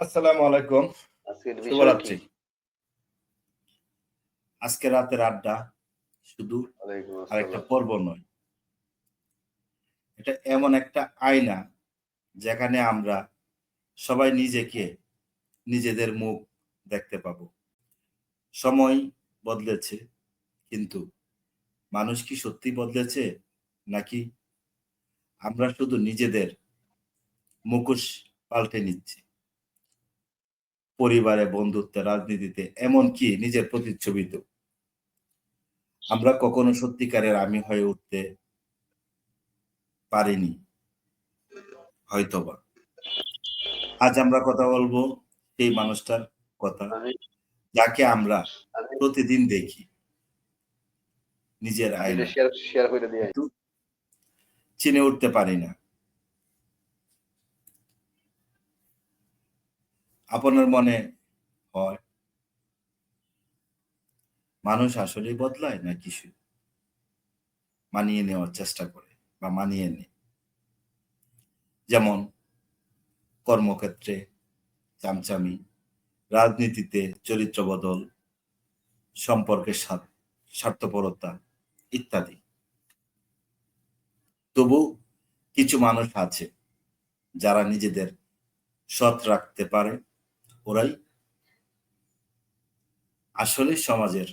আসসালামু আলাইকুম। আজকের বিষয় কি? শুভরাত্রি। আজকে রাতের আড্ডা শুধু ওয়ালাইকুম আরেকটা আসসালাম। পর্ব নয়। এটা এমন একটা আয়না যেখানে আমরা সবাই নিজেকে, নিজেদের মুখ দেখতে পাবো। সময় বদলেছে, কিন্তু মানুষ কি সত্যি বদলেছে? নাকি আমরা শুধু নিজেদের মুখোশ পাল্টে নিচ্ছি? পরিবারে, বন্ধুত্বে, রাজনীতিতে, এমনকি নিজের প্রতিচ্ছবিতেও। আমরা কখনো সত্যিকারের আমি হয়ে উঠতে পারিনি, হয়তোবা। আজ আমরা কথা বলবো সেই মানুষটার কথা, আমি যাকে আমরা আমি প্রতিদিন দেখি নিজের এটা আয়নায়, শেয়ার করে দিই। কিন্তু চিনে উঠতে পারি না। আপনার মনে হয় মানুষ আসলেই বদলায় নাকি শুধু মানিয়ে নেওয়ার চেষ্টা করে বা মানিয়ে নেয়? যেমন কর্মক্ষেত্রে চামচামি, রাজনীতিতে চরিত্র বদল, সম্পর্কের স্বার্থপরতা ইত্যাদি। তবু কিছু মানুষ আছে যারা নিজেদের সৎ রাখতে পারে। ওরাই আসলে সমাজের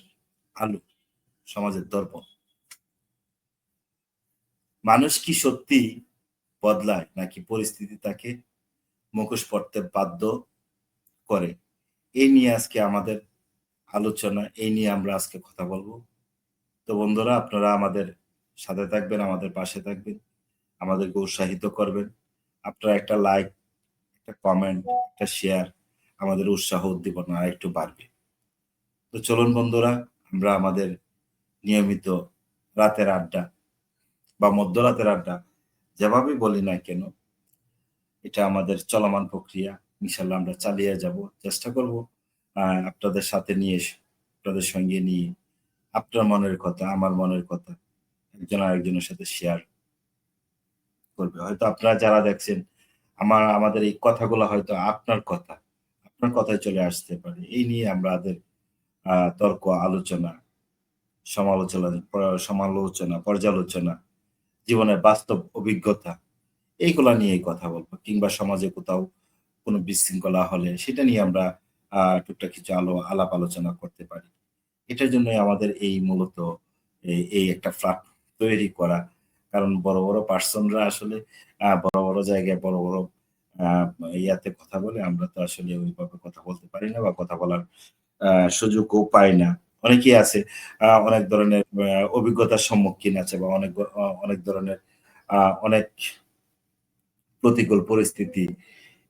আলো, সমাজের দর্পণ। মানুষ কি সত্যি বদলায় নাকি পরিস্থিতি তাকে মুখোশ পড়তে বাধ্য করে? এই নিয়ে আজকে আমাদের আলোচনা, এই নিয়ে আমরা আজকে কথা বলবো। তো বন্ধুরা, আপনারা আমাদের সাথে থাকবেন, আমাদের পাশে থাকবেন, আমাদেরকে উৎসাহিত করবেন। আপনারা একটা লাইক, একটা কমেন্ট, একটা শেয়ার আমাদের উৎসাহ উদ্দীপনা আর একটু বাড়বে। তো চলুন বন্ধুরা, আমরা আমাদের নিয়মিত রাতের আড্ডা বা মধ্যরাতের আড্ডা যেভাবেই বলি না কেন, এটা আমাদের চলমান প্রক্রিয়া। ইনশাল্লাহ আমরা চালিয়ে যাব, চেষ্টা করব আপনাদের সাথে নিয়ে, আপনাদের সঙ্গে নিয়ে আপনার মনের কথা, আমার মনের কথা একজন আরেকজনের সাথে শেয়ার করবে। হয়তো আপনারা যারা দেখছেন, আমাদের এই কথাগুলো হয়তো আপনার কথা, আপনার কথায় চলে আসতে পারে। এই নিয়ে আমাদের তর্ক, আলোচনা, সমালোচনা, পর্যালোচনা, জীবনের বাস্তব অভিজ্ঞতা, এইগুলা নিয়েই কথা বলবো। কিংবা সমাজে কোথাও কোনো বিশৃঙ্খলা হলে সেটা নিয়ে আমরা টুকটাক কিছু আলাপ আলোচনা করতে পারি। এটার জন্যই আমাদের এই মূলত এই একটা প্ল্যাটফর্ম তৈরি করা। কারণ বড়, বড় পার্সনরা আসলে বড়, বড় জায়গায় বড়, বড় আ ইয়াতে কথা বলে। আমরা তো আসলে ওইভাবে কথা বলতে পারি না বা কথা বলার আ সুযোগও পাই না। অনেকেই আছে অনেক ধরনের অভিজ্ঞতার সম্মুখীন আছে বা অনেক ধরনের আ অনেক প্রতিকূল পরিস্থিতি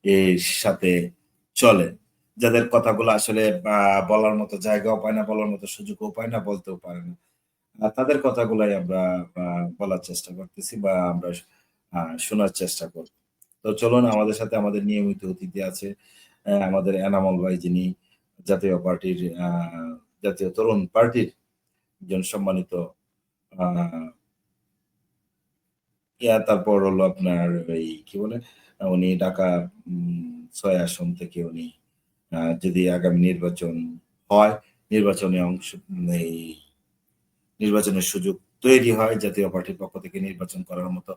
এর সাথে চলে। যাদের কথাগুলো আসলে বলার মতো জায়গাও পায় না, বলার মতো সুযোগও পায় না, বলতেও পারে না। তাদের কথাগুলাই আমরা আ বলার চেষ্টা করতেছি বা আমরা শোনার চেষ্টা করব। তো চলুন, আমাদের সাথে আমাদের নিয়মিত অতিথি আছে। আমাদের এনামুল ভাই, যিনি জাতীয় পার্টির জাতীয় তরুণ পার্টির একজন সম্মানিত আ তারপর হলো আপনার এই কি বলে? উনি ঢাকা ৬ আসন থেকে উনি যদি আগামী নির্বাচন হয়, নির্বাচনে এই নির্বাচনের সুযোগ তৈরি হয়, জাতীয় পার্টির পক্ষ থেকে নির্বাচন করার মতো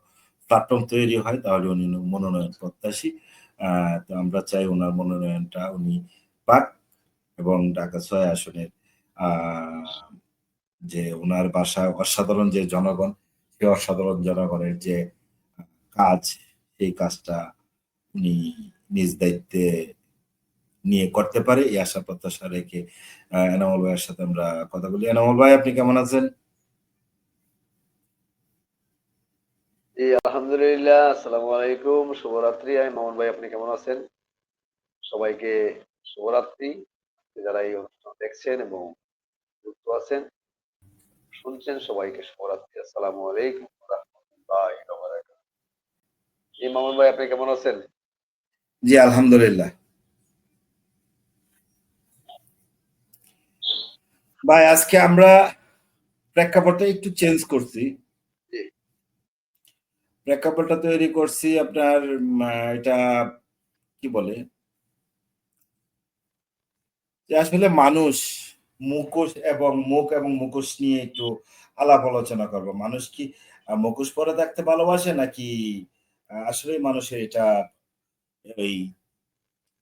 প্ল্যাটফর্ম তৈরি হয়, তাহলে উনি মনোনয়ন প্রত্যাশী। তো আমরা চাই উনার মনোনয়নটা উনি পাক এবং ঢাকা ৬ আসনের আ যে উনার বাসায় অসাধারণ যে জনগণ, সেই অসাধারণ জনগণের যে কাজ, সেই কাজটা উনি নিজ দায়িত্বে নিয়ে করতে পারে, এই আশা প্রত্যাশা রেখে এনামুল ভাইয়ের সাথে আমরা কথা বলি। এনামুল ভাই, আপনি কেমন আছেন? জি, আলহামদুলিল্লাহ। আসসালামু আলাইকুম। শুভরাত্রি। আমি মামুন ভাই, আপনি কেমন আছেন? সবাইকে শুভরাত্রি। যারা এই অনুষ্ঠান দেখছেন এবং যুক্ত আছেন, শুনছেন, সবাইকে শুভরাত্রি। আসসালামু আলাইকুম ওয়া রাহমাতুল্লাহি ওয়া বারাকাতুহু। জি, মামুন ভাই, আপনি কেমন আছেন? জি, আলহামদুলিল্লাহ। ভাই, আজকে আমরা প্রেক্ষাপটটা একটু চেঞ্জ করছি। জি, প্রেক্ষাপটটা তৈরি করছি আপনার এটা কি বলে? যে আসলে মানুষ মুখোশ এবং মুখ এবং মুখোশ নিয়ে একটু আলাপ আলোচনা করব। মানুষ কি মুখোশ পরে থাকতে ভালোবাসে নাকি আসলেই মানুষের ওই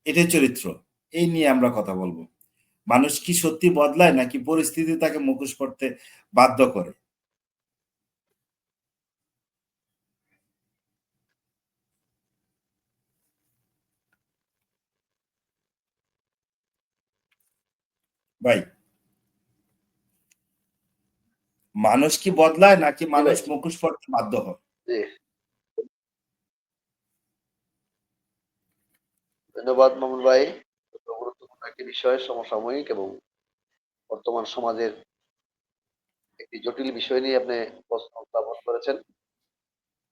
এটাই চরিত্র? এই নিয়ে আমরা কথা বলব। মানুষ কি সত্যি বদলায় নাকি পরিস্থিতি তাকে মুখোশ পরতে বাধ্য করে? ভাই, মানুষ কি বদলায় নাকি জি ভাই। মানুষ মুখোশ পরতে বাধ্য হয়? জি, ধন্যবাদ মামুন ভাই। গুরুত্বপূর্ণ একটি বিষয়, সমসাময়িক এবং বর্তমান সমাজের একটি জটিল বিষয় নিয়ে আপনি প্রশ্ন উত্থাপন করেছেন,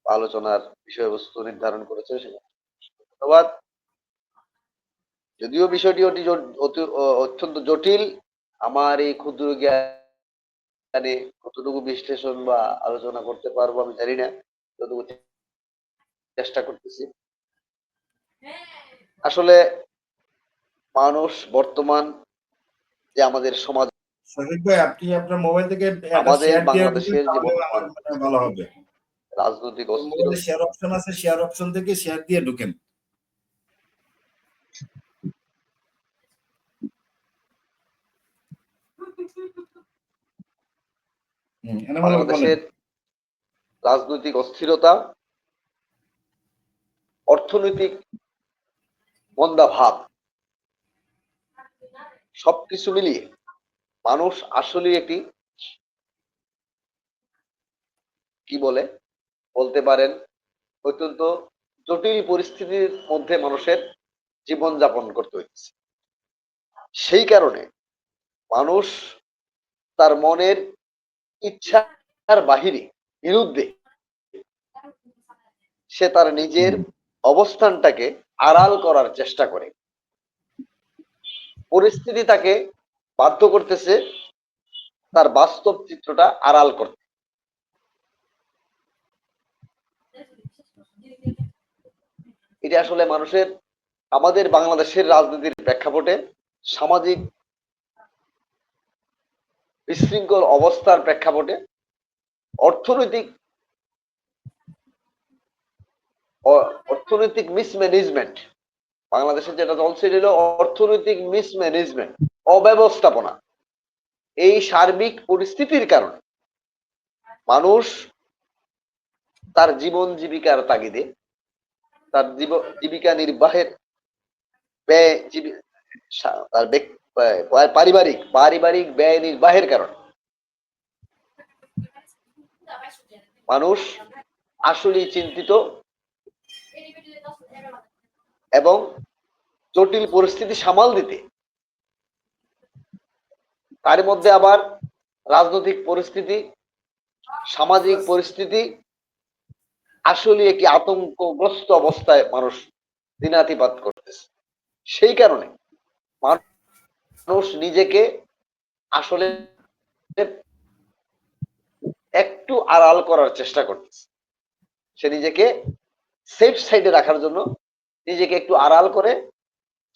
আলোচনার বিষয়বস্তু নির্ধারণ করেছেন, সেজন্য ধন্যবাদ। যদিও বিষয়টি অত্যন্ত জটিল, আমার এই ক্ষুদ্র জ্ঞানে কতটুকু বিশ্লেষণ বা আলোচনা করতে পারবো আমি জানি না, যতটুকু চেষ্টা করতেছি। আসলে মানুষ বর্তমান যে আমাদের সমাজ, শহীদ ভাই, আপনি আপনার মোবাইল থেকে একটা আমাদের শেয়ার দিয়ে ঢুকেন, বাংলাদেশের যে তাহলে আমার বর্তমান মনে হয় ভালো হবে। রাজনৈতিক মোবাইলে অস্থিরতা, শেয়ার অপশন আছে, শেয়ার অপশন থেকে শেয়ার দিয়ে ঢুকেন। এনামুল হক বলেন। বাংলাদেশের রাজনৈতিক অস্থিরতা, অর্থনৈতিক মন্দাভাব, সবকিছু মিলিয়ে মানুষ আসলে একটি কি বলতে পারেন অত্যন্ত জটিল পরিস্থিতির মধ্যে মানুষের জীবন যাপন করতে হচ্ছে। সেই কারণে মানুষ তার মনের ইচ্ছার বাহিরে, বিরুদ্ধে সে তার নিজের হুম। অবস্থানটাকে আড়াল করার চেষ্টা করে। পরিস্থিতি তাকে বাধ্য করতেছে তার বাস্তব চিত্রটা আড়াল করতে। এটা আসলে মানুষের, আমাদের বাংলাদেশের রাজনীতির প্রেক্ষাপটে, সামাজিক বিশৃঙ্খল অবস্থার প্রেক্ষাপটে, অর্থনৈতিক অর্থনৈতিক মিসম্যানেজমেন্ট, বাংলাদেশের যেটা চলছে এটা হলো অর্থনৈতিক মিসম্যানেজমেন্ট, অব্যবস্থাপনা। এই সার্বিক পরিস্থিতির কারণে মানুষ তার জীবন জীবিকার তাগিদে, তার জীবিকা নির্বাহের ব্যয়, তার পারিবারিক পারিবারিক ব্যয় নির্বাহের কারণে মানুষ আসলেই চিন্তিত এবং জটিল পরিস্থিতি সামাল দিতে, তার মধ্যে আবার রাজনৈতিক পরিস্থিতি, সামাজিক পরিস্থিতি, আসলে একটি আতঙ্কগ্রস্ত অবস্থায় মানুষ দিনাতিপাত করতেছে। সেই কারণে মানুষ নিজেকে আসলে একটু আড়াল করার চেষ্টা করতেছে। সে নিজেকে সেফ সাইডে রাখার জন্য নিজেকে একটু আড়াল করে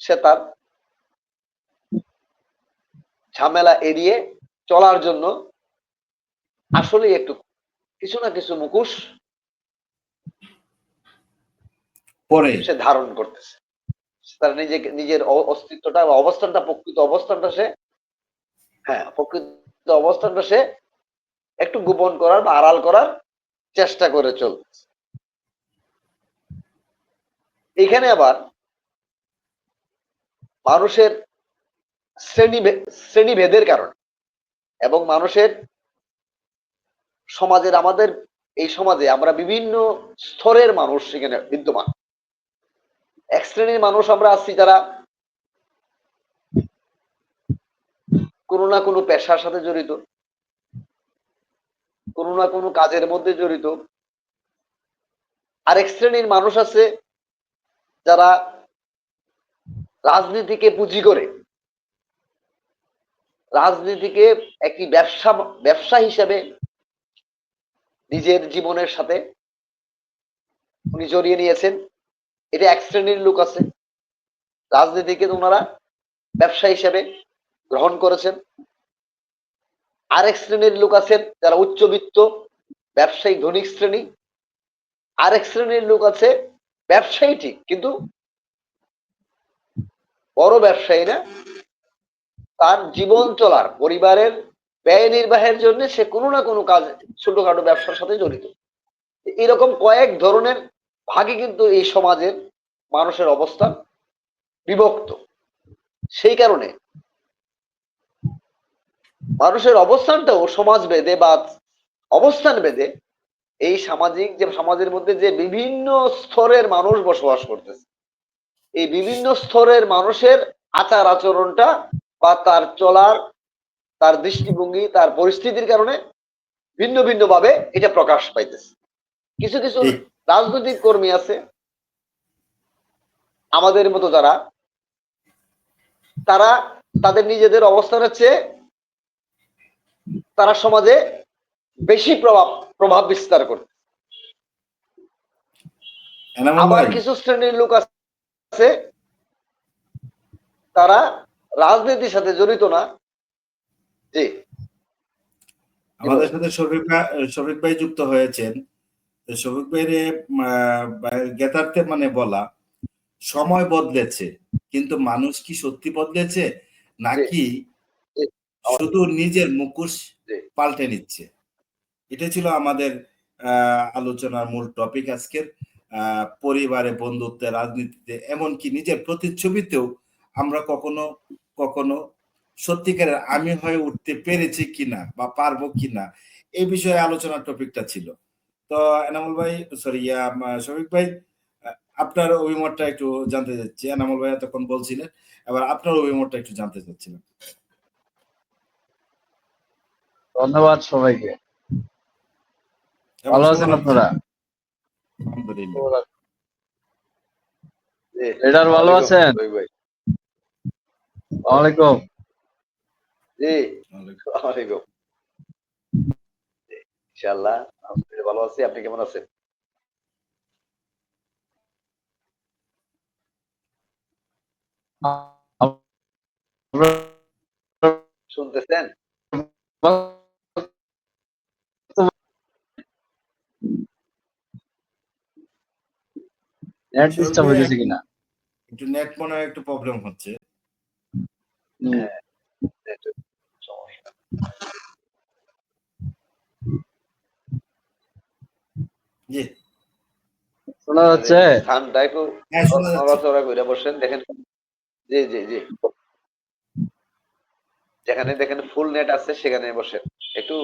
সে তার ঝামেলা এড়িয়ে চলার জন্য আসলে একটু কিছু না কিছু মুখোশ পরে সে ধারণ করতেছে। তার নিজেকে, নিজের অস্তিত্বটা বা অবস্থানটা, প্রকৃত অবস্থানটা সে, হ্যাঁ, প্রকৃত অবস্থানটা সে একটু গোপন করার বা আড়াল করার চেষ্টা করে চলতেছে। এখানে আবার মানুষের শ্রেণীভেদের কারণে এবং মানুষের সমাজের, আমাদের এই সমাজে আমরা বিভিন্ন স্তরের মানুষ সেখানে বিদ্যমান। এক শ্রেণীর মানুষ আমরা আছি যারা কোনো না কোনো পেশার সাথে জড়িত, কোনো না কোনো কাজের মধ্যে জড়িত। আরেক শ্রেণীর মানুষ আছে যারা রাজনীতিকে পুঁজি করে, রাজনীতিকে একটি ব্যবসা হিসেবে নিজের জীবনের সাথে উনি জড়িয়ে নিয়েছেন। এটা এক শ্রেণীর লোক আছে, রাজনীতিকে ওনারা ব্যবসা হিসেবে গ্রহণ করেছেন। আরেক শ্রেণীর লোক আছেন যারা উচ্চবিত্ত ব্যবসায়িক ধনিক শ্রেণী। আরেক শ্রেণীর লোক আছে ব্যবসায়ী ঠিক, কিন্তু বড় ব্যবসায়ী না, তার জীবন চলার পরিবারের ব্যয় নির্বাহের জন্য সে কোনো না কোনো কাজ ছোটখাটো ব্যবসার সাথে জড়িত। এরকম কয়েক ধরনের ভাগে কিন্তু এই সমাজের মানুষের অবস্থান বিভক্ত। সেই কারণে মানুষের অবস্থানটাও সমাজ ভেদে বা অবস্থান ভেদে এই সামাজিক যে সমাজের মধ্যে যে বিভিন্ন স্তরের মানুষ বসবাস করতেছে, এই বিভিন্ন স্তরের মানুষের আচার আচরণটা বা তার চলার, তার দৃষ্টিভঙ্গি, তার পরিস্থিতির কারণে ভিন্ন ভিন্ন ভাবে এটা প্রকাশ পাইতেছে। কিছু কিছু ঠিক। রাজনৈতিক কর্মী আছে আমাদের মতো যারা, তারা তাদের নিজেদের অবস্থানের চেয়ে তারা সমাজে বেশি প্রভাব বিস্তার করে। এনামুল আবার ভাই, কিছু শ্রেণীর লোক আছে তারা রাজনীতির সাথে জড়িত না। জি, আমাদের সাথে শফিক ভাই যুক্ত হয়েছেন। তো শফিক ভাইয়ের জ্ঞাতার্থে মানে বলা, সময় বদলেছে কিন্তু মানুষ কি সত্যি বদলেছে জি, নাকি জি, শুধু নিজের মুখোশ জি, পাল্টে নিচ্ছে? এটা ছিল আমাদের আলোচনার মূল টপিক আজকের। পরিবারে, বন্ধুত্বে, রাজনীতিতে, এমনকি নিজের প্রতিচ্ছবিতেও আমরা কখনো কখনো সত্যিকারের আমি হয়ে উঠতে পেরেছি কিনা বা পারবো কিনা, এই বিষয়ে আলোচনার টপিকটা ছিল। তো এনামুল ভাই, সরি শফিক ভাই, আপনার অভিমতটা একটু জানতে চাচ্ছি। এনামুল ভাই এতক্ষণ বলছিলেন, এবার আপনার অভিমতটা একটু জানতে চাচ্ছিলাম। ধন্যবাদ সবাইকে। এবং ভালো আছেন শুভরাত্রি। আপনারা? আলহামদুলিল্লাহ। জি। লিডার ভালো ওয়ালাইকুম আছেন? রবি ভাই। ওয়ালাইকুম। জি, ওয়ালাইকুম। ইনশাআল্লাহ আলহামদুলিল্লাহ ভালো আছি। আপনি কেমন আছেন? শুনতেছেন? নেট শফিক ডিস্টার্ব ভাই, হইতেছে কিনা? একটু নেট মনে হয় একটু প্রবলেম হচ্ছে। হ্যাঁ, network সমস্যা। জি, শোনা যাচ্ছে? স্থানটা একটু হ্যাঁ শোনা যাচ্ছে। নড়াচড়া করে বসেন, দেখেন। জি, জি, জি। যেখানে দেখেন ফুল নেট আছে সেখানে বসেন। একটু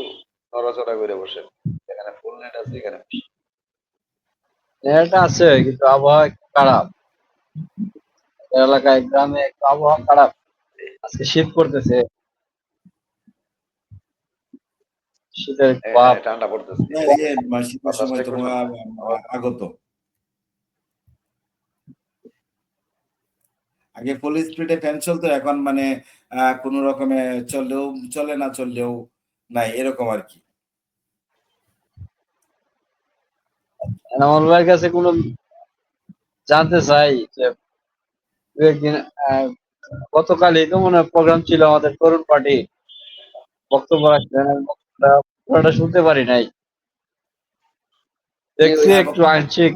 নড়াচড়া করে বসেন। যেখানে ফুল নেট আছে এখানে বসেন। নেট আছে কিন্তু আবহাওয়া একটু খারাপ। এলাকায় গ্রামে একটু আবহাওয়া খারাপ। আজকে শীত করতেছে। শীতের ভাব। হ্যাঁ, ঠান্ডা পড়তেছে। হ্যাঁ, ইয়ে শীতের বাতাসটা সময় তো একটু ঠান্ডা। আগত। আগে ফুল স্পিডে ফ্যান চলতো, এখন মানে কোন রকমে চললেও চলে, না চললেও নাই, এরকম আর কি। এনামুল ভাইয়ের কাছে কোনো জানতে চাই যে দু একদিন আহ, গতকালই তো মনে হয় প্রোগ্রাম ছিল আমাদের তরুণ পার্টি, বক্তব্য রাখলেন। বক্তব্যটা পুরোটা শুনতে পারি নাই। দেখছি হ্যাঁ, একটু বক্তব্য, আংশিক,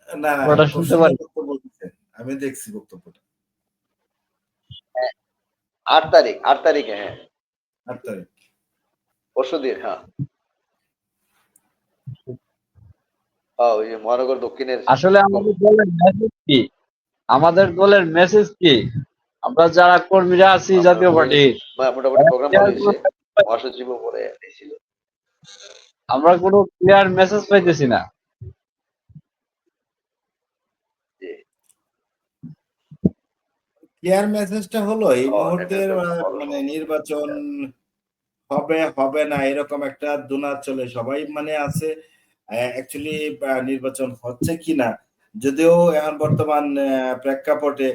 না না, পুরোটা খুব শুনতে সুন্দর পারি। বক্তব্য দিচ্ছেন, আমি দেখছি বক্তব্যটা। 8 তারিখ, 8 তারিখে, হ্যাঁ, 8 তারিখ। পরশুদিন, হ্যাঁ। ওই যে মহানগর দক্ষিণের আসলে আমাদের দলের মেসেজ কি? আমাদের দলের মেসেজ কি? আমরা যারা কর্মীরা আছি জাতীয় মোটামুটি পার্টির, মোটামুটি প্রোগ্রাম ভালো হয়েছে। মহাসচিবও পরে ছিল। আমরা কোনো ক্লিয়ার মেসেজ পাইতেছি না। জি। ক্লিয়ার মেসেজটা হলো এই মুহূর্তের নেটওয়ার্কের ভালো মানে সমস্যা। নির্বাচন হবে হবে না, এরকম একটা দুনার চলে, সবাই মানে আছে। অ্যাকচুয়ালি নির্বাচন হচ্ছে কিনা, যদিও এখন বর্তমান প্রেক্ষাপটে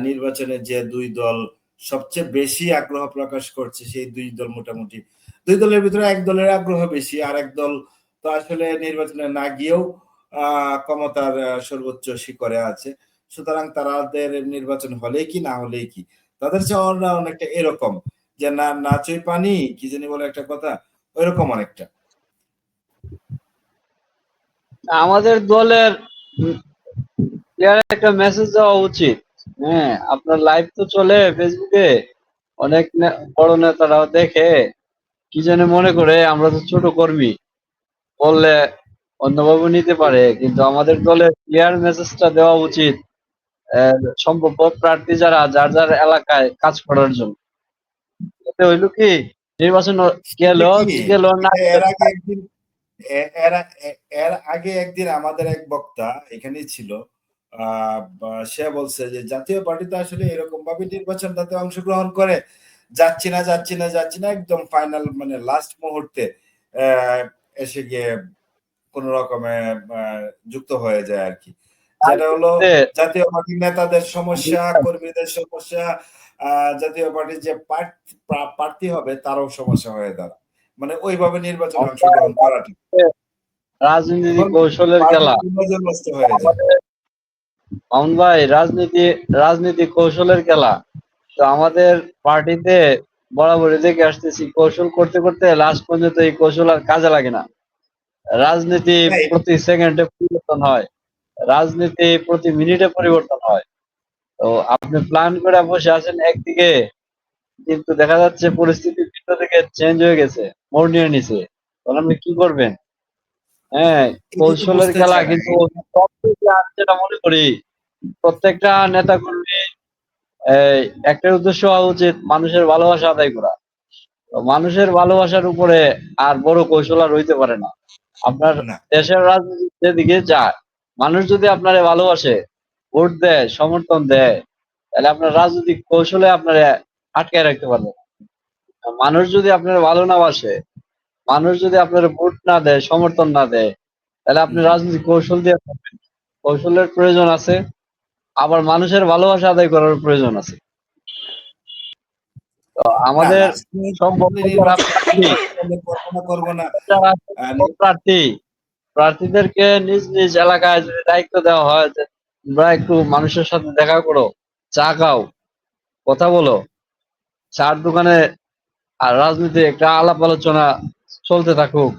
নির্বাচনে যে দুই দল সবচেয়ে বেশি আগ্রহ প্রকাশ করছে, সেই দুই দল মোটামুটি, দুই দলের ভিতরে এক দলের আগ্রহ বেশি, আর এক দল তো আসলে নির্বাচনে না গিয়েও ক্ষমতার সর্বোচ্চ শিখরে আছে। সুতরাং তাদের নির্বাচন হলেই কি না হলেই কি, তাদের চাওয়াটা অনেকটা এরকম যে না নাচই পানি কি জানি বলে একটা কথা, ওইরকম অনেকটা। আমাদের দলের প্লেয়ার একটা মেসেজ দেওয়া উচিত। হ্যাঁ, আপনার লাইভ তো চলে ফেসবুকে, অনেক বড় নেতারাও দেখে, কি যেন মনে করে আমরা তো ছোট কর্মী, বললে অন্যভাবে নিতে পারে, কিন্তু আমাদের দলের ক্লিয়ার মেসেজটা দেওয়া উচিত সম্ভাব্য প্রার্থী যারা যার যার এলাকায় কাজ করার জন্য। এতে হইলো কি, নির্বাচন গেল সেটা কি গেল না গেল, এর আগে একদিন এর আগে একদিন আমাদের এক বক্তা এখানেই ছিল, সে বলছে যে জাতীয় পার্টি তো আসলে এরকম ভাবে নির্বাচনটাতে অংশগ্রহণ করে, যাচ্ছি না একদম ফাইনাল মানে লাস্ট মুহূর্তে আহ, এসে গিয়ে কোন রকমে যুক্ত হয়ে যায় আর কি, যেটা হলো জাতীয় পার্টির নেতাদের সমস্যা, কর্মীদের সমস্যা, জাতীয় পার্টির যে প্রার্থী হবে তারও সমস্যা হয়ে দাঁড়ায়, মানে ওইভাবে নির্বাচনে অংশগ্রহণ করাটা রাজনীতি এখন কৌশলের খেলা। পার্টির নজর নষ্ট হয়ে যায়। মামুন ভাই, রাজনীতি কৌশলের খেলা। তো আমাদের পার্টিতে বরাবরই দেখে আসতেছি, কৌশল করতে করতে লাস্ট পর্যন্ত এই কৌশল আর কাজে লাগে না। রাজনীতি হ্যাঁ, প্রতি সেকেন্ডে পরিবর্তন হয়, রাজনীতি প্রতি মিনিটে পরিবর্তন হয়। তো আপনি প্ল্যান করে বসে আছেন একদিকে, কিন্তু দেখা যাচ্ছে পরিস্থিতি ভিতর থেকে চেঞ্জ হয়ে গেছে, মোড় নিয়ে নিছে, তখন আপনি কি করবেন? হ্যাঁ, এটাই তো কৌশলের বুঝতে খেলা। চায় না কিন্তু আমি যেটা মনে করি, প্রত্যেকটা নেতা কর্মী এই একটা উদ্দেশ্য হওয়া উচিত, মানুষের ভালোবাসা আদায় করা। তো মানুষের ভালোবাসার উপরে আর বড় কৌশল আর হইতে পারে না। আপনার না। দেশের রাজনীতি যেদিকে যায়, মানুষ যদি আপনারে ভালোবাসে, ভোট দেয়, সমর্থন দেয়, তাহলে আপনার রাজনৈতিক কৌশলে আপনারে আটকায় রাখতে পারবে না। আর মানুষ যদি আপনার ভালো না বাসে, মানুষ যদি আপনার ভোট না দেয়, সমর্থন না দেয়, তাহলে আপনি হুম। রাজনৈতিক কৌশল দিয়ে করবেন। কৌশলের প্রয়োজন আছে, আবার মানুষের ভালোবাসা আদায় করার প্রয়োজন আছে। তো না আমাদের লাস্ট মুহূর্তে সম্ভব আসলে যারা নির্বাচন প্রার্থী, করবো না যারা আহ, প্রার্থী, প্রার্থীদেরকে নিজ নিজ এলাকায় যদি দায়িত্ব দেওয়া হয় যে তোমরা একটু মানুষের সাথে দেখা করো, চা খাও, কথা বলো, চার দোকানে আর রাজনীতি একটা আলাপ আলোচনা চলতে থাকুক।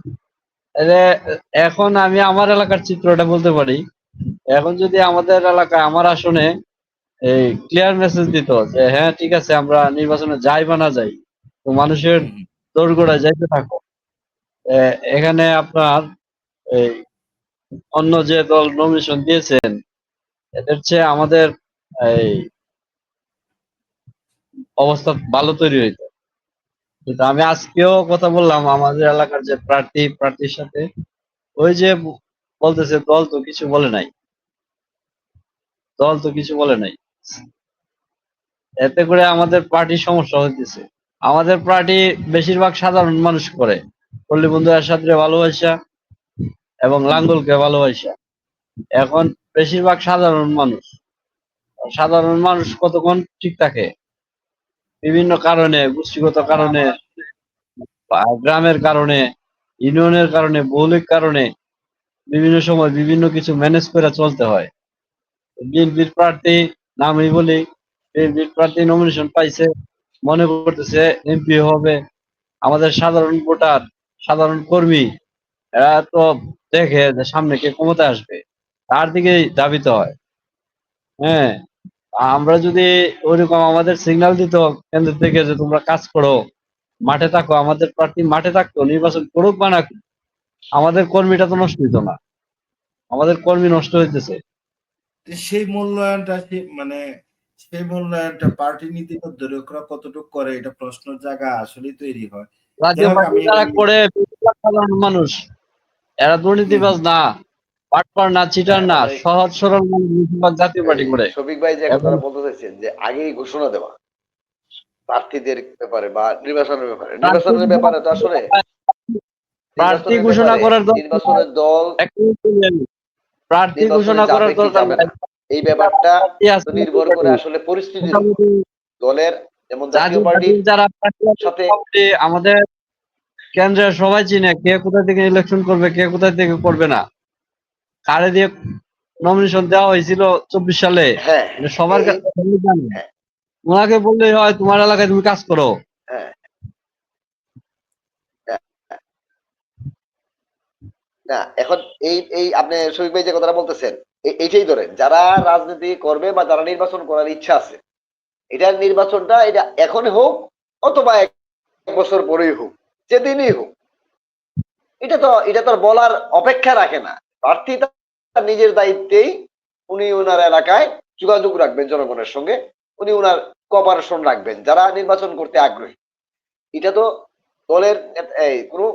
এরে, এখন আমি আমার এলাকার চিত্রটা বলতে পারি। এখন যদি আমাদের এলাকায় আমার আসনে এই ক্লিয়ার মেসেজ দিত যে হ্যাঁ ঠিক আছে, আমরা নির্বাচনে যাই বা না যাই, তো মানুষের হুম, হুম। দোরগোড়ায় যাইতে থাকো। এখানে আপনার এই অন্য যে দল নমিনেশন দিয়েছেন, এদের চেয়ে আমাদের এই অবস্থা ভালো তৈরি হইতো। কিন্তু আমি আজকেও কথা বললাম আমাদের এলাকার যে প্রার্থীর সাথে, ওই যে বলতেছে দল তো কিছু বলে নাই, দল তো কিছু বলে নাই। এতে করে আমাদের পার্টির সমস্যা হইতেছে। আমাদের পার্টি বেশিরভাগ সাধারণ মানুষ করে, পল্লী বন্ধু এরশাদরে ভালোবাসা এবং হুম, লাঙ্গলকে ভালোবাসা। এখন বেশিরভাগ সাধারণ মানুষ, সাধারণ মানুষ কতক্ষণ ঠিক থাকে? বিভিন্ন কারণে, গোষ্ঠীগত কারণে, বা গ্রামের কারণে, ইউনিয়নের কারণে, ভৌগোলিক কারণে বিভিন্ন সময় বিভিন্ন কিছু ম্যানেজ করে চলতে হয়। বিএনপির প্রার্থী, নামই বলি, বিএনপির প্রার্থী নমিনেশন পাইছে, মনে করতেছে এমপি হবে। আমাদের সাধারণ ভোটার, সাধারণ কর্মী, এরা তো দেখে যে সামনে কে ক্ষমতায় আসবে, তার দিকেই ধাবিত হয়। হ্যাঁ, আমরা যদি ওইরকম আমাদের সিগন্যাল দিত কেন্দ্র থেকে যে তোমরা কাজ করো, মাঠে থাকো, আমাদের প্রার্থী মাঠে থাকতো, নির্বাচন করুক বা না করুক, আমাদের কর্মীটা তো নষ্ট হইতো না। আমাদের কর্মী নষ্ট হইতেছে। তো সেই মূল্যায়নটা পার্টি নীতিমাধ্যমে কতটুকু করে, এটা প্রশ্নের জায়গা আসলেই তৈরি হয়। যাই জাতীয় হোক, পার্টি আমি যারা ওই করে, বেশিরভাগ সাধারণ মানুষ, এরা হুম, দুর্নীতিবাজ হুম, না, বাটপার না, চিটার হ্যাঁ না, মানে সহজ সরল মানুষ বেশিরভাগ জাতীয় এই পার্টি করে। শফিক ভাই যে এবং কথাটা বলতে চাইছেন যে আগেই ঘোষণা দেওয়া প্রার্থীদের ব্যাপারে বা নির্বাচনের ব্যাপারে, প্রার্থী নির্বাচনের ব্যাপারে তো আসলে প্রার্থী নির্বাচনের ঘোষণা ব্যাপারে করার দরকার নাই। নির্বাচনের দল একটা জিনিস বললেন, প্রার্থী নির্বাচনে ঘোষণা যাবে করার কি দরকার যাবে নাই। না এই ব্যাপারটা প্রার্থী তো আছে জাতীয় নির্ভর করে পার্টি, আসলে পরিস্থিতির উপর। মোটামুটি দলের যেমন জাতীয় জাতীয় পার্টির পার্টির যারা প্রার্থী আছে, সাথে মোটামুটি আমাদের কেন্দ্রের সবাই চিনে কে কোথা থেকে ইলেকশন করবে, কে কোথা থেকে করবে না, কারে দিয়ে নমিনেশন দেওয়া হয়েছিল 24 সালে, হ্যাঁ এটা সবার এই কাছে সবাই জানে। ওনাকে বললেই হয় তোমার এলাকায় তুমি কাজ করো। হ্যাঁ, হ্যাঁ, না এখন এই এই আপনি শফিক ভাই যে কথাটা বলতেছেন, এইটাই ধরেন যারা রাজনীতি করবে বা যারা নির্বাচন করার ইচ্ছা আছে, এটার নির্বাচনটা এটা এখন হোক অথবা 1 বছর পরেই হোক, যেদিনই হোক, এটা তো আর বলার অপেক্ষা রাখে না। প্রার্থী তার নিজের দায়িত্বেই উনি ওনার এলাকায় যোগাযোগ রাখবেন জনগণের সঙ্গে, উনি ওনার কোঅপারেশন রাখবেন যারা নির্বাচন করতে আগ্রহী। এটা তো দলের এই কোনো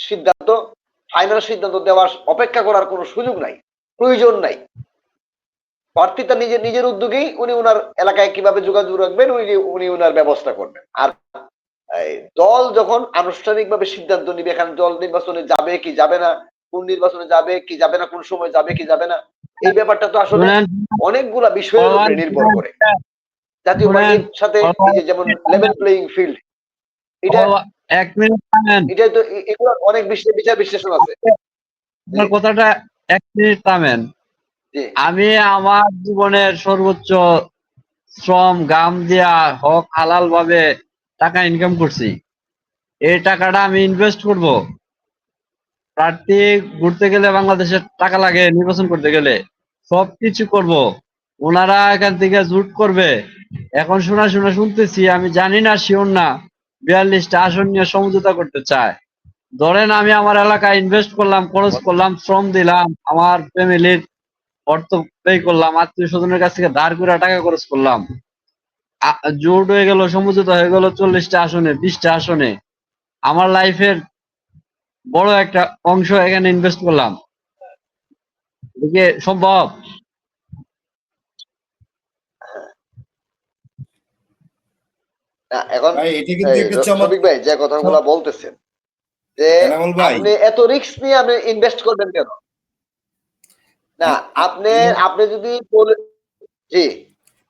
সিদ্ধান্ত, ফাইনাল সিদ্ধান্ত দেওয়ার অপেক্ষা করার কোনো সুযোগ নাই, প্রয়োজন নাই। প্রার্থী তার নিজের নিজের উদ্যোগেই উনি ওনার এলাকায় কিভাবে যোগাযোগ রাখবেন উনি ওনার ব্যবস্থা করবেন। আর এই দল যখন আনুষ্ঠানিকভাবে সিদ্ধান্ত নিবে এখানে দল নির্বাচনে যাবে কি যাবে না, কোন নির্বাচনে যাবে কি যাবে না, কোন সময় যাবে কি যাবে না, এই ব্যাপারটা তো আসলে শুনেন, অনেকগুলা বিষয়ের উপরে নির্ভর করে। জাতীয় শুনেন, পার্টির সাথে এই যে যেমন লেভেল প্লেইং ফিল্ড, এটা 1 মিনিট থামেন। এটাই তো এগুলো অনেক বিচার বিশ্লেষণ আছে। জি, আপনার কথাটা 1 মিনিট থামেন। জি, আমি আমার জীবনের সর্বোচ্চ শ্রম ঘাম দিয়া হক হালাল ভাবে টাকা ইনকাম করছি। এই টাকাটা আমি ইনভেস্ট করব। প্রার্থী ঘুরতে গেলে বাংলাদেশের টাকা লাগে, নির্বাচন করতে গেলে সবকিছু করব। ওনারা এখান থেকে জুট করবে। এখন শুনতেছি, আমি জানি না, শিওর না, 42টা আসন নিয়ে সমঝোতা করতে চায়। ধরেন আমি আমার এলাকায় ইনভেস্ট করলাম, খরচ করলাম, শ্রম দিলাম, আমার ফ্যামিলির অর্থ ব্যয় করলাম, আত্মীয় স্বজনের কাছ থেকে ধার করে টাকা খরচ করলাম, জোট হয়ে গেল, সমঝোতা হয়ে গেল 40টা আসনে, 20টা আসনে। আমার লাইফের বড় একটা অংশ এখানে ইনভেস্ট করলাম। এদিকে সম্ভব? না এখন ভাই এটা কিন্তু এই একটা শফিক ভাই যে কথাগুলা বলতেছেন যে এনামুল ভাই, আপনি এত রিস্ক নিয়ে আপনি ইনভেস্ট করবেন কেন? না আপনি এ- আপনি যদি জি,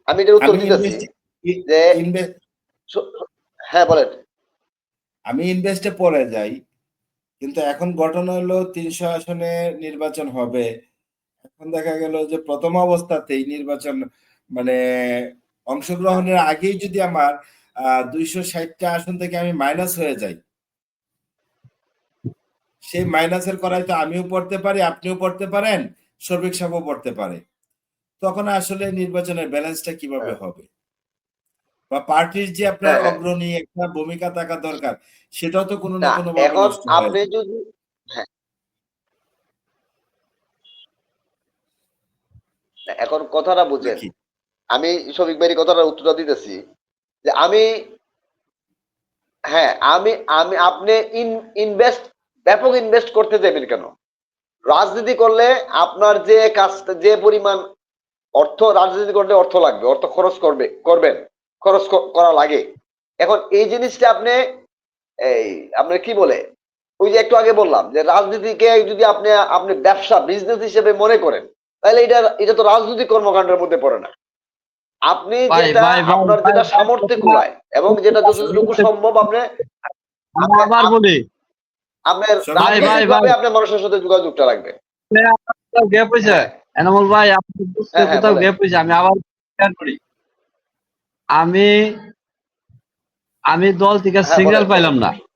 আমি এটার উত্তর আমি দিতেছি যে ইনভেস্ট স- হ্যাঁ বলেন। আমি ইনভেস্টে পড়ে যাই, কিন্তু এখন ঘটনা হলো 300 আসনে নির্বাচন হবে। এখন দেখা গেল যে প্রথম অবস্থাতেই নির্বাচন মানে অংশগ্রহণের আগেই যদি আমার 260টা আসন থেকে আমি মাইনাস হয়ে যাই, সেই মাইনাসের করাই তো আমিও পড়তে পারি, আপনিও পড়তে পারেন, শফিক সাহেবও পড়তে পারে। তখন আসলে নির্বাচনের ব্যালেন্সটা কিভাবে হ্যাঁ, হবে, বা পার্টির যে আপনার হ্যাঁ, হ্যাঁ। অগ্রণী একটা ভূমিকা থাকা দরকার, সেটাও তো কোনো না না কোনো ভাবে এখন নষ্ট হয়ে আপনি যায় যদি হ্যাঁ, না, এখন কথাটা বুঝেন। নাকি? আমি শফিক ভাইয়ের কথাটা উত্তরটা দিতেছি যে আমি হ্যাঁ আমি আমি আপনি ইনভেস্ট ব্যাপক ইনভেস্ট করতে যাবেন কেন? রাজনীতি করলে আপনার যে কাজটা যে পরিমাণ অর্থ, রাজনীতি করলে অর্থ লাগবে, অর্থ খরচ করবেন, করা লাগে। এখন এই জিনিসটা আপনি এই আপনার কি বলে ওই যে একটু আগে বললাম যে রাজনীতিকে যদি আপনি আপনি ব্যবসা বিজনেস হিসেবে মনে করেন, তাহলে এটা তো রাজনৈতিক কর্মকাণ্ডের মধ্যে পড়ে না। আপনি ভাই যেটা ভাই ভাই আপনার ভাই যেটা সামর্থ্যে কুলায় এবং যেটা যতটুকু সম্ভব আপনি আমি আপনি আবার বলি, আপনার শফিক ভাই ভাই, ভাই রাজনৈতিক ভাই ভাবে আপনার মানুষের সাথে যোগাযোগটা রাখবেন। গ্যাপ হয়েছে। হ্যাঁ, এনামুল ভাই, আপনি বুঝতে হ্যাঁ, হ্যাঁ, কোথাও বলেন। গ্যাপ হয়েছে, আমি আবার শেয়ার করি। আমি আমি দল থেকে হ্যাঁ, সিগন্যাল বলেন, বলেন, পাইলাম না, সমস্যা নেই।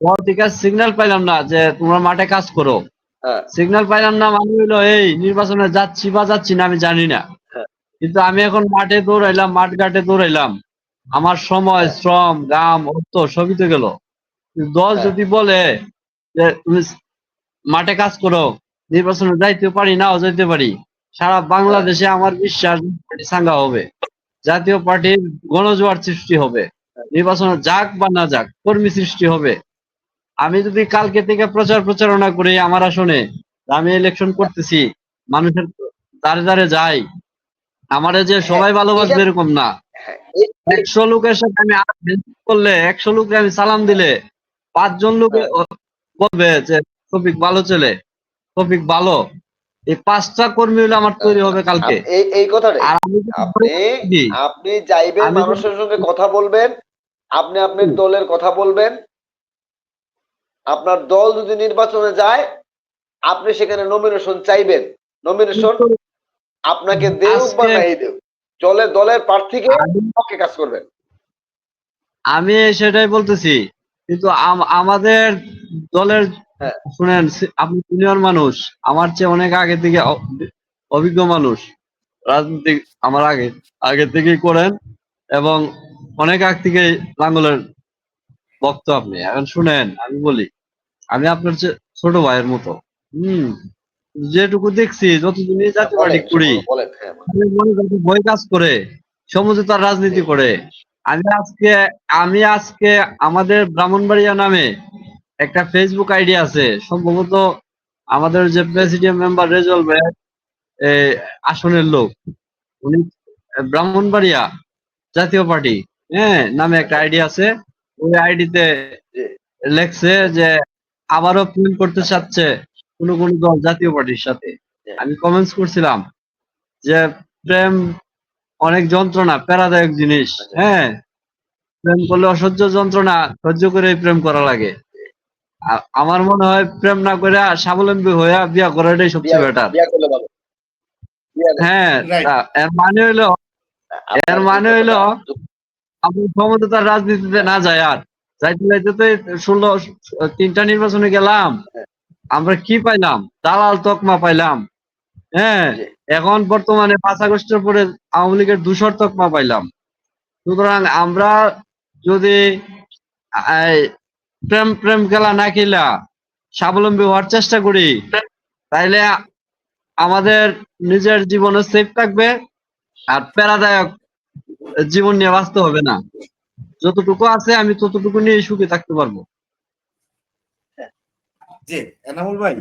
দল থেকে সিগন্যাল পাইলাম না যে তোমরা মাঠে কাজ করো। হ্যাঁ, সিগন্যাল পাইলাম না মানে হইলো এই নির্বাচনে যাচ্ছি বা যাচ্ছি না আমি জানি না। হ্যাঁ, কিন্তু আমি এখন মাঠে দৌড়াইলাম, মাঠ ঘাটে দৌড়াইলাম, আমার সময়, হ্যাঁ, শ্রম, ঘাম, অর্থ সবই তো গেল। দল হ্যাঁ, যদি বলে যে তুমি মাঠে কাজ করো, নির্বাচনে যাইতে পারি, নাও যাইতে পারি, সারা হ্যাঁ, বাংলাদেশে আমার বিশ্বাস পার্টি সাঙ্গা হবে, জাতীয় পার্টির গণজোয়ার সৃষ্টি হবে, নির্বাচনে যাক বা না যাক কর্মী সৃষ্টি হবে। আমি যদি কালকে থেকে প্রচারণা করি আমার আসনে আমি ইলেকশন করতেছি, মানুষের দ্বারে দ্বারে যাই, আমারে যে হ্যাঁ, সবাই এটা ভালোবাসবে এরকম না। হ্যাঁ, 100 লোকের সাথে আমি করলে, 100 লোককে আমি সালাম দিলে 5 জন লোকে হ্যাঁ, বলবে যে শফিক ভালো ছেলে, শফিক ভালো। এই 5টা কর্মী হলে আমার হ্যাঁ, তৈরি হবে কালকে। এই কথাটাই আর আমি যদি আপনি দিই, আপনি যাইবেন, আমি যদি মানুষের সঙ্গে কথা বলবেন, আপনি আপনার দলের কথা বলবেন। আপনার দল যদি নির্বাচনে যায়, আপনি সেখানে নমিনেশন চাইবেন। নমিনেশন আপনাকে দেউক বা আজকে নাই দেউক, দলের প্রার্থীকে পক্ষে কাজ করবেন। আমি সেটাই বলতেছি, কিন্তু আমাদের দলের, হ্যাঁ শুনেন, আপনি সিনিয়র মানুষ, আমার চেয়ে অনেক আগে থেকে অভিজ্ঞ মানুষ, রাজনীতি আমার আগে আগে থেকেই করেন, এবং অনেক আগ থেকে লাঙ্গলের ভক্ত আপনি। এখন শুনেন, আমি বলি, আমি আপনার চেয়ে ছোট ভাইয়ের মতো। হম যেটুকু দেখছি, যতদিনই জাতীয় পার্টি বলেন, করি, বলেন। হ্যাঁ আমি মনে করি বই কাজ করে, সমঝোতার রাজনীতি করে। আমি আজকে আমি আজকে আমাদের ব্রাহ্মণবাড়িয়া নামে একটা ফেসবুক আইডি আছে, সম্ভবত আমাদের যে প্রেসিডিয়াম মেম্বার রেজল ভাই আসনের লোক, উনি ব্রাহ্মণবাড়িয়া জাতীয় পার্টি, হ্যাঁ, নামে একটা আচ্ছা আইডি আছে। ওই আইডিতে জি লেখছে যে আবারও প্রেম করতে চাচ্ছে কোন কোন দল জাতীয় পার্টির সাথে। জি আমি কমেন্টস করছিলাম যে প্রেম অনেক যন্ত্রণা, প্যারাদায়ক জিনিস। আচ্ছা হ্যাঁ, প্রেম করলে অসহ্য যন্ত্রণা সহ্য করে প্রেম করা লাগে। আমার মনে হয় প্রেম না করে স্বাবলম্বী হয়ে বিয়া করাটাই বিয়া সবচেয়ে বেটার। বিয়া করলে ভালো। বিয়া নেই। হ্যাঁ, রাইট। এর মানে হইলো, এর আপনার এই মানে হইলো কথাটা আপনি ক্ষমতার রাজনীতিতে না যায়, আর যাইতে যাইতে তো 3টা নির্বাচনে গেলাম, হ্যাঁ, আমরা কি পাইলাম? দালাল তকমা পাইলাম। হ্যাঁ, জি এখন বর্তমানে 5 আগস্টের পরে আওয়ামী লীগের ধূসর তকমা পাইলাম। সুতরাং আমরা যদি এই প্রেম প্রেম খেলা না খেলা স্বাবলম্বী হওয়ার চেষ্টা করি, তাইলে আমাদের নিজের জীবনে সেফ থাকবে, আর প্যারাদায়ক জীবন নিয়ে বাঁচতে হবে না। যতটুকু আছে আমি ততটুকু নিয়ে সুখে থাকতে পারবো। জি, এনামুল ভাই।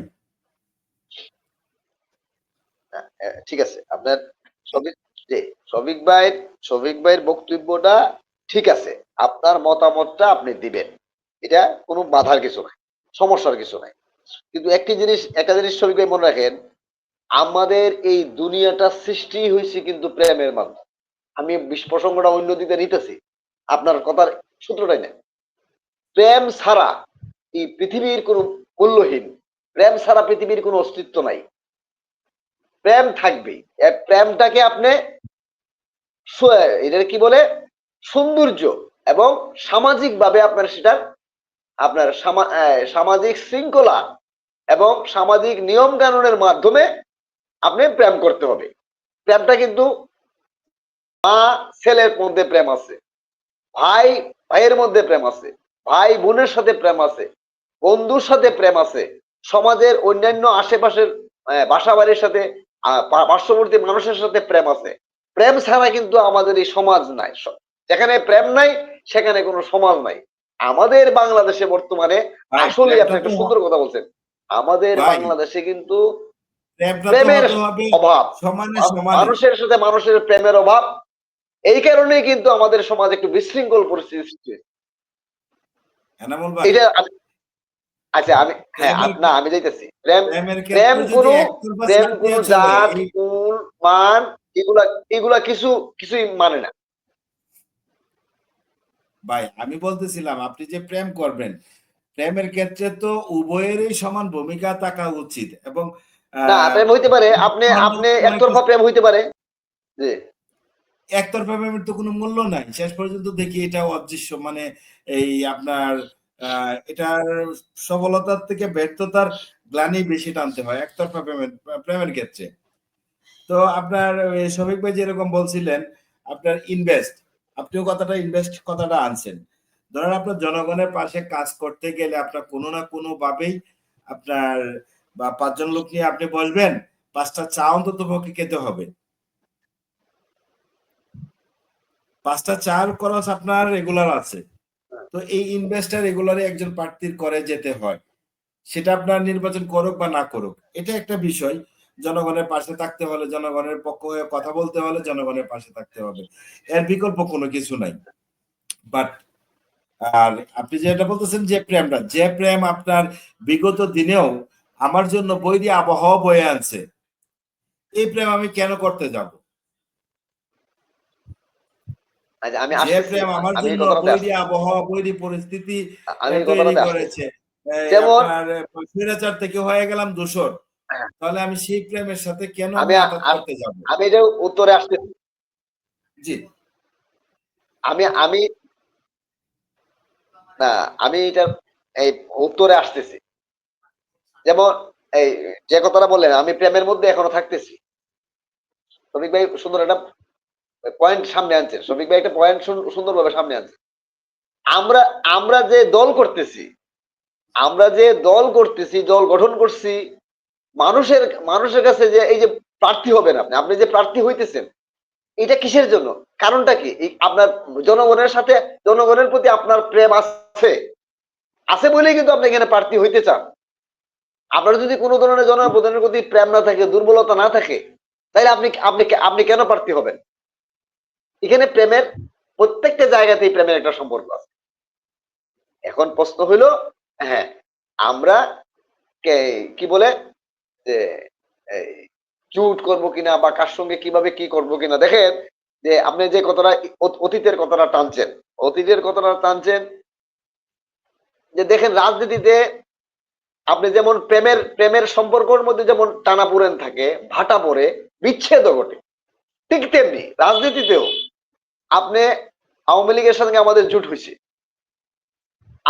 ঠিক আছে। আপনার শফিক জি শফিক ভাইয়ের বক্তব্যটা ঠিক আছে। আপনার মতামতটা আপনি দিবেন, এটা কোনো বাধার কিছু নাই, সমস্যার কিছু নাই। কিন্তু একটা জিনিস শফিক ভাই মনে রাখেন, আমাদের এই দুনিয়াটা সৃষ্টি হয়েছে কিন্তু প্রেমের মাধ্যমে। আমি প্রসঙ্গটা অন্য দিকে নিতেছি, আপনার কথার সূত্রটাই নেই। প্রেম ছাড়া এই পৃথিবীর কোনো মূল্যহীন, প্রেম ছাড়া পৃথিবীর কোনো অস্তিত্ব নাই। প্রেম থাকবেই। প্রেমটাকে আপনি এটা কি বলে, সৌন্দর্য এবং সামাজিক ভাবে আপনার সেটার আপনার সামাজিক শৃঙ্খলা এবং সামাজিক নিয়ম কানুনের মাধ্যমে আপনি প্রেম করতে হবে। প্রেমটা কিন্তু মা ছেলের মধ্যে প্রেম আছে, ভাই ভাইয়ের মধ্যে প্রেম আছে, ভাই বোনের সাথে প্রেম আছে, বন্ধুর সাথে প্রেম আছে, সমাজের অন্যান্য আশেপাশের বাসা বাড়ির সাথে পার্শ্ববর্তী মানুষের সাথে প্রেম আছে। প্রেম ছাড়া কিন্তু আমাদের এই সমাজ নাই। যেখানে প্রেম নাই সেখানে কোনো সমাজ নাই। আমাদের বাংলাদেশে বর্তমানে ভাই আসলে আপনি প্রেমটা তো একটা সুন্দর কথা বলছেন, আমাদের ভাই বাংলাদেশে কিন্তু প্রেমটা তো প্রেমের হতে হবে অভাব, সমানে সমানে। মানুষের সাথে মানুষের প্রেমের অভাব। এই কারণেই কিন্তু আমাদের সমাজ একটু বিশৃঙ্খল পরিস্থিতি সৃষ্টি হয়েছে। এনামুল ভাই, এটা আচ্ছা আমি হ্যাঁ প্রেমের না আমি যাইতেছি। প্রেম প্রেমের প্রেম ক্ষেত্রে যদি কোনো একতরফা প্রেম ছাড় কোনো দিয়ে চলে জাত এই কুল মান এগুলা এগুলা কিছুই মানে না। ভাই, আমি বলতেছিলাম আপনি যে প্রেম করবেন, প্রেমের ক্ষেত্রে তো উভয়েরই সমান ভূমিকা থাকা উচিত এবং না আহ, প্রেম হইতে পারে, আপনি আপনি অনেক একতরফা প্রেম হইতে পারে। জি একতরফা প্রেমের তো কোনো মূল্য নাই, শেষ পর্যন্ত দেখি এটা অদৃশ্য, মানে এই আপনার এটার সফলতার থেকে ব্যর্থতার গ্লানি বেশি টানতে হয় একতরফা প্রেমের ক্ষেত্রে। তো আপনার শফিক ভাই যেরকম বলছিলেন, আপনার ইনভেস্ট, আপনিও কথাটা আনছেন। ধরেন আপনার জনগণের পাশে কাজ করতে গেলে আপনার কোনো না কোনো ভাবেই আপনার বা 5 জন লোক নিয়ে আপনি বসবেন, 5টা চা অন্তত পক্ষে খেতে হবে, 5টা চার খরচ আপনার রেগুলার আছে। তো এই ইনভেস্টটা রেগুলারই একজন প্রার্থীর করে যেতে হয়, সেটা আপনার নির্বাচন করুক বা না করুক, এটা একটা বিষয়। জনগণের পাশে থাকতে হলে, জনগণের পক্ষ হয়ে কথা বলতে হলে জনগণের পাশে থাকতে হবে, এর বিকল্প কোনো কিছু নাই। বাট আর আপনি যেটা বলতেছেন যে প্রেম আপনার বিগত দিনেও আমার জন্য বৈরী আবহাওয়া বয়ে আনছে, এই প্রেম আমি কেন করতে যাব? আচ্ছা আমি যে আসতেছি, প্রেম আমার আমি এই জন্য কথাটাতে বৈরী আসতেছি, আবহাওয়া বৈরী পরিস্থিতি আমি এই তৈরি কথাটাতে আসতেছি। করেছে, এই যেমন আপনার স্বৈরাচার থেকে হয়ে গেলাম দূষর, তাহলে আমি সেই প্রেমের সাথে কেন আমি আমি আঘাত করতে যাব? আমি এটা উত্তরে আসতেছি, জি। আমি আমি না আমি এটা এই উত্তরে আসতেছি। যেমন এই যে কথাটা বললেন, আমি প্রেমের মধ্যে এখনো থাকতেছি। শফিক ভাই সুন্দর একটা পয়েন্ট সামনে আনছেন। শফিক ভাই একটা পয়েন্ট সুন্দরভাবে সামনে আনছেন। আমরা আমরা যে দল করতেছি, আমরা যে দল করতেছি, দল গঠন করছি, মানুষের মানুষের কাছে যে এই যে প্রার্থী হবেন, আপনি আপনি যে প্রার্থী হইতেছেন, এটা কিসের জন্য? কারণটা কি? এই আপনার জনগণের সাথে, জনগণের প্রতি আপনার প্রেম আছে, আছে বলেই কিন্তু আপনি এখানে প্রার্থী হইতে চান। আপনার যদি কোনো ধরনের জনপ্রধানের প্রতি প্রেম না থাকে, দুর্বলতা না থাকে, তাহলে আপনি আপনি আপনি কেন প্রার্থী হবেন? এখানে প্রেমের প্রত্যেকটা জায়গাতেই প্রেমের একটা সম্পর্ক আছে। এখন প্রশ্ন হইল, হ্যাঁ, আমরা কি বলে যে এই জুট করবো কিনা বা কার সঙ্গে কিভাবে কি করবো কিনা। দেখেন যে আপনি যে কথাটা অতীতের কথাটা টানছেন, অতীতের কথাটা টানছেন, যে দেখেন রাজনীতিতে আপনি যেমন প্রেমের প্রেমের সম্পর্কের মধ্যে যেমন টানাপোড়েন থাকে, ভাটা পড়ে, বিচ্ছেদ ঘটে, ঠিক তেমনি রাজনীতিতেও আপনি আওয়ামী লীগের সঙ্গে আমাদের জুট হয়েছে,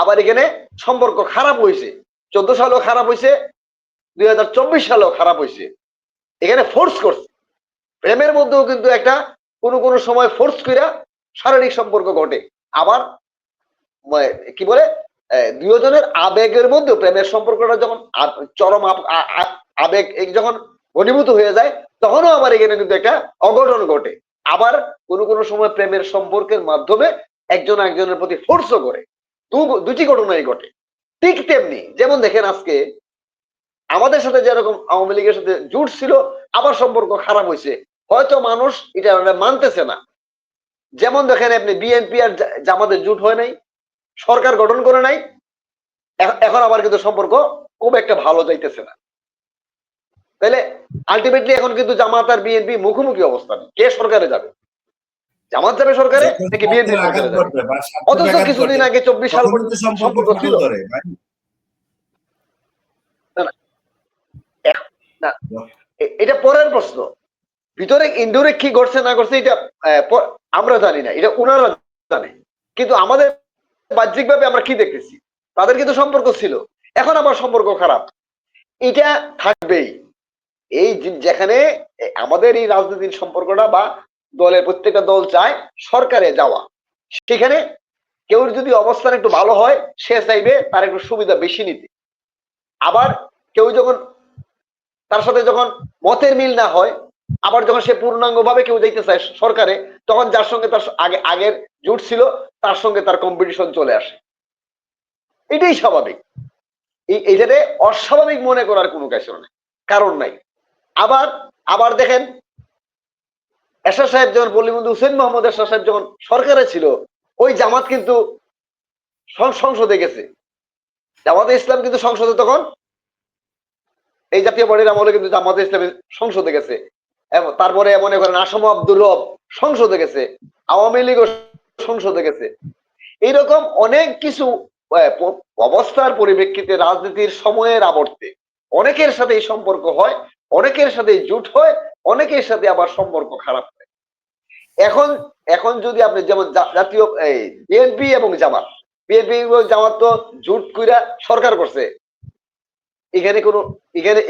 আবার এখানে সম্পর্ক খারাপ হয়েছে, 14 সালেও খারাপ হয়েছে, 2024 সালেও খারাপ হয়েছে। এখানে ফোর্স করছে, প্রেমের মধ্যেও কিন্তু একটা কোনো কোনো সময় ফোর্স কইরা শারীরিক সম্পর্ক ঘটে। আবার কি বলে দুজনের আবেগের মধ্যে প্রেমের সম্পর্কটা যখন চরম আবেগ যখন ঘনীভূত হয়ে যায়, তখনও আবার এখানে কিন্তু একটা অঘটন ঘটে। আবার কোনো কোনো সময় প্রেমের সম্পর্কের মাধ্যমে একজন একজনের প্রতি ফোর্সও করে, দুটি ঘটনাই ঘটে। ঠিক তেমনি যেমন দেখেন আজকে আমাদের সাথে যেরকম আওয়ামী লীগের সাথে জুট ছিল, আবার সম্পর্ক খারাপ হয়েছে, হয়তো মানুষ এটা মানতেছে না। যেমন দেখেন আপনি বিএনপি আর জামাতের জুট হয় নাই, সরকার গঠন করে নাই, এখন আবার কিন্তু সম্পর্ক খুব একটা ভালো যাইতেছে না। তাহলে আলটিমেটলি এখন কিন্তু জামাত আর বিএনপি মুখোমুখি অবস্থান, কে সরকারে যাবে? জামাত যাবে সরকারে নাকি বিএনপি সরকারে যাবে? অথচ কিছুদিন আগে 24 সাল পর্যন্ত সম্পর্ক ছিল। না, এটা পরের প্রশ্ন। ভিতরে ইন্ডোরে কি ঘটছে না ঘটছে এটা আমরা জানি না, এটা ওনারা জানে। কিন্তু আমাদের বাহ্যিকভাবে আমরা কি দেখতেছি, তাদের কিন্তু সম্পর্ক ছিল, এখন আবার সম্পর্ক খারাপ। এটা থাকবেই। এই যেখানে আমাদের এই রাজনীতির সম্পর্কটা বা দলের প্রত্যেকটা দল চায় সরকারে যাওয়া, সেখানে কেউ যদি অবস্থান একটু ভালো হয়, সে চাইবে তার একটু সুবিধা বেশি নিতে। আবার কেউ যখন তার সাথে যখন মতের মিল না হয়, আবার যখন সে পূর্ণাঙ্গ ভাবে কেউ যাইতে চায় সরকারে, তখন যার সঙ্গে তার আগের জুট ছিল তার সঙ্গে তার কম্পিটিশন চলে আসে। এটাই স্বাভাবিক। এইটাতে অস্বাভাবিক মনে করার কোনো কারণ নাই। আবার আবার দেখেন এরশাদ সাহেব যখন পল্লীবন্ধু হুসেন মোহাম্মদ এরশাদ সাহেব যখন সরকারে ছিল, ওই জামাত কিন্তু সংসদে গেছে, জামাতে ইসলাম কিন্তু সংসদে তখন এই জাতীয় পার্টির আমলে কিন্তু জামাতে ইসলামী সংসদে গেছে। তারপরে মনে করেন আসম আব্দুর রব সংসদে গেছে, আওয়ামী লীগও সংসদে গেছে। এইরকম অনেক কিছু অবস্থার পরিপ্রেক্ষিতে রাজনীতির সময়ের আবর্তে অনেকের সাথে এই সম্পর্ক হয়, অনেকের সাথে জুট হয়, অনেকের সাথে আবার সম্পর্ক খারাপ হয়। এখন এখন যদি আপনি যেমন জাতীয় বিএনপি এবং জামাত, বিএনপি এবং জামাত তো জুট কইরা সরকার করছে, এখানে কোনো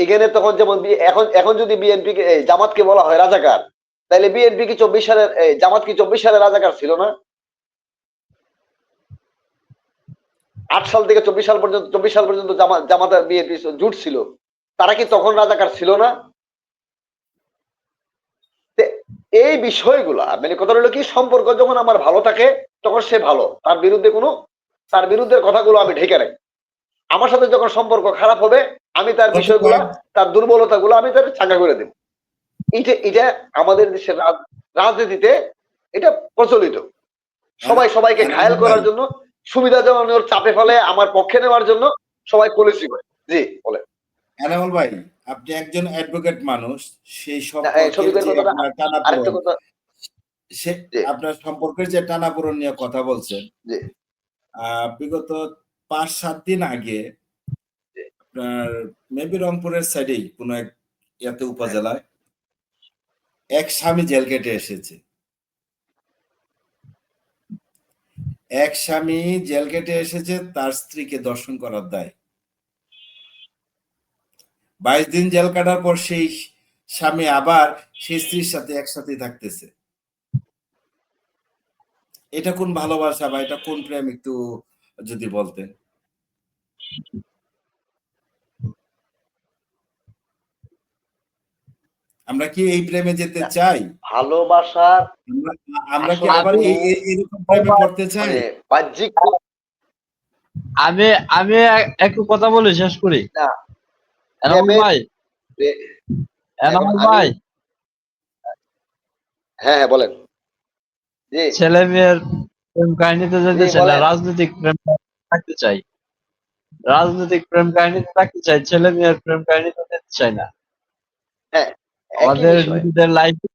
এখানে তখন যেমন এখন এখন যদি বিএনপি জামাতকে বলা হয় রাজাকার, তাহলে বিএনপি কি 24 সালের জামাত কি 24 সালের রাজাকার ছিল না? 8 সাল থেকে 24 সাল পর্যন্ত, 24 সাল পর্যন্ত জামাত আর বিএনপি জুট ছিল, তারা কি তখন রাজাকার ছিল না? এই বিষয়গুলা মানে কথা হলো কি, সম্পর্ক যখন আমার ভালো থাকে তখন সে ভালো, তার বিরুদ্ধে তার বিরুদ্ধের কথাগুলো আমি ঢেকে রাখি। আমার সাথে যখন সম্পর্ক খারাপ হবে, আমি তার বিষয়গুলা, তার দুর্বলতাগুলো আমি তার চাঙ্গা করে দেব। এটা আমাদের দেশের রাজনীতিতে এটা প্রচলিত। সবাই সবাইকে ঘায়েল করার জন্য, সুবিধা জমানোর চাপে ফেলে আমার পক্ষে নেওয়ার জন্য সবাই পলিসি করে। জি বলেন। এনামুল ভাই, আপনি একজন অ্যাডভোকেট মানুষ, সেই আপনার সম্পর্কের যে টানাপোড়েন নিয়ে কথা বলছেন, বিগত 5-7 দিন আগে আপনার মেবি রংপুরের সাইডেই কোন এক উপজেলায় এক স্বামী জেল কেটে এসেছে। এক স্বামী জেল কেটে এসেছে তার স্ত্রীকে দর্শন করার দায়। 22 দিন জেল কাটার পর সেই স্বামী আবার সেই স্ত্রীর সাথে একসাথে থাকতেছে। এটা কোন ভালোবাসা বা এটা কোন প্রেম একটু যদি বলতেন। আমরা কি এই প্রেমে যেতে চাই? ভালোবাসার আমরা আমরা কি আসল আবার রূপ এরকম প্রেমে পড়তে চাই? মানে বাহ্যিক আমি আমি একটু কথা বলে শেষ করি। না, এনামুল প্রেমের ভাই, এখন এনামুল আমি ভাই, হ্যাঁ হ্যাঁ বলেন। জি ছেলে মেয়ের প্রেম কাহিনীতে জি যেতে চাই না, বলেন। রাজনৈতিক প্রেম থাকতে চাই। রাজনৈতিক প্রেম কাহিনীতে থাকতে চাই, ছেলে মেয়ের প্রেম কাহিনীতে যেতে চাই না। হ্যাঁ, একই আমাদের বিষয়। নিজেদের লাইফে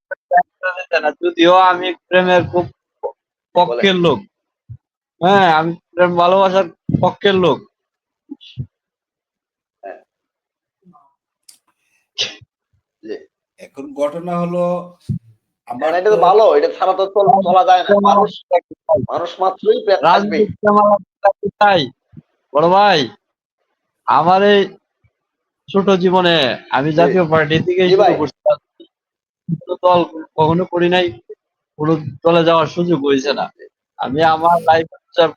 যেতে না, যদিও আমি প্রেমের খুব বলেন। পক্ষের লোক। হ্যাঁ, আমি প্রেম ভালোবাসার পক্ষের লোক। হ্যাঁ, জি। এখন ঘটনা হলো আমার এটা তো তো ভালো, এটা ছাড়া তো চলা যায় না। মানুষ মানুষ মাত্রই প্রেম থাকবেই। রাজনৈতিক প্রেম আমার থাকতে চাই। বড় ভাই, আমার এই ছোট জীবনে আমি জি জাতীয় পার্টি থেকেই জি শুরু ভাই। করছি। কোনো দল কখনো করি নাই, কোনো দলে যাওয়ার সুযোগ হয়েছে না। আমি আমার লাইফ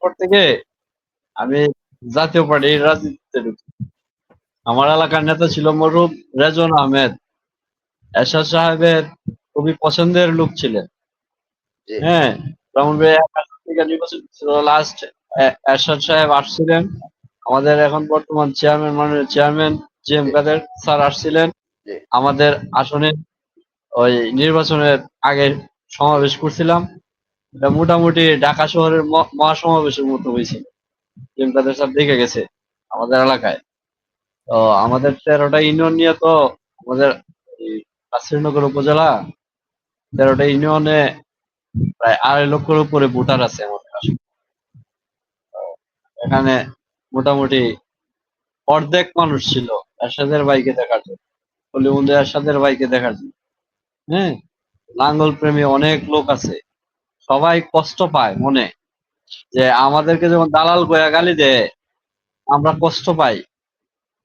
পর থেকে আমি জাতীয় পার্টির রাজনীতিতে ঢুকি। আমার এলাকার নেতা ছিল মরহুম রেজন আহমেদ, এরশাদ সাহেবের খুবই পছন্দের লোক ছিলেন। জি হ্যাঁ, ব্রাহ্মণবাড়িয়া থেকে নির্বাচন ছিল লাস্ট, এরশাদ সাহেব আসছিলেন। আমাদের এখন বর্তমান চেয়ারম্যান, মাননীয় চেয়ারম্যান জি এম জি কাদের স্যার আসছিলেন জি আমাদের আসনে। ওই নির্বাচনের আগে সমাবেশ করছিলাম, এটা মোটামুটি ঢাকা শহরের মহাসমাবেশের মতো হয়েছিল। জি এম কাদের স্যার দেখে গেছে আমাদের এলাকায়। তো আমাদের 13টা ইউনিয়ন নিয়ে তো আমাদের এই শ্রীনগর উপজেলা 13টা ইউনিয়নে প্রায় 2.5 লক্ষের উপরে ভোটার আছে আমাদের আসলে। এখানে মোটামুটি অর্ধেক মানুষ ছিল এরশাদের ভাইকে দেখার জন্য, হলিউডে এরশাদের ভাইকে দেখার জন্য। হ্যাঁ, লাঙ্গল প্রেমী অনেক লোক আছে, সবাই কষ্ট পায় মনে, যে আমাদেরকে যখন দালাল গোয়া গালি দেয় আমরা কষ্ট পাই।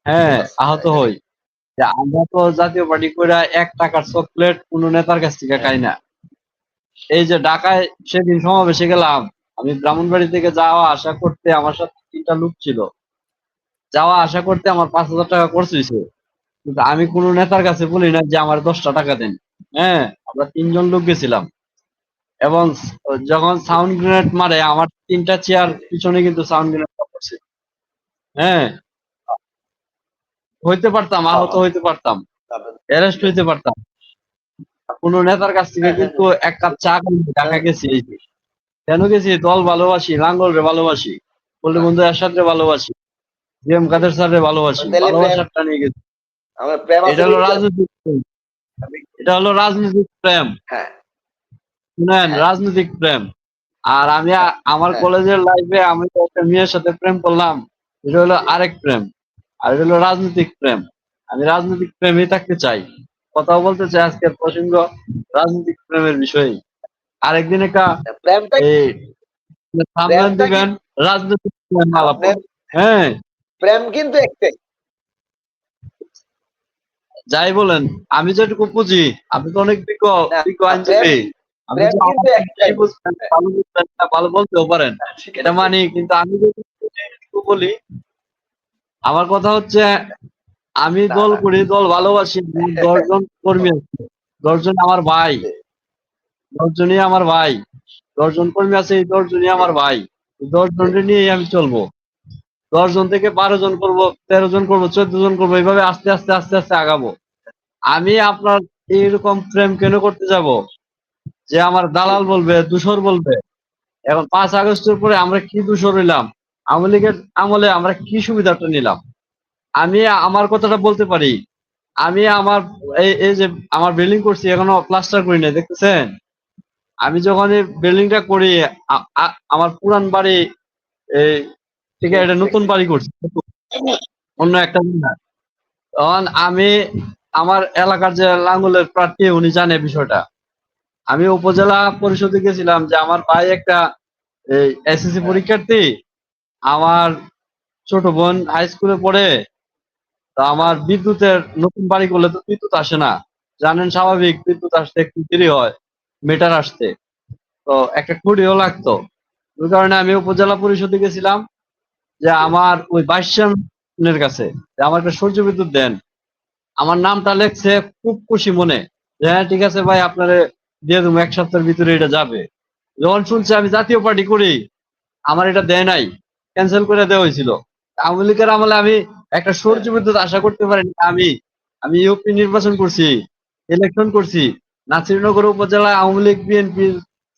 হ্যাঁ, ফেমাস আহত হই, যে আমরা তো জাতীয় পার্টি করে 1 টাকার চকলেট কোন নেতার কাছ থেকে হ্যাঁ খাই না। এই যে ঢাকায় সেদিন সমাবেশে গেলাম, আমি ব্রাহ্মণবাড়ি থেকে যাওয়া আসা করতে আমার সাথে 3টা লোক ছিল, যাওয়া আসা করতে আমার 5,000 টাকা খরচ হয়েছে। কিন্তু আমি কোনো নেতার কাছে বলি না যে আমার 10টা টাকা দেন। হ্যাঁ, আমরা 3জন লোক গেছিলাম, এবং যখন জি সাউন্ড গ্রেনেড মারে আমার 3টা চেয়ার জি জি। পিছনে কিন্তু সাউন্ড গ্রেনেড পড়ছে। হ্যাঁ, হইতে পারতাম, হ্যাঁ আহত হ্যাঁ। হইতে পারতাম, তারপরে অ্যারেস্ট হইতে পারতাম। কোনো নেতার কাছ থেকে হ্যাঁ হ্যাঁ কিন্তু হ্যাঁ। 1 কাপ চা খাইনি, ঢাকা হ্যাঁ, গেছি। এই যে কেন গেছি, দল ভালোবাসি, লাঙ্গল রে ভালোবাসি, পল্লী বাহ, বন্ধু এরশাদ রে ভালোবাসি, জি এম জি। কাদের স্যার রে ভালোবাসি, তাহলে প্রেম, ভালোবাসার টানে গেছি। আমার প্রেম আছে এটা হলো বুঝছেন। রাজনৈতিক প্রেম, এটা হলো রাজনৈতিক প্রেম। হ্যাঁ শুনেন, হ্যাঁ রাজনৈতিক প্রেম। আর আমি হ্যাঁ আমার হ্যাঁ। কলেজের লাইফে আমি তো একটা মেয়ের সাথে প্রেম করলাম, এটা হলো জি আরেক প্রেম। আর এটা হলো রাজনৈতিক প্রেম। আমি রাজনৈতিক প্রেমই থাকতে চাই। কথা বলতে চাই আজকের প্রসঙ্গ রাজনৈতিক প্রেমের বিষয়ে। আরেকদিন একটা প্রেমটা এই সামনে প্রেমটা কি দিবেন রাজনৈতিক প্রেম আলাপন। আপনার, হ্যাঁ, প্রেম কিন্তু একটাই। যাই বলেন, আমি যেটুকু বুঝি, আপনি তো অনেক বিজ্ঞ না বিজ্ঞ প্রেম, আইনজীবী, আমি প্রেম যে কিন্তু আমার থেকে একটাই। কি বুঝবেন, ভালো বুঝবেন না, ভালো বলতেও পারেন, ঠিক এটা আছে। মানি। কিন্তু আমি যেটুকু বলি, আমার কথা হচ্ছে, আমি না দল না করি, দল ভালোবাসি। আমার 10 জন কর্মী আছে, 10 জন আমার ভাই, জি 10 জনই আমার ভাই। 10 জন কর্মী আছে, এই 10 জনই জি আমার ভাই। এই দশ জি জনকে নিয়েই আমি চলবো। 10 জন থেকে 12 জন করবো, 13 জন করবো, 14 জন করবো, এইভাবে আস্তে আস্তে আস্তে আস্তে আগাবো। আমি আপনার এইরকম প্রেম কেন করতে যাব, যে আমার জি দালাল বলবে, দূষর বলবে। এখন 5 আগস্টের পরে আমরা কি দূষর হইলাম, আওয়ামী লীগের আমলে আমরা কি সুবিধাটা নিলাম। আমি আমার কথাটা বলতে পারি। আমি আমার এই যে আমার বিল্ডিং করছি, এখনো প্লাস্টার করি নাই, দেখতেছেন। আমি যখন এই বিল্ডিংটা করি, আমার পুরান বাড়ি এই থেকে এটা নতুন দেখছি। বাড়ি করছি, অন্য একটা জায়গায়। তখন আমি আমার এলাকার যে লাঙ্গলের প্রার্থী উনি জানে বিষয়টা। আমি উপজেলা পরিষদে গেছিলাম যে আমার ভাই একটা এই এসএসসি হ্যাঁ, পরীক্ষার্থী। আমার ছোট বোন হাই স্কুলে পড়ে। তো আমার বিদ্যুতের নতুন বাড়ি করলে তো বিদ্যুৎ আসে না, জানেন, স্বাভাবিক বিদ্যুৎ আসতে একটু দেরি হয়, মিটার আসতে। তো একটা খুঁটিও লাগতো। ওই কারণে আমি উপজেলা পরিষদে গেছিলাম যে আমার ওই বাইশানের কাছে যে আমার একটা সূর্য বিদ্যুৎ দেন। আমার নামটা লেখছে, খুব খুশি মনে যে হ্যাঁ ঠিক আছে ভাই, আপনারে দিয়ে দেবো, 1 সপ্তাহের ভিতরে এটা যাবে। যখন শুনছে আমি জাতীয় পার্টি করি, আমার এটা দেয় নাই, ক্যান্সেল করে দেওয়া হয়েছিল। আওয়ামী লীগের আমলে আমি একটা সূর্য হ্যাঁ, বিদ্যুৎ আশা করতে পারিনি। আমি আমি ইউপি নির্বাচন করছি, ইলেকশন করছি। নাসিরনগর উপজেলায় আওয়ামী লীগ, বিএনপি,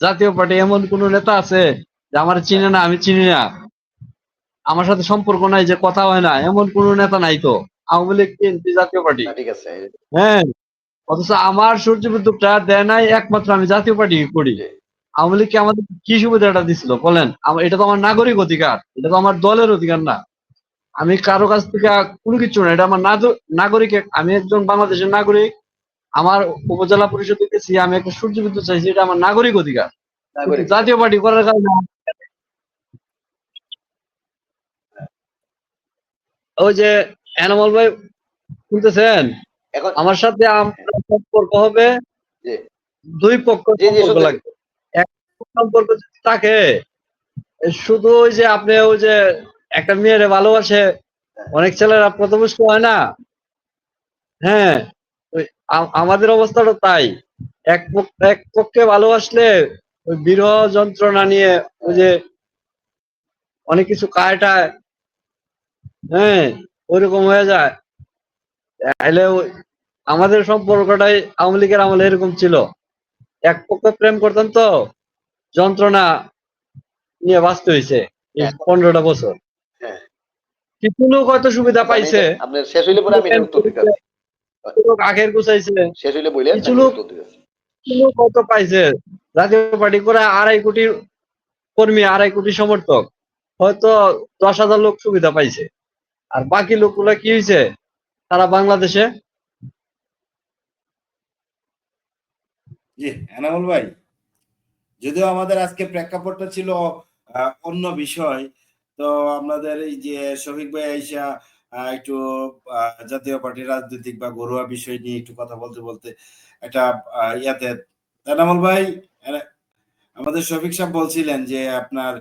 জাতীয় পার্টি এমন কোন নেতা আছে যে আমার হ্যাঁ, চিনে না, আমি চিনি না, আমার সাথে সম্পর্ক নাই, যে কথা হয় না, এমন কোন নেতা নাই তো। আওয়ামী লীগ, বিএনপি, জাতীয় পার্টি। না ঠিক আছে। হ্যাঁ, অথচ আমার সূর্য বিদ্যুৎটা দেয় নাই, একমাত্র আমি জাতীয় পার্টি করি। জি, আওয়ামী লীগকে আমাদের কি সুবিধাটা দিছিল বলেন? এটা তো আমার নাগরিক অধিকার, এটা তো আমার দলের অধিকার না। আমি কারো কাছ থেকে কোনো কিছু না, এটা আমার নাগরিক। আমি একজন বাংলাদেশের নাগরিক। আমার উপজেলা পরিষদে গেছি, আমি একটা সূর্য বিদ্যুৎ চাইছি, এটা আমার নাগরিক অধিকার। কিন্তু নাগরিক অধিকার। জাতীয় পার্টি করার কারণে ওই যে এনামল ভাই, শুনতেছেন? এখন আমার সাথে আমার সম্পর্ক হবে, জি, দুই পক্ষ জি, জি, সম্পর্ক শুনতেছি। লাগবে। এক পক্ষ সম্পর্ক যদি থাকে, শুধু ওই যে আপনি ওই যে একটা মেয়েরে ভালোবাসে, অনেক ছেলেরা পথভ্রষ্ট হয় না? হ্যাঁ, ওই আমাদের অবস্থাটা তাই। এক পক্ষে ভালোবাসলে ওই বিরহ যন্ত্রণা নিয়ে ওই হ্যাঁ, যে অনেক কিছু কাটায়, হ্যাঁ, ওইরকম হয়ে যায়। তাহলে আমাদের সম্পর্কটাই আওয়ামী লীগের আমলে এরকম ছিল। এক পক্ষে প্রেম করতেন তো যন্ত্রণা নিয়ে বাঁচতে হয়েছে এই এখন 15টা বছর। হ্যাঁ, কিছু লোক হয়তো সুবিধা আচ্ছা আমি পাইছে, এটা আপনার শেষ হইলে কিছু পরে লোক আমি এটার উত্তর দিতে আছি। কিছু লোক আখের গুছাইছে, শেষ হইলে বললেন, কিছু আমি লোক উত্তর দিতে আছি। কিছু লোক হয়তো পাইছে। জাতীয় পার্টি করে 2.5 কোটি কর্মী, 2.5 কোটি সমর্থক, হয়তো 10,000 লোক সুবিধা পাইছে। আর বাকি লোকগুলা কি হয়েছে, তারা বাংলাদেশে। জি, এনামুল ভাই, যদিও আমাদের আজকে প্রেক্ষাপটটা ছিল অন্য বিষয়, তো আপনাদের এই যে শফিক ভাই আইসা একটু জাতীয় পার্টির রাজনৈতিক বা ঘরোয়া বিষয় নিয়ে একটু কথা বলতে বলতে একটা ইয়াতে, এনামুল ভাই, আমাদের শফিক সাহেব বলছিলেন যে আপনার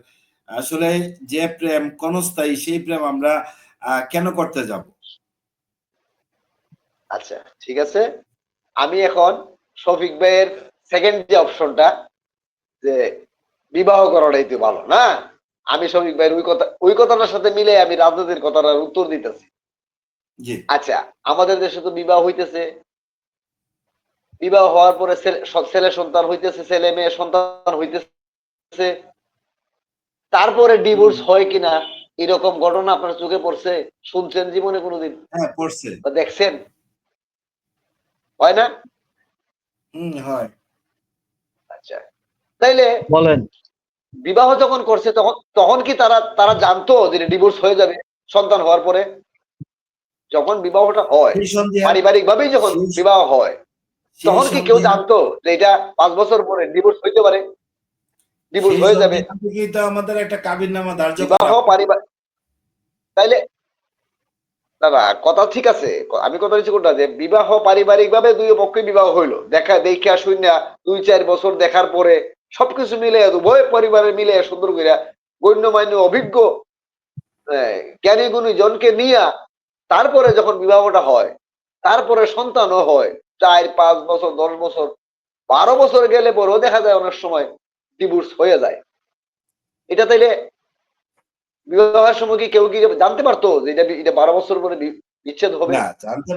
আসলে যে প্রেম ক্ষণস্থায়ী, সেই প্রেম আমরা কেন করতে যাব? আচ্ছা ঠিক আছে, আমি এখন শফিক ভাইয়ের সেকেন্ড যে অপশনটা, যে বিবাহ করাটাই তো ভালো না, আমি শফিক ভাইয়ের ওই কথাটার সাথে মিলে আমি রাজনীতির কথাটার উত্তর দিতেছি। জি, আচ্ছা, আমাদের দেশে তো বিবাহ হইতেছে, বিবাহ হওয়ার পরে ছেলে সন্তান হইতেছে, ছেলে মেয়ে সন্তান হইতেছে, তারপরে ডিভোর্স হয় কিনা এরকম ঘটনা আপনার চোখে পড়ছে, শুনছেন জীবনে কোনোদিন হ্যাঁ পড়ছে। বা দেখছেন? হয় না? হয়। আচ্ছা, তাইলে বলেন। বিবাহ যখন করছে তখন তখন কি তারা তারা জানতো যে ডিভোর্স হয়ে যাবে সন্তান হওয়ার পরে? যখন বিবাহটা হয়, সেই সন্ধিহান, পারিবারিক ভাবেই যখন সেই বিবাহ হয়, সেই তখন কি কেউ সন্ধিহান, জানতো যে এটা 5 বছর পরে ডিভোর্স হইতে পারে, ডিভোর্স সেই হয়ে যাবে? সন্ধিহান থেকেই তো আমাদের একটা কাবিননামা ধার্য বিবাহ করা হয়। পারিবারিক, তাইলে দাদা কথা ঠিক আছে, আমি কথা হচ্ছে কোনটা, যে বিবাহ পারিবারিক ভাবে দুই পক্ষে বিবাহ হইলো, দেখা শুনে 2-4 বছর দেখার পরে সবকিছু মিলে উভয় পরিবারের মিলে সুন্দর করে গণ্যমান্য অভিজ্ঞ জ্ঞানী গুণী জনকে নিয়ে তারপরে যখন বিবাহটা হয়, তারপরে সন্তানও হয়, 4-5 বছর, 10 বছর, 12 বছর গেলে পরেও দেখা যায় অনেক সময় ডিভোর্স হয়ে যায়। এটা তাইলে বিবাহের সময় কি কেউ কি জানতে পারতো যে এটা 12 বছর পরে বিচ্ছেদ হবে? না, জানতে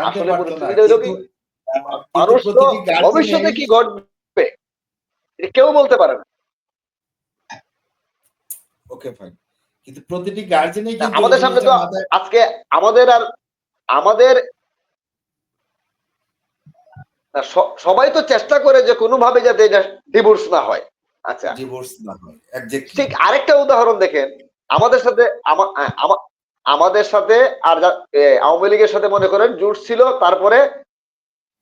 আসলে পারতো না, পরিস্থিতিটা হইলো কি, কিন্তু কিন্তু মানুষ তো প্রতিটি গার্জেনের, ভবিষ্যতে কি ঘটবে এটা কেউ বলতে পারে না। ওকে ফাইন, কিন্তু প্রতিটি গার্জেনই কিন্তু এই আমাদের সামনে জিনিসটা তো মাথায়। আজকে আমাদের আর আমাদের সবাই তো চেষ্টা করে যে কোনোভাবে যাতে এটা ডিভোর্স না হয়। আচ্ছা, ডিভোর্স না হয় এক্স্যাক্টলি। ঠিক আরেকটা উদাহরণ দেখেন, আমাদের সাথে আমাদের সাথে আর আওয়ামী লীগের সাথে মনে করেন জোট ছিল, তারপরে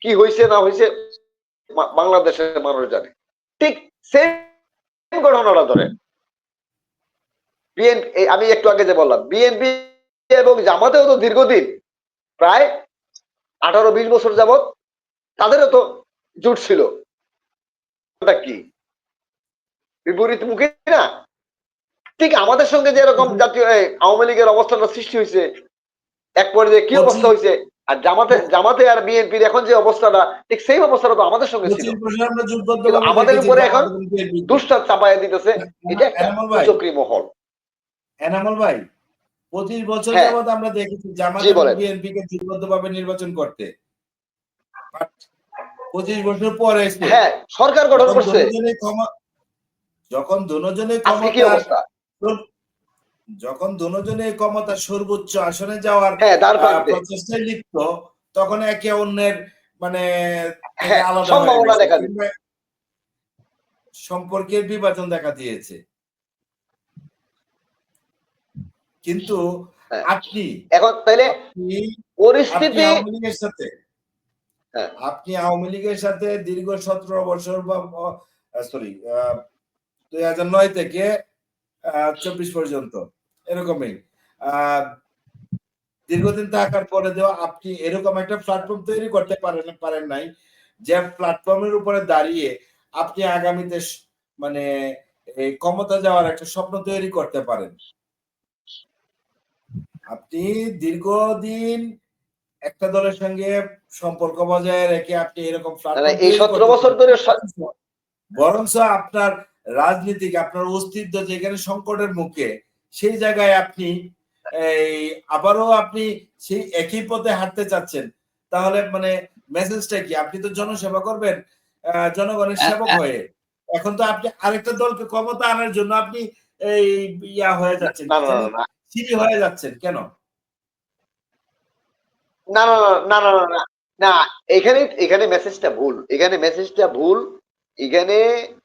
কি হয়েছে না হয়েছে বাংলাদেশের মানুষ জানে। ঠিক সেম ঘটনাটা ধরেন, বিএনপি, আমি একটু আগে যে বললাম বিএনপি এবং জামাতেও তো দীর্ঘদিন প্রায় 18-20 বছর যাবত তাদেরও তো জোট ছিল। কি বিপরীত মুখী না? ঠিক আমাদের সঙ্গে যে এরকম জাতীয় আওয়ামী লীগের অবস্থানটা সৃষ্টি হয়েছে, এক পর্যায়ে কি অবস্থা হয়েছে, আর জামাতে আর বিএনপির এখন যে অবস্থাটা, ঠিক সেই অবস্থাটা তো আমাদের সঙ্গে ছিল। 25 বছর আমরা কিন্তু জোটবদ্ধভাবে আমাদের দেখেছি উপরে এখন জামাত এবং বিএনপিকে। দুষ্টার চাপাইয়া দিতেছে, এটা একটা এনামুল ভাই, কুচক্রী মহল। এনামুল ভাই, 25 বছর হ্যাঁ, যাবত আমরা দেখেছি জামাত জি এবং বলেন। বিএনপিকে জোটবদ্ধভাবে নির্বাচন করতে। But 25 বছর পরে এসে হ্যাঁ, সরকার গঠন যখন করছে, দুজনে আজকে কি অবস্থা? যখন দুজনে ক্ষমতার সর্বোচ্চ আসনে যাওয়ার হ্যাঁ, দ্বার প্রান্তে। প্রচেষ্টায় লিপ্ত, তখন একে অন্যের মানে থেকে হ্যাঁ, আলাদা হয়ে সম্ভাবনা গেছে দেখা দিচ্ছে। কিংবা সম্পর্কের বিভাজন দেখা দিয়েছে। কিন্তু হ্যাঁ, আপনি এখন তাইলে আপনি পরিস্থিতি, আওয়ামী লীগের সাথে হ্যাঁ, দীর্ঘ 17 বছর বা সরি 2009 থেকে 24 পর্যন্ত এরকমই দীর্ঘদিন থাকার পরে দেওয়া আপনি এরকম একটা প্ল্যাটফর্ম তৈরি করতে পারেন নাই, যে প্ল্যাটফর্মের উপরে দাঁড়িয়ে আপনি আগামীতে মানে এই ক্ষমতা যাওয়ার একটা স্বপ্ন তৈরি করতে পারেন। আপনি দীর্ঘদিন একটা দলের সঙ্গে সম্পর্ক বজায় রেখে আপনি এরকম প্ল্যাটফর্ম এই তৈরি 17 করতে বছর পারেন, ধরে বরঞ্চ আপনার রাজনীতিক আপনার অস্তিত্ব যেখানে সংকটের মুখে, সেই জায়গায় আপনি আবারও আপনি সেই একই পথে হাঁটতে চাচ্ছেন। তাহলে মানে মেসেজটা কি? আপনি তো জনসেবা করবেন জনগণের সেবক হয়ে। এখন তো আপনি আরেকটা দলকে ক্ষমতা আনার জন্য আপনি এই ইয়া হয়ে যাচ্ছেন, না কি না জানি না সিঁড়ি হয়ে যাচ্ছেন কেন? না না না না না না না, এখানে মেসেজটা ভুল, এখানে মেসেজটা ভুল। এখানে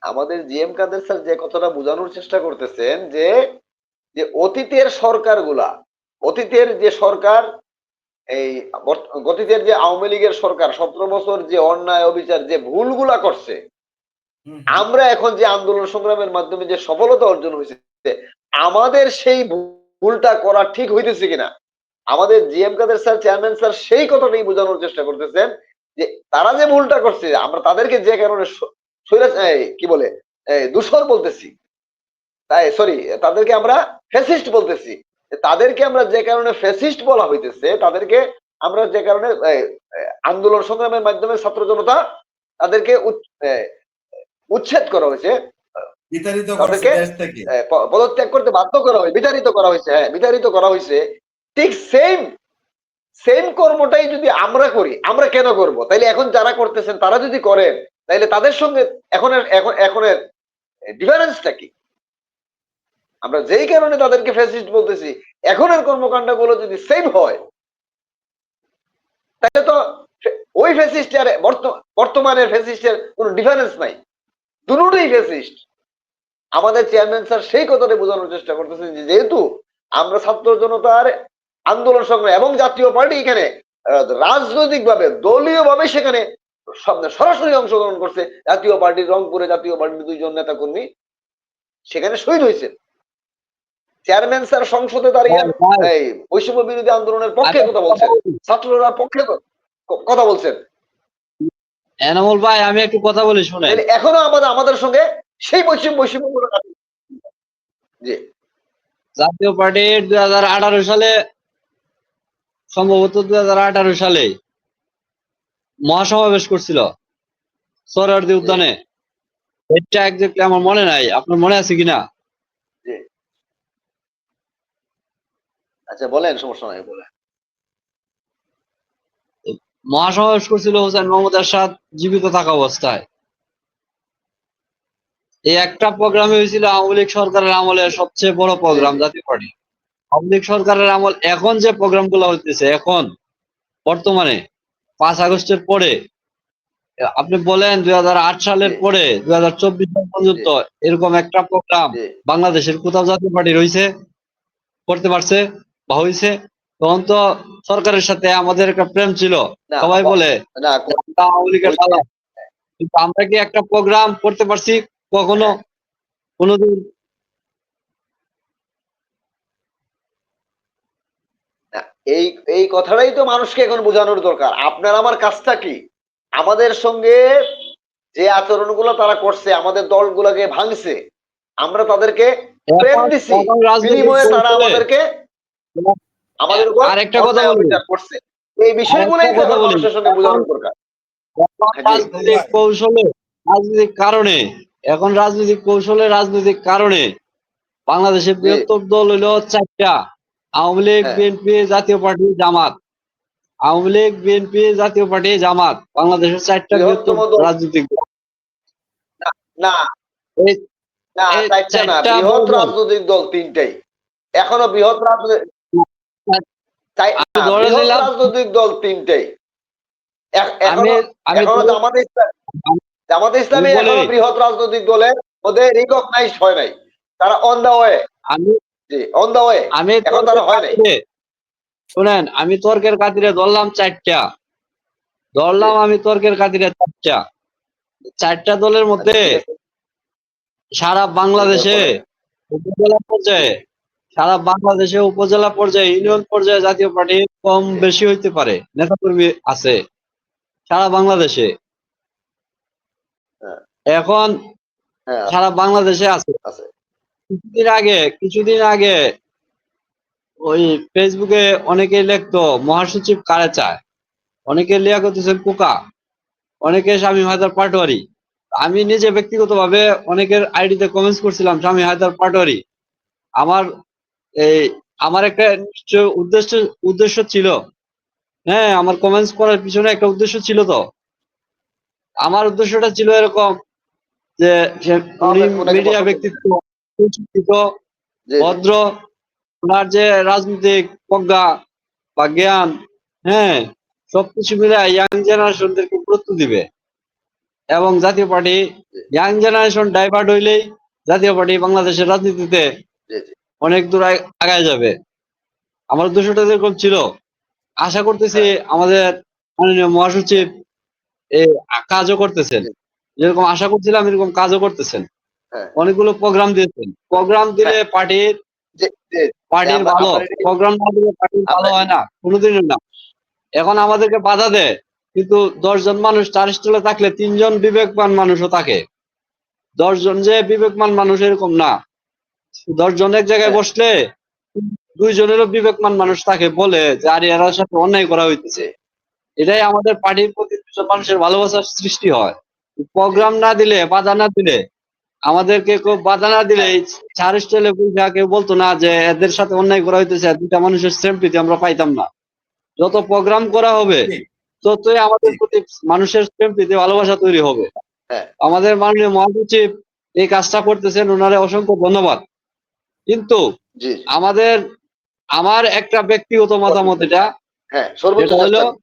আমাদের জিএম কাদের স্যার যে কথাটা বোঝানোর চেষ্টা করতেছেন যে যে অতীতের সরকারগুলা, অতীতের যে সরকার, এই অতীতের যে আওয়ামী লীগের সরকার 17 বছর যে অন্যায় অবিচার যে ভুলগুলা করছে, আমরা এখন যে আন্দোলন সংগ্রামের মাধ্যমে যে সফলতা অর্জন হয়েছে, আমাদের সেই ভুলটা করা ঠিক হইতেছে কিনা, আমাদের জিএম কাদের স্যার, চেয়ারম্যান স্যার সেই কথাটাই বোঝানোর চেষ্টা করতেছেন যে তারা যে ভুলটা করছে, আমরা তাদেরকে যে কারণে কি বলে দূষর বলতেছি, তাই সরি তাদেরকে আমরা ফ্যাসিস্ট বলতেছি, তাদেরকে আমরা যে কারণে ফ্যাসিস্ট বলা হইতেছে, তাদেরকে আমরা যে কারণে আন্দোলন সংগ্রামের মাধ্যমে ছাত্র জনতা তাদেরকে উচ্ছেদ করা হয়েছে, বিতাড়িত করছে তাদেরকে দেশ থেকে। পদত্যাগ করতে বাধ্য করা হয়েছে, বিতাড়িত করা হয়েছে, হ্যাঁ বিতাড়িত করা হয়েছে। ঠিক সেম সেম কর্মটাই যদি আমরা করি, আমরা কেন করব? তাইলে এখন যারা করতেছেন তারা যদি করেন, তাইলে তাদের সঙ্গে এখনের ডিফারেন্সটা কি? আমরা যেই কারণে তাদেরকে ফ্যাসিস্ট বলতেছি, এখনের কর্মকাণ্ড গুলো যদি সেম হয়, তাহলে তো ওই ফ্যাসিস্ট আর বর্তমানের ফ্যাসিস্টের কোনো ডিফারেন্স নাই, দুটোই ফ্যাসিস্ট। আমাদের চেয়ারম্যান স্যার সেই কথাটা বোঝানোর চেষ্টা করতেছেন যে যেহেতু আমরা ছাত্র জনতার আন্দোলন সংগ্রাম এবং জাতীয় পার্টি এখানে রাজনৈতিক ভাবে দলীয় ভাবে সেখানে সরাসরি অংশগ্রহণ করছে, জাতীয় পার্টির রংপুরে জাতীয় পার্টির 2 জন নেতা কর্মী সেখানে শহীদ হয়েছে। চেয়ারম্যান স্যার সংসদে দাঁড়িয়ে এই বৈষম্য বিরোধী আন্দোলনের পক্ষে কথা বলছেন, ছাত্ররা পক্ষে কথা বলছেন। এনামুল ভাই, আমি একটু কথা বলি শুনেন। এখনো আমাদের সঙ্গে সেই বৈষম্য জি, জাতীয় পার্টির 2018 সালে, সম্ভবত 2018 সালে মহাসমাবেশ করছিল সোহরাওয়ার্দী উদ্যানে। এটা একজাক্টলি আমার মনে নাই, আপনার মনে আছে কিনা? জি, আচ্ছা বলেন, সমস্যা নাই বলেন। মহাসমাবেশ করছিল হোসেন মোহাম্মদ এরশাদ জীবিত থাকা অবস্থায়। এই একটা প্রোগ্রামে হয়েছিল আওয়ামী লীগ সরকারের আমলে সবচেয়ে বড় প্রোগ্রাম জাতীয় পার্টি। আওয়ামী লীগ সরকারের আমল এখন যে প্রোগ্রাম গুলো হইতেছে এখন বর্তমানে 5 আগস্টের পরে, আপনি বলেন 2008 সালের পরে 2024 সাল পর্যন্ত এরকম একটা প্রোগ্রাম বাংলাদেশের কোথাও জাতীয় পার্টি রয়েছে, করতে পারছে বা হয়েছে? তখন তো সরকারের সাথে আমাদের একটা প্রেম ছিল, সবাই বলে আওয়ামী লীগের সালা। কিন্তু আমরা কি একটা প্রোগ্রাম করতে পারছি কখনো? কোনোদিন এই এই কথাটাই তো মানুষকে এখন বোঝানোর দরকার। আপনার আমার কাজটা কি? আমাদের সঙ্গে যে আচরণগুলো তারা করছে, আমাদের দলগুলোকে ভাঙছে, আমরা তাদেরকে প্রেম এখন দিছি, এখন রাজনৈতিক বিনিময়ে তারা কৌশলে আমাদের উপর আরেকটা কথা অন্যায় বলি, অবিচার করছে। এই আরেকটা বিষয়গুলোই তো কথা এখন বলি, মানুষের সঙ্গে এখন বোঝানোর দরকার। এখন হ্যাঁ, জি, রাজনৈতিক কৌশলে, রাজনৈতিক কারণে, এখন রাজনৈতিক কৌশলে, রাজনৈতিক কারণে বাংলাদেশের জি, বৃহত্তর দল হইল 4টা: আওয়ামী লীগ, হ্যাঁ, বিএনপি, জাতীয় পার্টি, জামাত। আওয়ামী লীগ, বিএনপি, জাতীয় পার্টি, জামাত বাংলাদেশের 4টা বৃহত্তর বৃহত্তম দল। রাজনৈতিক দল। না, এই না, এই 4টা না, 4টা বৃহৎ বড় দল। রাজনৈতিক দল 3টাই। এখনো বৃহৎ রাজনৈতিক, তাই আমি না, ধরে বৃহৎ নিলাম, রাজনৈতিক দল 3টাই। আমি এখনো, আমি এখনো ধরে- জামাতে আমি ইসলামী বলি, এখনো বৃহৎ রাজনৈতিক দলের মধ্যে রিকগনাইজ হয় নাই। তারা অন দা ওয়ে। আমি জি, অন দা ওয়ে। আমি এখন তারা হয় নাই। শুনেন, আমি তর্কের খাতিরে ধরলাম 4টা, জি, আমি তর্কের খাতিরে 4টা। 4টা দলের আচ্ছা, মধ্যে ঠিক আছে। সারা এরপর বাংলাদেশে পরে। উপজেলা জি, পর্যায়ে, সারা বাংলাদেশে উপজেলা পর্যায়ে, ইউনিয়ন পর্যায়ে জাতীয় পার্টি কম জি, বেশি হইতে পারে, নেতাকর্মী আছে সারা বাংলাদেশে। হ্যাঁ, এখন হ্যাঁ, সারা বাংলাদেশে আছে। আছে। কিছুদিন আগে ওই ফেসবুকে অনেকে লিখতো মহাসচিব কারে চায়, অনেকে লিয়া করতেছেন পোকা, অনেকে শামীম হায়দার পাটোয়ারি। আমি নিজে ব্যক্তিগতভাবে অনেকের আইডিতে কমেন্টস করছিলাম শামীম হায়দার পাটোয়ারি। আমার এই আমার একটা নিশ্চয় উদ্দেশ্য ছিল। হ্যাঁ, আমার কমেন্টস করার পিছনে একটা উদ্দেশ্য ছিল। তো আমার উদ্দেশ্যটা ছিল এরকম যে উনি আপনি ওনাকে মিডিয়া পছন্দ করেন। ব্যক্তিত্ব, সুশিক্ষিত, জি, জি, ভদ্র, ওনার যে রাজনৈতিক প্রজ্ঞা বা জ্ঞান, হ্যাঁ, সবকিছু মিলে ইয়াং জেনারেশনদেরকে গুরুত্ব দিবে। এবং জাতীয় পার্টি জি, ইয়াং জেনারেশন ডাইভার্ট হইলেই জাতীয় পার্টি বাংলাদেশের রাজনীতিতে জি, জি, অনেক দূর আগায় যাবে। আমার উদ্দেশ্যটা যেরকম ছিল, আশা করতেছি হ্যাঁ, আমাদের মাননীয় হ্যাঁ, মহাসচিব এই কাজও করতেছেন, জি, যেরকম আশা করছিলাম এরকম কাজও করতেছেন। হ্যাঁ, অনেকগুলো প্রোগ্রাম দিয়েছেন, প্রোগ্রাম দিলে হ্যাঁ, পার্টির জি, জি, জি, পার্টির ভালো, আপনার প্রোগ্রাম না দিলে পার্টির ভালো আপনার হয় না, কোনোদিনও না। এখন আমাদেরকে বাধা দেয়, কিন্তু 10 জন মানুষ চার স্টলে থাকলে 3জন বিবেকবান মানুষও থাকে। 10 জন যে বিবেকবান মানুষ এরকম না। 10 জন এক জায়গায় হ্যাঁ, বসলে 2জনেরও বিবেকবান মানুষ থাকে, বলে যে আরে এরার সাথে অন্যায় করা হইতেছে। জি, এটাই আমাদের পার্টির প্রতি 2জন মানুষের ভালোবাসার সৃষ্টি হয়। জি, প্রোগ্রাম না দিলে, বাধা না দিলে, আমাদেরকে কেউ বাধা না দিলে, হ্যাঁ, চার স্টলে বসে কেউ বলতো না যে এদের সাথে অন্যায় করা হইতেছে, দুটা মানুষের সিম্পাথি আমরা পাইতাম না। যত প্রোগ্রাম করা হবে জি, ততই আমাদের জি, প্রতি মানুষের সিম্পাথি, ভালোবাসা তৈরি হবে। হ্যাঁ, আমাদের মাননীয় মহাসচিব এই কাজটা করতেছেন, ওনারে অসংখ্য ধন্যবাদ। কিন্তু জি, জি, আমাদের, আমার একটা ব্যক্তিগত মতামত এটা, হ্যাঁ, সর্বোচ্চ যেটা হলো চেষ্টা।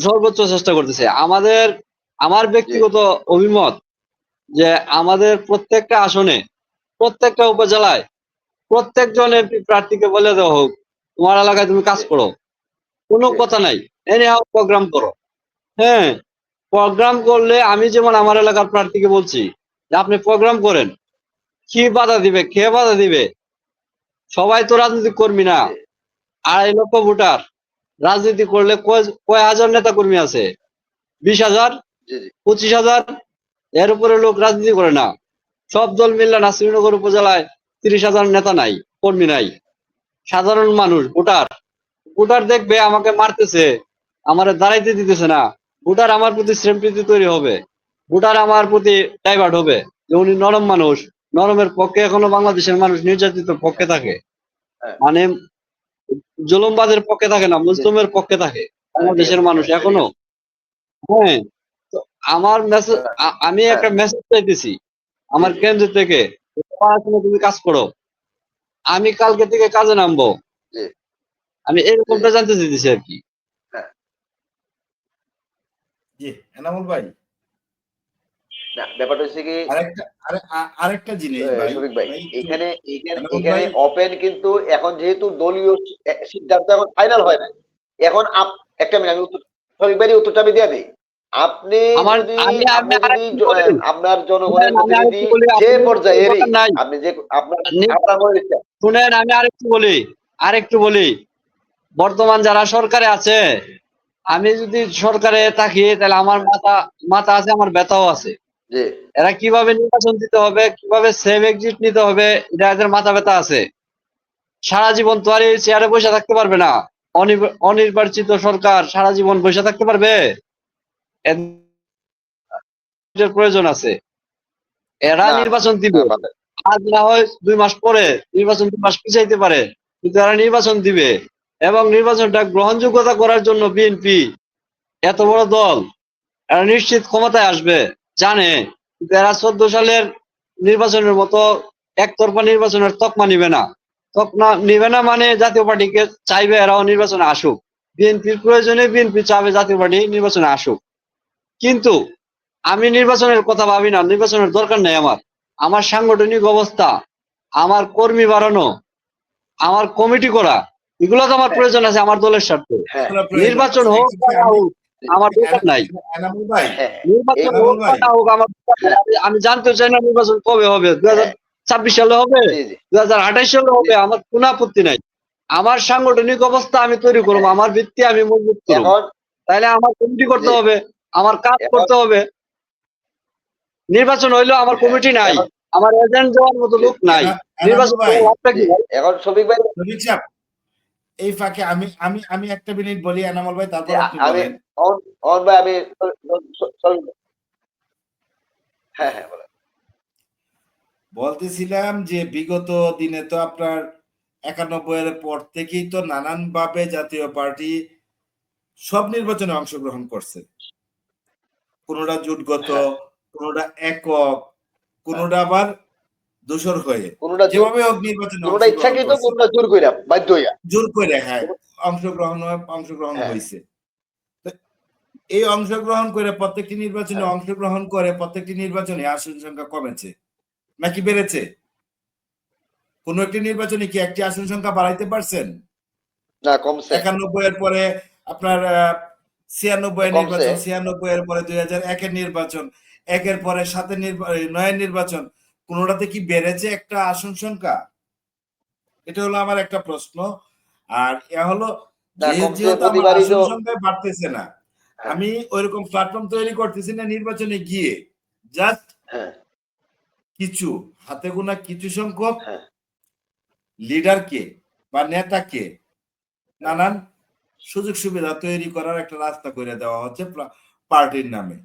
সর্বোচ্চ চেষ্টা করতেছে আমাদের, আমার জি, ব্যক্তিগত অভিমত যে আমাদের প্রত্যেকটা আসনে, প্রত্যেকটা উপজেলায় প্রত্যেকজন এমপি প্রার্থীকে বলে দেওয়া হোক, তোমার এলাকায় তুমি কাজ জি, করো, কোনো জি, কথা নাই, এনে প্রোগ্রাম করো। হ্যাঁ, প্রোগ্রাম করলে আমি যেমন আমার এলাকার প্রার্থীকে বলছি যে আপনি প্রোগ্রাম করেন, কি বাধা দিবে, কে বাধা দিবে? সবাই তো রাজনৈতিক কর্মী না। জি, 2.5 লক্ষ ভোটার, রাজনীতি করলে কয় কয় হাজার নেতা কর্মী আছে? 20,000, জি, জি, 25,000, এর উপরে লোক রাজনীতি করে না। সব দল মিললে নাসিরনগর উপজেলায় 30,000 নেতা নাই, কর্মী নাই। সাধারণ মানুষ, ভোটার, ভোটার দেখবে আমাকে মারতেছে, আমার দাঁড়াইতে দিতেছে না, ভোটার আমার প্রতি সিম্পাথি তৈরি হবে, ভোটার আমার প্রতি ডাইভার্ট হবে যে উনি নরম মানুষ। নরমের পক্ষে এখনো বাংলাদেশের মানুষ নির্যাতিত পক্ষে থাকে, হ্যাঁ, মানে জুলুমবাজের পক্ষে থাকে না, জি, মুসলিমের পক্ষে থাকে হ্যাঁ, ঠিক বাংলাদেশের আছে, মানুষ হ্যাঁ, ঠিক এখনো। আছে, হ্যাঁ, তো আমার মেসেজ, হ্যাঁ, আমি হ্যাঁ, একটা মেসেজ চাইতেছি জি, আমার জি, কেন্দ্র থেকে, পড়াশোনা তুমি কাজ করো, আমি কালকে থেকে কাজে নামবো। জি, আমি জি, এরকমটা জানতে চাইতেছি আর কি। হ্যাঁ। জি, এনামুল ভাই, না, ব্যাপারটা হচ্ছে কি, আরেকটা জিনিস ভাই, শফিক ভাই, ভাই একটু, এখানে এখানে এনামুল এখানে ভাই, ওপেন কিন্তু এখন যেহেতু দলীয় সিদ্ধান্ত এখন ফাইনাল হয় না। এখন একটা মিনিট, আমি উত্তর, শফিক ভাই উত্তরটা আমি দিয়ে দিই। আপনি আমার যদি, আমি আমি আপনি যদি আরেকটু বলি, আপনার শুনেন, জনগণের আমি প্রতিনিধি আরেকটু বলি, যে আপনি পর্যায়েরই, বলেন নাই, আপনি যে আপনার নি- আপনার মনে ইচ্ছা। শুনেন, আমি আরেকটু বলি, বর্তমান যারা সরকারে আছে, আমি যদি সরকারে থাকি তাহলে আমার মাথা মাথা আছে, আমার ব্যথাও আছে। জি এরা কিভাবে নির্বাচন দিতে হবে, কিভাবে সেভ এক্সিট নিতে হবে, এটা এদের মাথা ব্যথা আছে। সারা জীবন তো আর এই চেয়ারে বসে থাকতে পারবে না। অনির্বাচিত সরকার সারা জীবন বসে থাকতে পারবে? এদের প্রয়োজন আছে। এরা না নির্বাচন না দিবে, মানে আজ না হয় 2 মাস পরে, নির্বাচন 2 মাস পিছাইতে পারে, কিন্তু এরা নির্বাচন দিবে। এবং নির্বাচনটা গ্রহণযোগ্যতা করার জন্য বিএনপি এত বড় দল, এরা নিশ্চিত ক্ষমতায় আসবে জানে, কিন্তু এরা 14 সালের নির্বাচনের মতো একতরফা নির্বাচনের তকমা নিবে না। তকমা নিবে না মানে জাতীয় পার্টিকে চাইবে এরাও নির্বাচনে আসুক। বিএনপির প্রয়োজনে বিএনপি চাবে জাতীয় পার্টি নির্বাচনে আসুক। কিন্তু আমি নির্বাচনের কথা ভাবি না, নির্বাচনের দরকার নেই আমার। আমার সাংগঠনিক অবস্থা, আমার কর্মী বাড়ানো, আমার কমিটি করা, এগুলো তো আমার হ্যাঁ প্রয়োজন আছে আমার দলের স্বার্থে। হ্যাঁ করা প্রয়োজন নির্বাচন আছে। হোক বা এক্ষেত্রে না আমি হোক আমার দরকার নাই। এনামুল ভাই, হ্যাঁ নির্বাচন এগুলো হোক এনামুল বা ভাই, না হোক আমার দরকার নাই। হ্যাঁ আমি জানতে চাই না নির্বাচন কবে হবে, হ্যাঁ 2026 সালে হবে, জি জি 2028 সালে জি। হবে, আমার কোনো আপত্তি নাই। আমার সাংগঠনিক অবস্থা আমি তৈরি করবো, হ্যাঁ আমার ভিত্তি আমি মজবুত করবো। এখন তাইলে আমার কমিটি করতে জি হবে, আমার কাজ এখন করতে হবে। নির্বাচন হইলেও আমার হ্যাঁ কমিটি নাই, এখন আমার এজেন্ট দেওয়ার মতো জি লোক নাই। এনামুল নির্বাচন ভাই, করে লাভটা জি কি ভাই? এখন শফিক ভাই শফিক সাহেব, এই ফাঁকে আমি আমি আমি একটা মিনিট বলি এনামুল ভাই, জি তারপর আপনি আমি বলেন। অন ভাই আমি হ্যাঁ হ্যাঁ বলেন বলতেছিলাম যে বিগত দিনে তো আপনার 91 এর পর থেকেই তো নানান ভাবে জাতীয় পার্টি সব নির্বাচনে অংশগ্রহণ করছে। কোনোটা জোটগত, হ্যাঁ কোনোটা একক, হ্যাঁ কোনোটা আবার দোসর হয়ে, কোনোটা যেভাবে হোক নির্বাচনে কোনোটা অংশগ্রহণ ইচ্ছাকৃত করছে, কোনোটা জোর কইরা বাধ্য হইয়া জোর করে। হ্যাঁ, অংশগ্রহণ হ্যাঁ হয়েছে। তো এই অংশগ্রহণ করে প্রত্যেকটি নির্বাচনে হ্যাঁ অংশগ্রহণ করে প্রত্যেকটি নির্বাচনে আসন সংখ্যা কমেছে নাকি বেড়েছে? কোন একটি নির্বাচনে কি একটি আসন সংখ্যা বাড়াইতে পারছেন? না কমছে 91 এর পরে আপনার 96 এর কমছে নির্বাচন, 96 এর পরে 2001 এর নির্বাচন, একের পরে 7 এর 9 এর নির্বাচন, কোনোটাতে কি বেড়েছে একটা আসন সংখ্যা? এটা হলো আমার একটা প্রশ্ন। আর এ হলো না কমছে যেহেতু আমার প্রতিবারই আসন তো সংখ্যা বাড়তেছে না, হ্যাঁ আমি ওইরকম প্ল্যাটফর্ম তৈরি করতেছি না নির্বাচনে গিয়ে। জাস্ট হ্যাঁ কিছু হাতে গোনা কিছু সংখ্যক হ্যাঁ লিডারকে বা নেতাকে হ্যাঁ নানান সুযোগ সুবিধা তৈরি করার একটা রাস্তা করে দেওয়া হচ্ছে পার্টির নামে।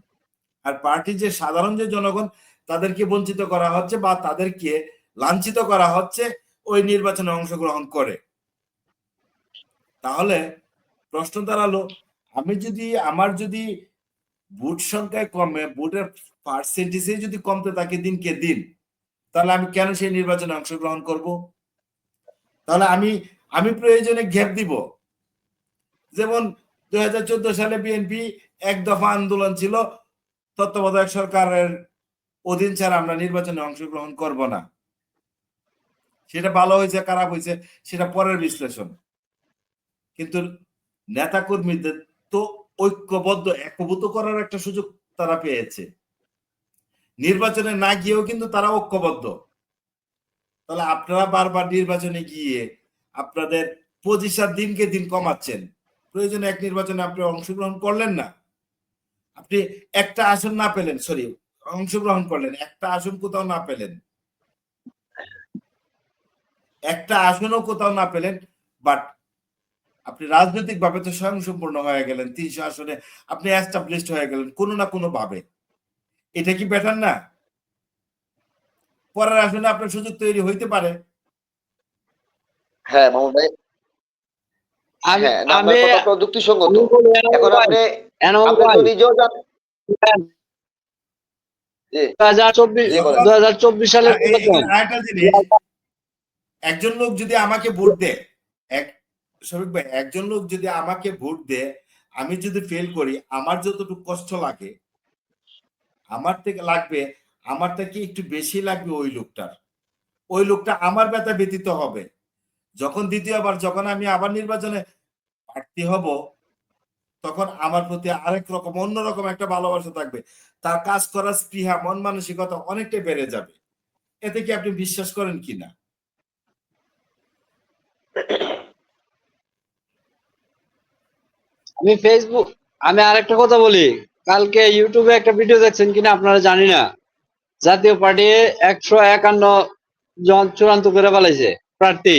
আর পার্টি যে সাধারণ যে জনগণ, তাদেরকে বঞ্চিত করা হচ্ছে বা তাদেরকে লাঞ্ছিত করা হচ্ছে ওই নির্বাচনে অংশগ্রহণ করে। তাহলে প্রশ্ন দাঁড়ালো, আমার যদি ভোট সংখ্যায় কমে, ভোটের পার্সেন্টেজে যদি কমতে থাকে দিনকে দিন, তাহলে আমি কেন সেই নির্বাচনে অংশগ্রহণ করব? তাহলে আমি আমি প্রয়োজনে গ্যাপ দিব। যেমন 2014 সালে বিএনপি এক দফা আন্দোলন ছিল, তত্ত্বাবধায়ক সরকারের অধীন ছাড়া আমরা নির্বাচনে অংশগ্রহণ করব না। সেটা ভালো হয়েছে খারাপ হয়েছে সেটা পরের বিশ্লেষণ। কিন্তু নেতা কর্মীদের তো ঐক্যবদ্ধ একভূত করার একটা সুযোগ তারা পেয়েছে, নির্বাচনে না গিয়েও কিন্তু তারা ঐক্যবদ্ধ। তাহলে আপনারা বারবার নির্বাচনে গিয়ে আপনাদের পজিশন দিনকে দিন কমাচ্ছেন, প্রয়োজনে এক নির্বাচনে আপনি অংশগ্রহণ করলেন না, আপনি একটা আসন না পেলেন, সরি অংশগ্রহণ করলেন, একটা আসন কোথাও না পেলেন, একটা আসনও কোথাও না পেলেন, বাট আপনি রাজনৈতিক ভাবে তো স্বয়ংসম্পূর্ণ হয়ে গেলেন, 300 আসনে আপনি এস্টাবলিশড হয়ে গেলেন কোনো না কোনো ভাবে। এটা কি বেটার না? পরের আসনে আপনার সুযোগ তৈরি হইতে পারে। হ্যাঁ মামুন ভাই আমি হ্যাঁ না আমি আপনার কথা তো যুক্তিসঙ্গত আমি বলি এনামুল এখন ভাই, এনামুল আপনি ভাই, তো নিজেও জানেন জি 2024 জি বলেন 2024 সালের নির্বাচন, এখানে আরেকটা জিনিস, একজন লোক যদি আমাকে ভোট দেয়, এক শফিক ভাই, একজন লোক যদি আমাকে ভোট দেয়, আমি যদি ফেল করি, আমার যতটুকু কষ্ট লাগে আমার থেকে লাগবে, আমার থেকে একটু বেশি লাগবে ওই লোকটা আমার ব্যথা ব্যতীত হবে। যখন দ্বিতীয়বার যখন আমি আবার নির্বাচনে প্রার্থী হব, তখন আমার প্রতি আরেক রকম অন্যরকম একটা ভালোবাসা থাকবে, তার কাজ করার স্পৃহা মন মানসিকতা অনেকটাই বেড়ে যাবে। এতে কি আপনি বিশ্বাস করেন কিনা? আমি ফেসবুক, আমি আরেকটা কথা বলি, কালকে ইউটিউবে একটা ভিডিও দেখছেন কিনা আপনারা জানি না, জাতীয় পার্টি 151 জন চূড়ান্ত করে ফেলাইছে প্রার্থী।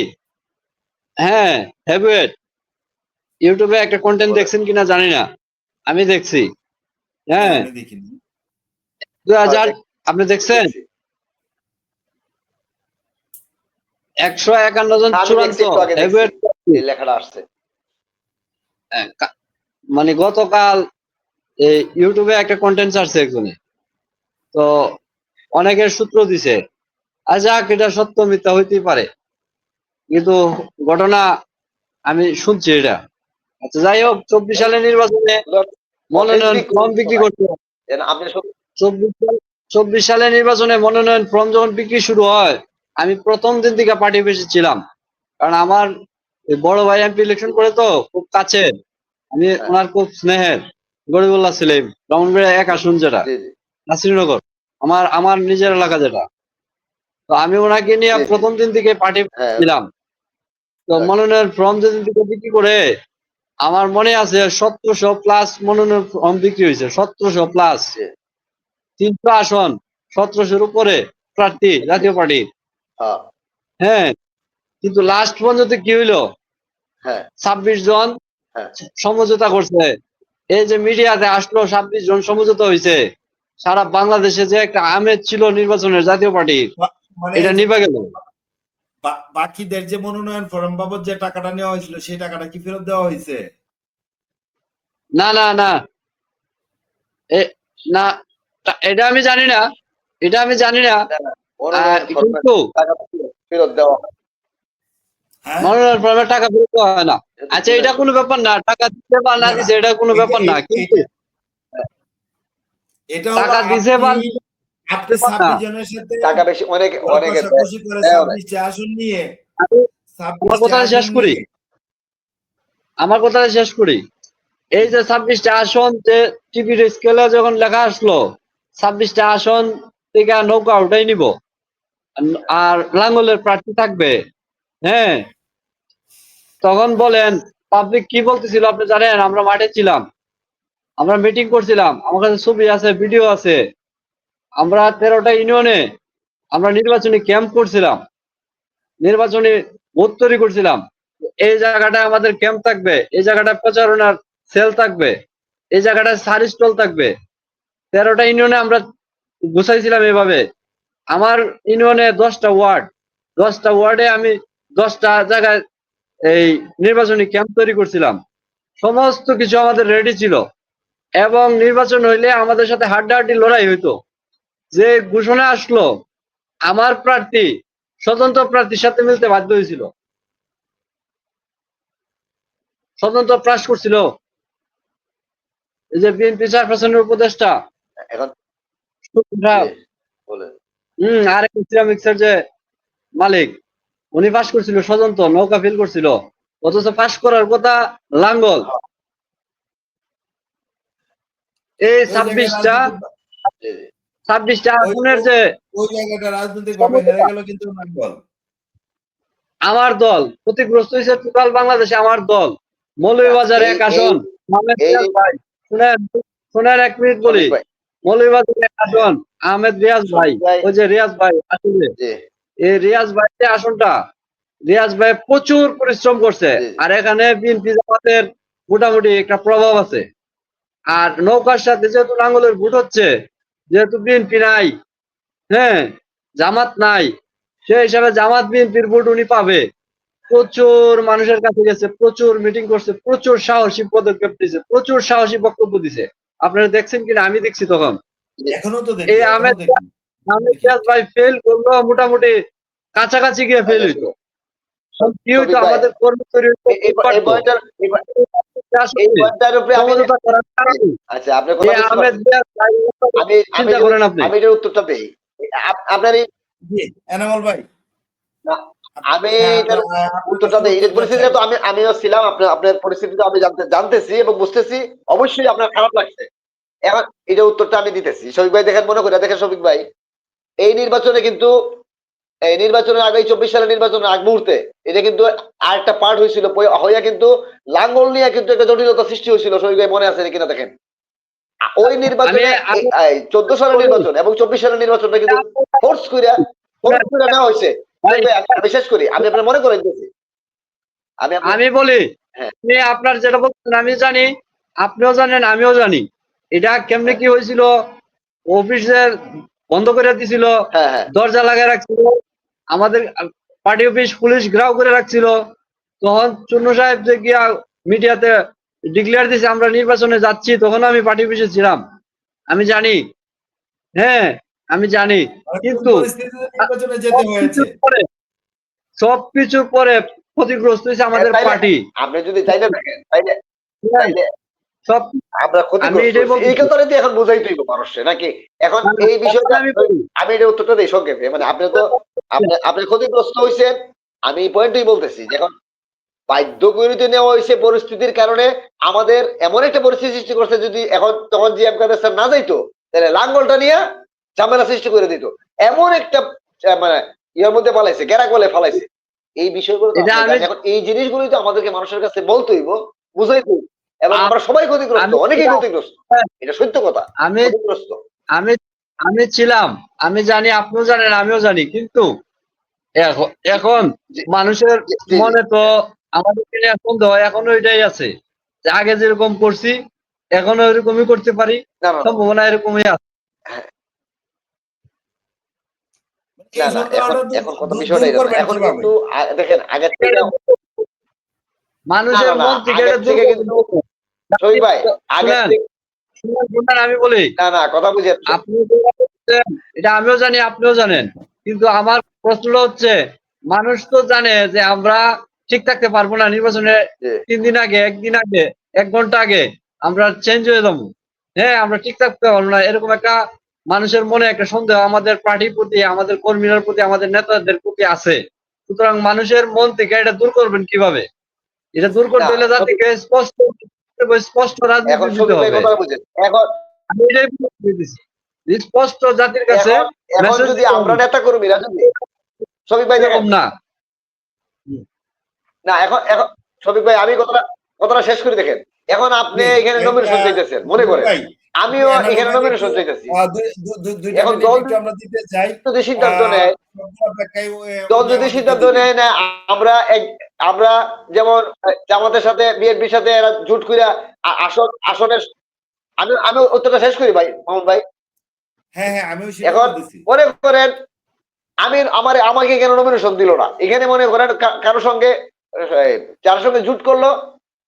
হ্যাঁ, হেভিওয়েট। ইউটিউবে একটা কন্টেন্ট বলে দেখছেন কিনা জানি না, আমি দেখছি। না হ্যাঁ, আমি দেখিনি। 2000, আপনি দেখছেন? দেখছি। 151 জন আমি চূড়ান্ত দেখছি, একটু আগে দেখছি হেভিওয়েট প্রার্থী। এই লেখাটা আসছে। মানে গতকাল এই ইউটিউবে একটা কন্টেন্ট ছাড়ছে একজনে, তো অনেকের সূত্র দিছে। আর যাক, এটা সত্য মিথ্যা হইতেই পারে, কিন্তু ঘটনা আমি শুনছি এটা। আচ্ছা, যাই হোক, 24 সালের নির্বাচনে মনোনয়ন অথেন্টিক ফর্ম বিক্রি করতে, আপনি 24 সালের নির্বাচনে মনোনয়ন ফর্ম যখন বিক্রি শুরু হয়, আমি প্রথম দিন থেকে পার্টি অফিসে ছিলাম। কারণ আমার এই বড় ভাই এমপি ইলেকশন করে তো খুব কাছে, আমি হ্যাঁ, ওনার খুব স্নেহের। গরিবুল্লাহ সেলিম, ব্রাহ্মণবাড়িয়া 1 আসন, যেটা জি জি নাসিরনগর, আমার আমার নিজের এলাকা যেটা। তো আমি ওনাকে নিয়ে জি জি প্রথম দিন থেকে পার্টি হ্যাঁ, ছিলাম। তো right, মনোনয়ন ফর্ম যেদিন থেকে বিক্রি করে, আমার মনে আছে 1700 প্লাস মনোনয়ন ফর্ম বিক্রি হয়েছে, 1700 প্লাস, জি 300 আসন, 1700-র উপরে প্রার্থী জাতীয় পার্টি। হ্যাঁ হ্যাঁ, কিন্তু লাস্ট পর্যন্ত কি হইলো, হ্যাঁ 26 জন হ্যাঁ সমঝোতা করছে। এই যে মিডিয়াতে আসলো 26 জন সমঝোতা হয়েছে, সারা বাংলাদেশে যে একটা আমেজ ছিল নির্বাচনের জাতীয় পার্টি, মানে এটা নিভে গেল। বাকিদের যে মনোনয়ন ফর্ম বাবদ যে টাকাটা নেওয়া হয়েছিল সেই টাকাটা কি ফেরত দেওয়া হয়েছে? না না না, এ না, এটা আমি জানি না, এটা আমি জানি না। মনোনয়ন ফরমের কিন্তু টাকা ফেরত দেওয়া হয়। হ্যাঁ, মনোনয়ন ফর্মে টাকা ফেরত দেওয়া হয় না। এটা তো আচ্ছা, এটা শুনেছি। কোনো ব্যাপার না, টাকা দিতে বা না না না দিছে এটা কোনো ব্যাপার না, কিন্তু এটা এটা হলো টাকা দিছে আপনি বা আপনি ব্যাপার না। 26 জনের সাথে টাকা বেশি, অনেক দর অনেকে দেয়, কষাকষি করে দেয় অনেক। 26টা আসন নিয়ে আমি আমার 26টা কথাটা আসন শেষ করি, নিয়ে আমার কথাটা শেষ করি। এই যে 26টা আসন, যে টিভির স্কেলে যখন লেখা আসলো 26টা আসন থেকে নৌকা ওটাই নিব, আর লাঙ্গলের প্রার্থী থাকবে। হ্যাঁ, তখন বলেন পাবলিক কি বলতেছিল আপনি জানেন? আমরা মাঠে ছিলাম, আমরা মিটিং করছিলাম, আমার কাছে ছবি আছে, ভিডিও আছে। আমরা 13টা ইউনিয়নে আমরা নির্বাচনী ক্যাম্প করছিলাম, নির্বাচনী বুথ তৈরি করছিলাম। এই জায়গাটায় আমাদের ক্যাম্প থাকবে, এই জায়গাটায় প্রচারণার সেল থাকবে, এই জায়গাটায় সার স্টল থাকবে। 13টা ইউনিয়নে আমরা গুছাইছিলাম এভাবে। আমার ইউনিয়নে 10টা ওয়ার্ড, 10টা ওয়ার্ডে আমি 10টা জায়গায় এই নির্বাচনী ক্যাম্প তৈরি করছিলাম। সমস্ত কিছু আমাদের রেডি ছিল, এবং নির্বাচন হইলে আমাদের সাথে হাড্ডাহাড্ডি লড়াই হইতো। যে ঘোষণা আসলো, আমার প্রার্থী স্বতন্ত্র প্রার্থীর সাথে মিলতে বাধ্য হয়েছিল, স্বতন্ত্র প্রাস করছিল। এই যে বিএনপি চেয়ারপারসনের উপদেষ্টা এখন জি সাহেব, বলেন। আর একটা সিরামিক্সের যে মালিক, উনি পাশ করছিল স্বতন্ত্র, নৌকা ফিল করছিল, অথচ পাশ করার কথা লাঙ্গল। হ্যাঁ, এই ওই জায়গায় 26টা রাজনৈতিক জি জি 26টা ওই আসনের ওই যে ওই জায়গাটা রাজনৈতিক ভাবে হেরে সমঝোতা, গেল কিন্তু নাঙ্গল। আমার দল ক্ষতিগ্রস্ত হয়েছে, টোটাল বাংলাদেশে আমার দল। আচ্ছা, মৌলভীবাজার এই 1 এই আসন, আহমেদ এই রিয়াজ ভাই, শুনেন, শুনেন 1 মিনিট বলি। শফিক ভাই, মৌলভীবাজার 1 আসন, আহমেদ রিয়াজ ভাই, শফিক ভাই, ওই যে রিয়াজ ভাই আসলে, জি এই রিয়াজ ভাই যে আসনটা, রিয়াজ ভাই প্রচুর পরিশ্রম করছে। জি জি আর এখানে বিএনপি জামাতের মোটামুটি একটা প্রভাব আছে। আর নৌকার সাথে যেহেতু লাঙ্গলের ভোট হচ্ছে, যেহেতু বিএনপি নাই, হ্যাঁ, জামাত নাই, সেই হিসাবে জামাত বিএনপির ভোট উনি পাবে। প্রচুর মানুষের কাছে গেছে, প্রচুর মিটিং করছে, প্রচুর সাহসী পদক্ষেপ দিছে, প্রচুর সাহসী বক্তব্য দিছে। আপনারা দেখছেন কিনা? আমি দেখছি তখন। জি। এখনো তো দেখি, এই এখনো আহমেদ দেখি আহমেদ দেখি রিয়াজ ভাই ফেল করলো, মোটামুটি কাছাকাছি গিয়ে ফেল আচ্ছা, হইতো। কি হইতো, শফিক ভাই, আমাদের কর্মী তৈরি হইতো, এই খুব এই পারতো। পয়েন্টটার এই আসলে পয়েন্টটার উপরে আমি, সমঝোতা করার কারণে আচ্ছা আপনার এই কথা বুঝতে আহমেদ পারছি। রিয়াজ ভাই, আমি আমি চিন্তা এটার করেন আপনি। আমি এটার উত্তরটা দেই। আপনার এই জি এনামল ভাই। আমি হ্যাঁ এটার আপনার উত্তরটা কাছে দেই। এই উত্তরটা চাই। পরিস্থিতিতে তো আমিও ছিলাম, আপনার পরিস্থিতিটা আমি জানতেছি এবং বুঝতেছি। অবশ্যই আপনার খারাপ লাগছে। এখন এটার উত্তরটা আমি দিতেছি। শফিক ভাই দেখেন, মনে করে দেখেন শফিক ভাই, এই নির্বাচনে কিন্তু এই নির্বাচনের আগে 24 সালের নির্বাচনের আগ মুহূর্তে এটা কিন্তু আরেকটা পার্ট হয়েছিল, হইয়া কিন্তু লাঙ্গল নিয়ে কিন্তু একটা জটিলতা সৃষ্টি হয়েছিল, শরীর ভাই মনে আছে কিনা দেখেন। ওই নির্বাচনে 14 সালের নির্বাচন এবং 24 সালের নির্বাচনটা কিন্তু ফোর্স করে নেওয়া হয়েছে। বিশেষ করে আমি আপনার মনে করে দিতেছি, আমি বলি, হ্যাঁ। আপনি আপনার যেটা বলছেন আমি জানি, আপনিও জানেন আমিও জানি। এটা কেমনে কি হয়েছিল, অফিসের বন্ধ করে দিছিল, হ্যাঁ হ্যাঁ দরজা লাগায় রাখছিল, আমাদের পার্টি অফিস পুলিশ ঘেরাও করে রাখছিল। তখন চুন্নু সাহেব যে গিয়া মিডিয়াতে ডিক্লেয়ার দিছে আমরা নির্বাচনে যাচ্ছি, তখন আমি পার্টি অফিসে ছিলাম, আমি জানি। হ্যাঁ আমি জানি, কিন্তু নির্বাচনে যেতে হয়েছে। সবকিছুর পরে ক্ষতিগ্রস্ত হয়েছে আমাদের পার্টি। আপনি যদি চাইলে দেখেন তাইলে সব আমরা ক্ষতিগ্রস্ত এই কথাটা এখন বোঝাই তুইব মানুষে নাকি। এখন এই বিষয়টা আমি এটা উত্তরটা দিই সংক্ষেপে, মানে আপনি তো আপনি ক্ষতিগ্রস্ত হয়েছেন, আমি এই পয়েন্টই বলতেছি যে এখন বাধ্য করিতে নেওয়া হয়েছে পরিস্থিতির কারণে, আমাদের এমন একটা পরিস্থিতি সৃষ্টি করছে, যদি এখন তখন জি এম কাদের স্যার না যাইতো তাহলে লাঙ্গলটা নিয়ে ঝামেলা সৃষ্টি করে দিত, এমন একটা মানে ইয়ের মধ্যে ফালাইছে, গেরাকলে ফালাইছে। এই বিষয়গুলো এখন এই জিনিসগুলোই তো আমাদেরকে মানুষের কাছে বলতে হইব, বুঝাইতে হইব, এবং আমরা সবাই ক্ষতিগ্রস্ত, অনেকেই ক্ষতিগ্রস্ত, এটা সত্য কথা। ক্ষতিগ্রস্ত আমি ছিলাম, আমি জানি, আপনিও জানেন আমিও জানি, কিন্তু এখন মানুষের মনে তো আমাদের সন্দেহ এখনো এটাই আছে যে আগে যেরকম করছি এখনো এরকমই করতে পারি, সম্ভাবনা এরকমই আছে। এখন কত বিষয়টা এখন কিন্তু দেখেন আগের থেকে মানুষের মন থেকে শহীদ ভাই আমি বলি না কথা বুঝে আপনি এটা আমিও জানি আপনিও জানেন, কিন্তু আমার প্রশ্ন হচ্ছে মানুষ তো জানে যে আমরা ঠিক থাকতে পারবো না, নির্বাচনে 3 দিন আগে, 1 দিন আগে, 1 ঘন্টা আগে আমরা চেঞ্জ হয়ে যাবো। হ্যাঁ আমরা ঠিক থাকতে পারবো না, এরকম একটা মানুষের মনে একটা সন্দেহ আমাদের পার্টির প্রতি, আমাদের কর্মীদের প্রতি, আমাদের নেতাদের প্রতি আছে। সুতরাং মানুষের মন থেকে এটা দূর করবেন কিভাবে? এটা দূর করতে হলে জাতিকে স্পষ্ট রাজনীতি দিতে হবে। আমি এটাই বলতেছি, স্পষ্ট জাতির কাছে এখন যদি আমরা নেতা কর্মীরা যদি শফিক ভাই দেখেন না, এখন শফিক ভাই আমি কথাটা শেষ করে দেখেন, এখন আপনি এখানে নমিনেশন চাইতেছেন, মনে করেন আমিও এখানে নমিনেশন চাইতেছি, এখন দল যদি সিদ্ধান্ত নেয়, দল যদি সিদ্ধান্ত নেয় না আমরা যেমন জামাতের সাথে বিএনপির সাথে এরা জুট করে আসনের, আমি উত্তরটা শেষ করি ভাই মোহাম্মদ ভাই। এখন মনে করেন আমাকে কেন নমিনেশন দিল না, এখানে মনে করেন কারোর সঙ্গে যার সঙ্গে জুট করলো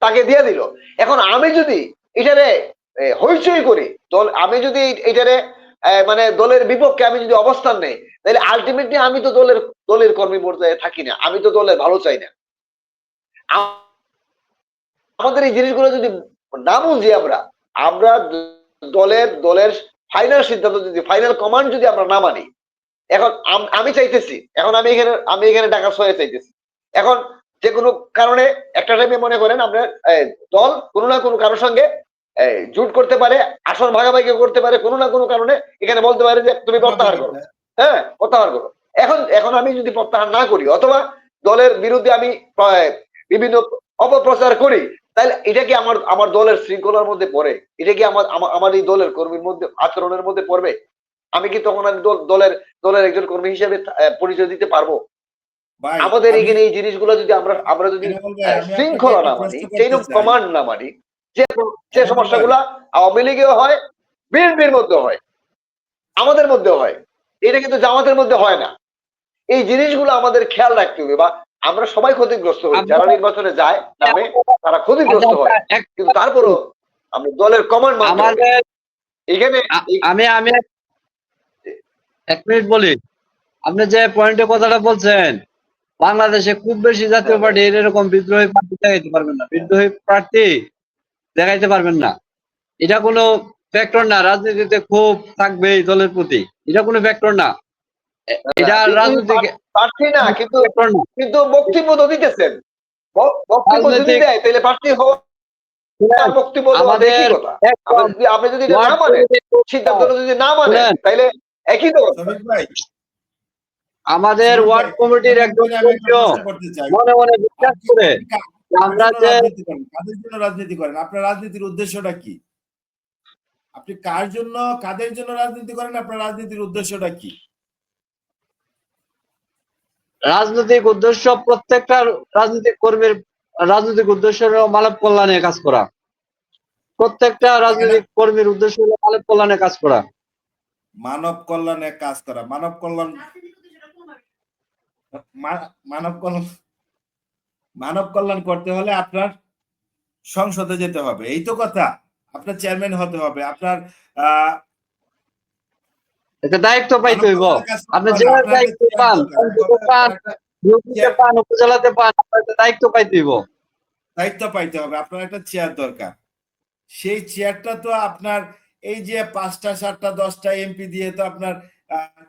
তাকে দিয়ে দিল। এখন আমি যদি এটারে হইচই করি, আমি যদি এটারে মানে দলের বিপক্ষে আমি যদি অবস্থান নেই, তাহলে আলটিমেটলি আমি তো দলের কর্মী পর্যায়ে থাকি না, আমি তো দলের ভালো চাই না। আমাদের এই জিনিসগুলো যদি না বুঝি, আমরা দলের ফাইনাল সিদ্ধান্ত যদি, ফাইনাল কমান্ড যদি আমরা না মানি, এখন আমি চাইতেছি, এখন আমি এখানে ঢাকা শহরে চাইতেছি, এখন যে কোনো কারণে একটা টাইমে মনে করেন আমরা দল কোনো না কোনো কারোর সঙ্গে জুট করতে পারে, আসন ভাগাভাগি করতে পারে, কোনো না কোনো কারণে এখানে বলতে পারে যে তুমি প্রত্যাহার করো, হ্যাঁ প্রত্যাহার করো। এখন আমি যদি প্রত্যাহার না করি, অথবা দলের বিরুদ্ধে আমি বিভিন্ন অপপ্রচার করি, তাহলে এটা কি আমার দলের শৃঙ্খলার মধ্যে পড়ে? এটা কি আমার এই দলের কর্মীর মধ্যে আচরণের মধ্যে পড়বে? আমি কি তখন আমি দলের একজন কর্মী হিসেবে পরিচয় দিতে পারবো? আমাদের এখানে এই জিনিসগুলো যদি আমরা যদি শৃঙ্খলা না মানি, চেইন অফ কমান্ড না মানি, যে সমস্যাগুলো আওয়ামী লীগেও হয়, বিএনপির মধ্যে হয়, আমাদের মধ্যে হয়, এটা কিন্তু জামাতের মধ্যে হয় না। এই জিনিসগুলো আমাদের খেয়াল রাখতে হবে, বা আমরা সবাই ক্ষতিগ্রস্ত হই, যারা নির্বাচনে যায় নামে তারা ক্ষতিগ্রস্ত হয়, কিন্তু তারপরও আমরা দলের কমান্ড মানতে হবে। এখানে আমি 1 মিনিট বলি, আপনি যে পয়েন্টে কথাটা বলছেন, বাংলাদেশে খুব বেশি জাতীয় পার্টি এরকম বিদ্রোহী প্রার্থী দেখাইতে পারবেন না, বিদ্রোহী প্রার্থী দেখাইতে পারবেন না। এটা কোনো ফ্যাক্টর না, রাজনীতিতে খুব থাকবে এই দলের প্রতি, এটা কোনো ফ্যাক্টর না, এটা রাজনীতি প্রার্থী না, কিন্তু বক্তব্য তো দিতেছেন, বক্তব্য যদি দেয় তাহলে প্রার্থী হওয়া বক্তব্য একই কথা। আপনি যদি না মানেন, সিদ্ধান্ত যদি না মানেন, তাহলে একই তো। আমাদের সুমন ওয়ার্ড ভাই, কমিটির একজন আমি একটা সদস্য প্রশ্ন করতে চাই। মনে মনে বিশ্বাস আপনি করে আপনি কা- যে কার আমরা জন্য যে রাজনীতি করেন? কাদের জন্য রাজনীতি করেন? আপনার রাজনীতির উদ্দেশ্যটা কি? আপনি কার জন্য, কাদের জন্য রাজনীতি করেন? আপনার রাজনীতির উদ্দেশ্যটা কি? রাজনৈতিক উদ্দেশ্য, প্রত্যেকটা রাজনৈতিক কর্মীর রাজনৈতিক উদ্দেশ্য হলো মানব কল্যাণে কাজ করা। প্রত্যেকটা রাজনৈতিক কর্মীর উদ্দেশ্য হলো মানব কল্যাণে কাজ করা। মানব কল্যাণে কাজ করা। মানব কল্যাণ মানব কল্যাণ করতে হলে আপনার সংসদে যেতে হবে, এই তো কথা। আপনার চেয়ারম্যান হতে হবে, আপনার আহ একটা দায়িত্ব পাইতে মানব হইব। কল্যাণে কাজ করতে আপনি যে হলে আপনার একটা দায়িত্ব চেয়ার পান, দরকার। সংসদে পান, ইউপিতে চেয়ার পান, উপজেলাতে পান, আপনার একটা দায়িত্ব পাইতে হইব। দায়িত্ব পাইতে হবে, আপনার একটা চেয়ার দরকার। সেই চেয়ারটা তো আপনার এই যে 5টা 7টা 10টা এমপি দিয়ে তো আপনার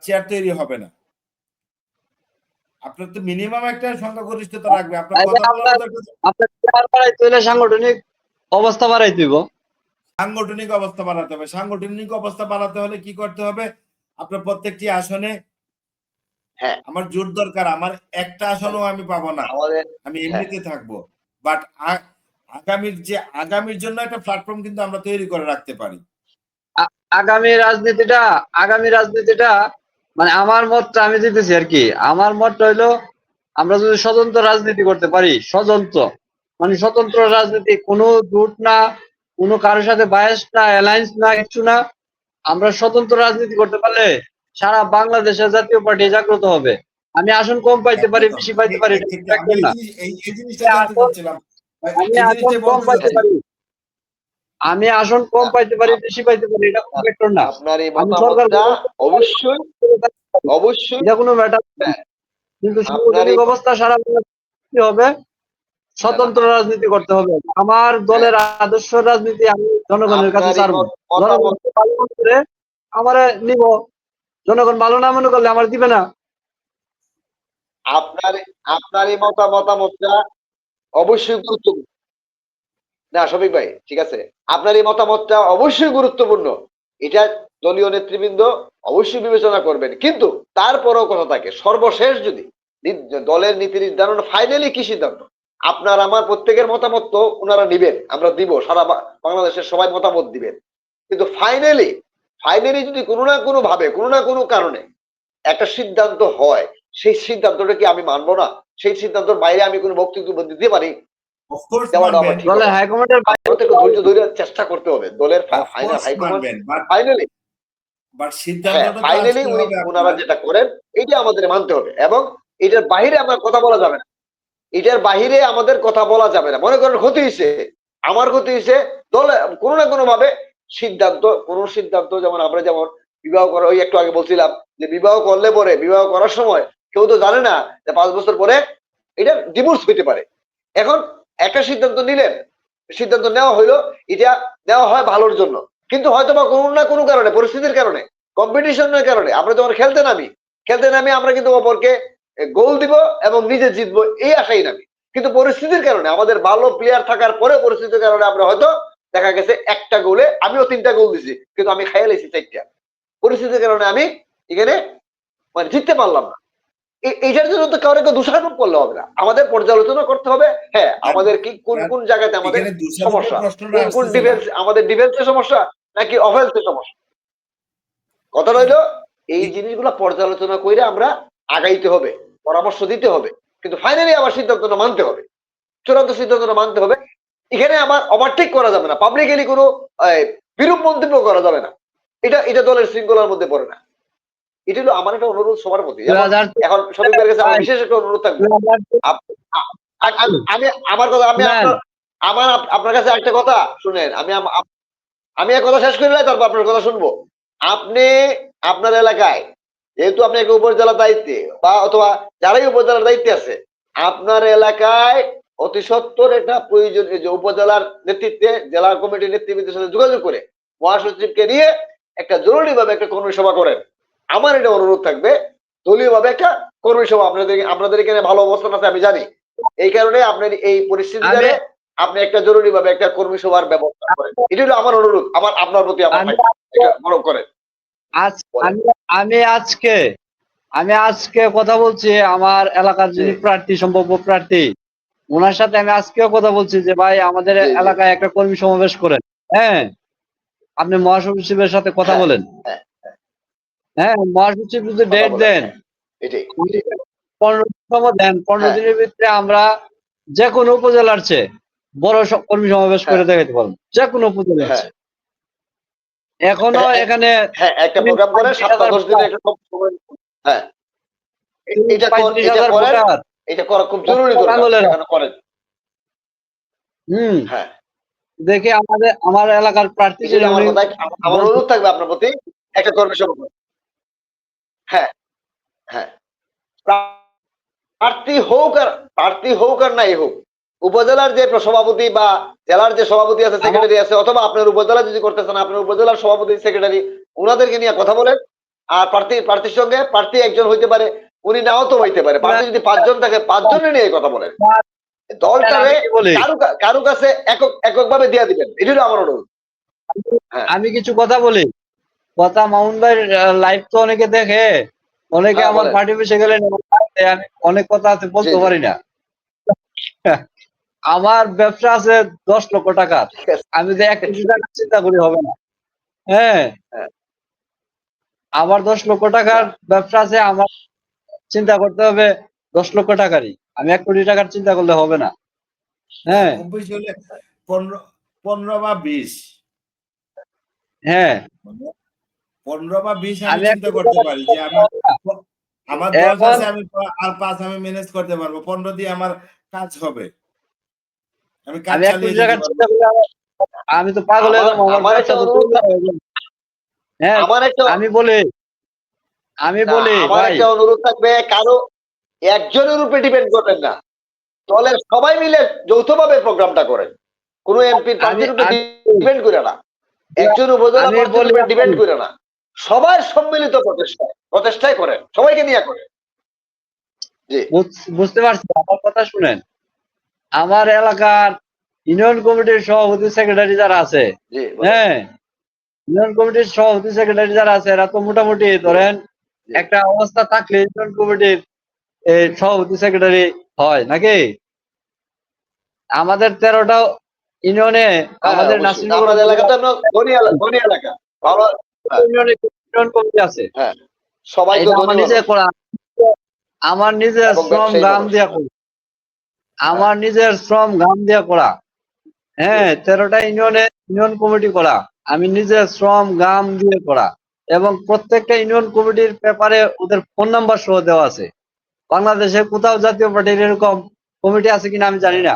চেয়ার তৈরি হবে না। আপনার তো মিনিমাম একটা সংখ্যাগরিষ্ঠতা রাখবে। আপনার তাইলে কথা বলার আপনার মতো একটা আপনার চেয়ার বাড়াইতে হইলে সাংগঠনিক অবস্থা বাড়াইতে হইব। সাংগঠনিক অবস্থা বাড়াতে হবে। সাংগঠনিক অবস্থা বাড়াতে হলে কি করতে হবে? আপনার প্রত্যেকটি আসনে হ্যাঁ, আমার জোট দরকার। আমার একটা আসনও আমি পাবো না, আমাদের আমি হ্যাঁ এমনিতে থাকবো। বাট আগামীর জন্য একটা প্ল্যাটফর্ম কিন্তু আমরা তৈরি করে রাখতে পারি। আ- আগামী রাজনীতিটা মানে আমার মতটা আমি দিতেছি আর কি। আমার মতটা হইলো আমরা যদি স্বতন্ত্র রাজনীতি করতে পারি, মানে স্বতন্ত্র রাজনীতি, কোনো জোট না, কোনো কারোর সাথে বায়াস না, অ্যালায়েন্স না, কিছু না। আমরা স্বতন্ত্র রাজনীতি করতে পারলে সারা বাংলাদেশের জাতীয় পার্টি জাগ্রত হবে। আমি আসন কম পাইতে পারি, একদম। বেশি পাইতে পারি, এটা কোনো এক্ষেত্রে আমি factor না। এই জিনিসটা জানতে আসন চাচ্ছিলাম। আমি এই আসন জিনিসটাই কম বলতে পাইতে চাচ্ছিলাম। পারি, আমি আসন কম পাইতে পারি, আপ- বেশি পাইতে পারি, এটা কোনো ফ্যাক্টর না। আপনার এই আমি সরকার মতামতটা গঠন করতে পারি, অবশ্যই অবশ্যই এটা কোনো ম্যাটার না। হ্যাঁ, কিন্তু আপনার সাংগঠনিক এই অবস্থা সারা বাংলাদেশে হবে, না না স্বতন্ত্র রাজনীতি করতে হবে। আমার হ্যাঁ, দলের আদর্শ রাজনীতি আমি জনগণের কাছে আপনার এই ছাড়বো। জনগণ মতামত ভালো মনে করে আমারে নিব, জনগণ ভালো না মনে করলে আমার দিবে না। আপনার আপনার এই মতামতটা অবশ্যই গুরুত্বপূর্ণ। না শফিক ভাই, ঠিক আছে, আপনার এই মতামতটা অবশ্যই গুরুত্বপূর্ণ। এটা দলীয় নেতৃবৃন্দ অবশ্যই বিবেচনা করবেন, কিন্তু তারপরও কথা থাকে, সর্বশেষ যদি দলের নীতি নির্ধারণ ফাইনালি কি সিদ্ধান্ত, আপনার আমার প্রত্যেকের মতামত তো ওনারা নিবেন, আমরা দিব, সারা বাংলাদেশের সবাই মতামত দিবেন। কিন্তু ফাইনালি যদি কোনো না কোনো ভাবে, কোনো না কোনো কারণে একটা সিদ্ধান্ত হয়, সেই সিদ্ধান্তটা কি আমি মানবো না? সেই সিদ্ধান্তের বাইরে আমি কোনো বক্তব্য দিতে পারি? অফকোর্স দেওয়াটা মানবেন, আবার ঠিক দলের হবে না। হাইকমান্ডের বাইরে আপনার তো একটু ধৈর্য ধরে চেষ্টা করতে হবে। দলের ফাইনাল অফকোর্স হাইকমান্ড মানবেন, ফাইনালি, বাট হ্যাঁ সিদ্ধান্তটা তো ফাইনালি আসতে উনি হবে ওনারা আপনার। যেটা করেন এটা আমাদের মানতে হবে, এবং এটার বাহিরে আমার কথা বলা যাবে না। এটার বাহিরে আমাদের কথা বলা যাবে না। মনে করেন ক্ষতি হয়েছে, আমার ক্ষতি হয়েছে, দলে কোনো না কোনো ভাবে সিদ্ধান্ত, যেমন আমরা যেমন বিবাহ করা, ওই একটু আগে বলছিলাম যে বিবাহ করলে পরে, বিবাহ করার সময় কেউ তো জানে না যে 5 বছর পরে এটা ডিভোর্স হইতে পারে। এখন একটা সিদ্ধান্ত নিলেন, সিদ্ধান্ত নেওয়া হইলো, এটা নেওয়া হয় ভালোর জন্য, কিন্তু হয়তো বা কোনো না কোনো কারণে, পরিস্থিতির কারণে, কম্পিটিশনের কারণে আমরা যখন খেলতে নামি আমরা কিন্তু অপরকে গোল দিব এবং নিজে জিতবো এই আশাই নামি। কিন্তু পরিস্থিতির কারণে, আমাদের ভালো প্লেয়ার থাকার পরে পরিস্থিতির কারণে আমরা হয়তো দেখা গেছে একটা গোলে, আমিও 3টা গোল দিছি কিন্তু আমি খাইয়া লাইছি 4টা। পরিস্থিতির কারণে আমি এখানে মানে জিততে পারলাম না। এইটার জন্য তো কাউকে দোষারোপ করলে হবে না, আমাদের পর্যালোচনা করতে হবে। হ্যাঁ, আর আমাদের কি কোন আর কোন জায়গাতে আমাদের এখানে দোষারোপের সমস্যা, প্রশ্নটা কোন কোন আসতেছে না। ডিফেন্স, আমাদের ডিফেন্সের সমস্যা নাকি অফেন্সের সমস্যা। কথা রইলো এই এ- জিনিসগুলো পর্যালোচনা করে আমরা আগাইতে হবে, পরামর্শ দিতে হবে, কিন্তু ফাইনালি আমার সিদ্ধান্তটা মানতে হবে, চূড়ান্ত সিদ্ধান্তটা মানতে হবে। এখানে আমার ওভারটেক করা যাবে না, পাবলিকলি কোনো বিরূপ মন্তব্য করা যাবে না। এটা দলের শৃঙ্খলার মধ্যে পড়ে না। এটা হলো আমার একটা অনুরোধ সবার প্রতি। যেমন 2000 এখন শফিক ভাইয়ের কাছে আমার বিশেষ একটা অনুরোধ থাকবে। আপ- আমি আমার কথা, আমি শুনেন, আপনার কাছে একটা কথা শুনেন, আমি এক কথা শেষ করে তারপর আপনার কথা শুনবো। আপনি আপনার এলাকায়, যেহেতু আপনি একটা উপজেলার দায়িত্বে বা অথবা যারাই উপজেলার দায়িত্বে আছে, আপনার এলাকায় অতি সত্বর একটা প্রয়োজন, যে উপজেলার নেতৃত্বে, জেলা কমিটির নেতৃবৃন্দের সাথে যোগাযোগ করে মহাসচিবকে নিয়ে একটা জরুরি ভাবে একটা কর্মী সভা করেন। আমার এটা অনুরোধ থাকবে, দলীয় ভাবে একটা কর্মী সভা, আপনাদের এখানে ভালো অবস্থান আছে আমি জানি, এই কারণে আপনার এই আমি পরিস্থিতিটারে আপনি একটা জরুরি ভাবে একটা কর্মী সভার ব্যবস্থা করেন। এটা হলো আমার অনুরোধ, আপনার প্রতি আমার আমি থাকবে, এটা মনে করেন। আজ বলেন। আমি আমি আজকে আমি আজকে কথা বলছি আমার এলাকার জি যিনি প্রার্থী, সম্ভাব্য প্রার্থী, ওনার সাথে আমি আজকেও কথা বলছি যে ভাই আমাদের জি জি এলাকায় একটা কর্মী সমাবেশ করেন। হ্যাঁ, আপনি মহাসচিবের সাথে কথা হ্যাঁ বলেন। হ্যাঁ হ্যাঁ, মহাসচিব যদি কথা ডেট বলেন দেন, হ্যাঁ এটাই 15 দেন, 15 হ্যাঁ দিনের ভিতরে আমরা যে কোনো উপজেলার চেয়ে বড় কর্মী সমাবেশ হ্যাঁ করে দেখাতে পারবো, যে কোনো উপজেলার হ্যাঁ চেয়ে। এখনো হ্যাঁ এখানে হ্যাঁ একটা প্রোগ্রাম করে 35,000 সপ্তাহ 10 দিনের একটা সময় হ্যাঁ পঁয়ত্রিশ এটা হাজার করেন ভোটার এটা করা খুব জরুরি দরকার টাঙ্গলের। এখানে করেন হুম, হ্যাঁ দেখে আমার এলাকার প্রার্থী এই জন্য যিনি আমার উনি কথা আমার বলছেন। অনুরোধ থাকবে আপনার প্রতি একটা কর্মী সভা হ্যাঁ হ্যাঁ প্রার্থী হোক আর নাই হোক উপজেলার যে সভাপতি বা জেলার যে সভাপতি আছে আমার সেক্রেটারি আছে অথবা আপনার উপজেলা যদি করতেছেন আপনার উপজেলার সভাপতি সেক্রেটারি ওনাদেরকে নিয়ে কথা বলেন আর প্রার্থীর সঙ্গে প্রার্থী একজন হইতে পারে উনি নাও তো হইতে পারে প্রার্থী যদি 5 জন থাকে 5 জনের নিয়ে কথা বলেন দলটারে আমি কি বলি, কারু কাছে এককভাবে দিয়ে দিবেন এটাই হলো আমার অনুরোধ হ্যাঁ আমি কিছু কথা বলি। কথা মামুন ভাই লাইভ তো অনেকে দেখে, অনেকে হ্যাঁ আমার বলেন পার্টি বসে গেলে আমি অনেক কথা আছে জি বলতে জি পারি না। আমার ব্যবসা আছে 10 লক্ষ টাকার, ঠিক আছে আমি যদি 1 কোটি টাকা চিন্তা করি হবে না। হ্যাঁ, হ্যাঁ আমার 10 লক্ষ টাকার না ব্যবসা আছে, আমার চিন্তা করতে হবে 10 লক্ষ টাকারই, আমি 1 কোটি টাকার চিন্তা করলে হবে না। না হ্যাঁ খুব বেশি হলে 15 বা 20, হ্যাঁ, মানে 15 বা 20 আমি আমি চিন্তা 1 কোটি করতে টাকার পারি চিন্তা যে করতে আমার হবে না। আমার 10 এখন আছে, আমি আর 5 আমি ম্যানেজ করতে পারবো, 15 দিয়ে আমার কাজ হবে, আমি কাজ আমি এক চালিয়ে কোটি যেতে টাকার পারবো। চিন্তা করলে আমি তো পাগল হয়ে আমার যাবো, আমার আমার একটা ব্যবসা তো অনুরোধ তৈরি হয়ে যাবে। হ্যাঁ, আমার একটা আমি বলি আমি না বলি আমার ভাই, একটা অনুরোধ থাকবে কারো একজনের উপরে ডিপেন্ড করবেন না দলের সবাই মিলে যৌথভাবে প্রোগ্রামটা করেন কোন এমপি আমি প্রার্থীর উপরে আমি ডিপেন্ড করে না একজন উপজেলা আমি প্রার্থীর বলি উপরে ডিপেন্ড আপনাকে, করে না সবার সম্মিলিত প্রচেষ্টায় করেন সবাইকে নিয়ে করেন জি বুঝতে পারছি, আমার কথা শুনেন। আমার এলাকার ইউনিয়ন কমিটির সভাপতি সেক্রেটারি যারা আছে, জি বলেন হ্যাঁ, ইউনিয়ন কমিটির সভাপতি সেক্রেটারি যারা আছে এরা তো মোটামুটি জি ধরেন জি একটা অবস্থা থাকলে ইউনিয়ন কমিটির সভাপতি সেক্রেটারি হয় নাকি? আমাদের 13টা ইউনিয়নে, হ্যাঁ হ্যাঁ আমাদের অবশ্যই নাসিরনগর আপনাদের এলাকা উপজেলা তো আপনার ধনী এলাকা ভালো হ্যাঁ ইউনিয়নে ইউনিয়ন কমিটি আছে। হ্যাঁ সবাই তো এটা ধনী আমার নিজে মানুষ করা, আমার নিজের এবং শ্রম ব্যবসায়ী ঘাম মানুষ দিয়া করা, হ্যাঁ আমার নিজের শ্রম ঘাম দিয়া করা। জি হ্যাঁ, 13টা ইউনিয়নে ইউনিয়ন কমিটি করা, আমি নিজের শ্রম ঘাম দিয়ে করা, এবং প্রত্যেকটা ইউনিয়ন কমিটির পেপারে ওদের ফোন নাম্বার সহ দেওয়া আছে। বাংলাদেশে কোথাও জাতীয় পার্টির এরকম কমিটি আছে কিনা আমি জানি না।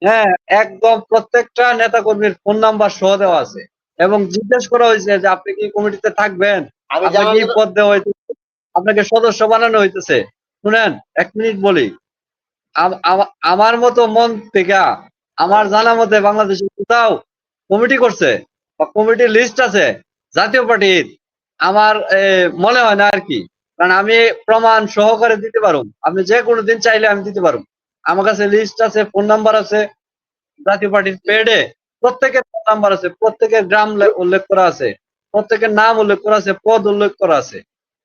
হ্যাঁ, একদম প্রত্যেকটা নেতা কর্মীর ফোন নাম্বার সহ দেওয়া আছে, এবং জিজ্ঞেস করা হয়েছে যে আপনি কি কমিটিতে থাকবেন, আমি আপনাকে জানার এই জন্য পদ দেওয়া হইতেছে, আপনাকে সদস্য বানানো হইতেছে। শুনেন, 1 মিনিট বলি। আমার মতো মন থেকে, আমার হ্যাঁ জানা মতে বাংলাদেশে কোথাও কমিটি করছে বা কমিটির লিস্ট আছে জাতীয় পার্টির, আমার মনে হয় না আর কি। কারণ আমি প্রমাণ সহকারে দিতে পারুম, আপনি যে কোনো দিন চাইলে আমি দিতে পারুম। আমার কাছে লিস্ট আছে, ফোন নাম্বার আছে, জাতীয় পার্টির জি পেডে প্রত্যেকের ফোন নাম্বার আছে, প্রত্যেকের গ্রাম উল্লেখ করা আছে, প্রত্যেকের নাম উল্লেখ করা আছে, পদ উল্লেখ করা আছে।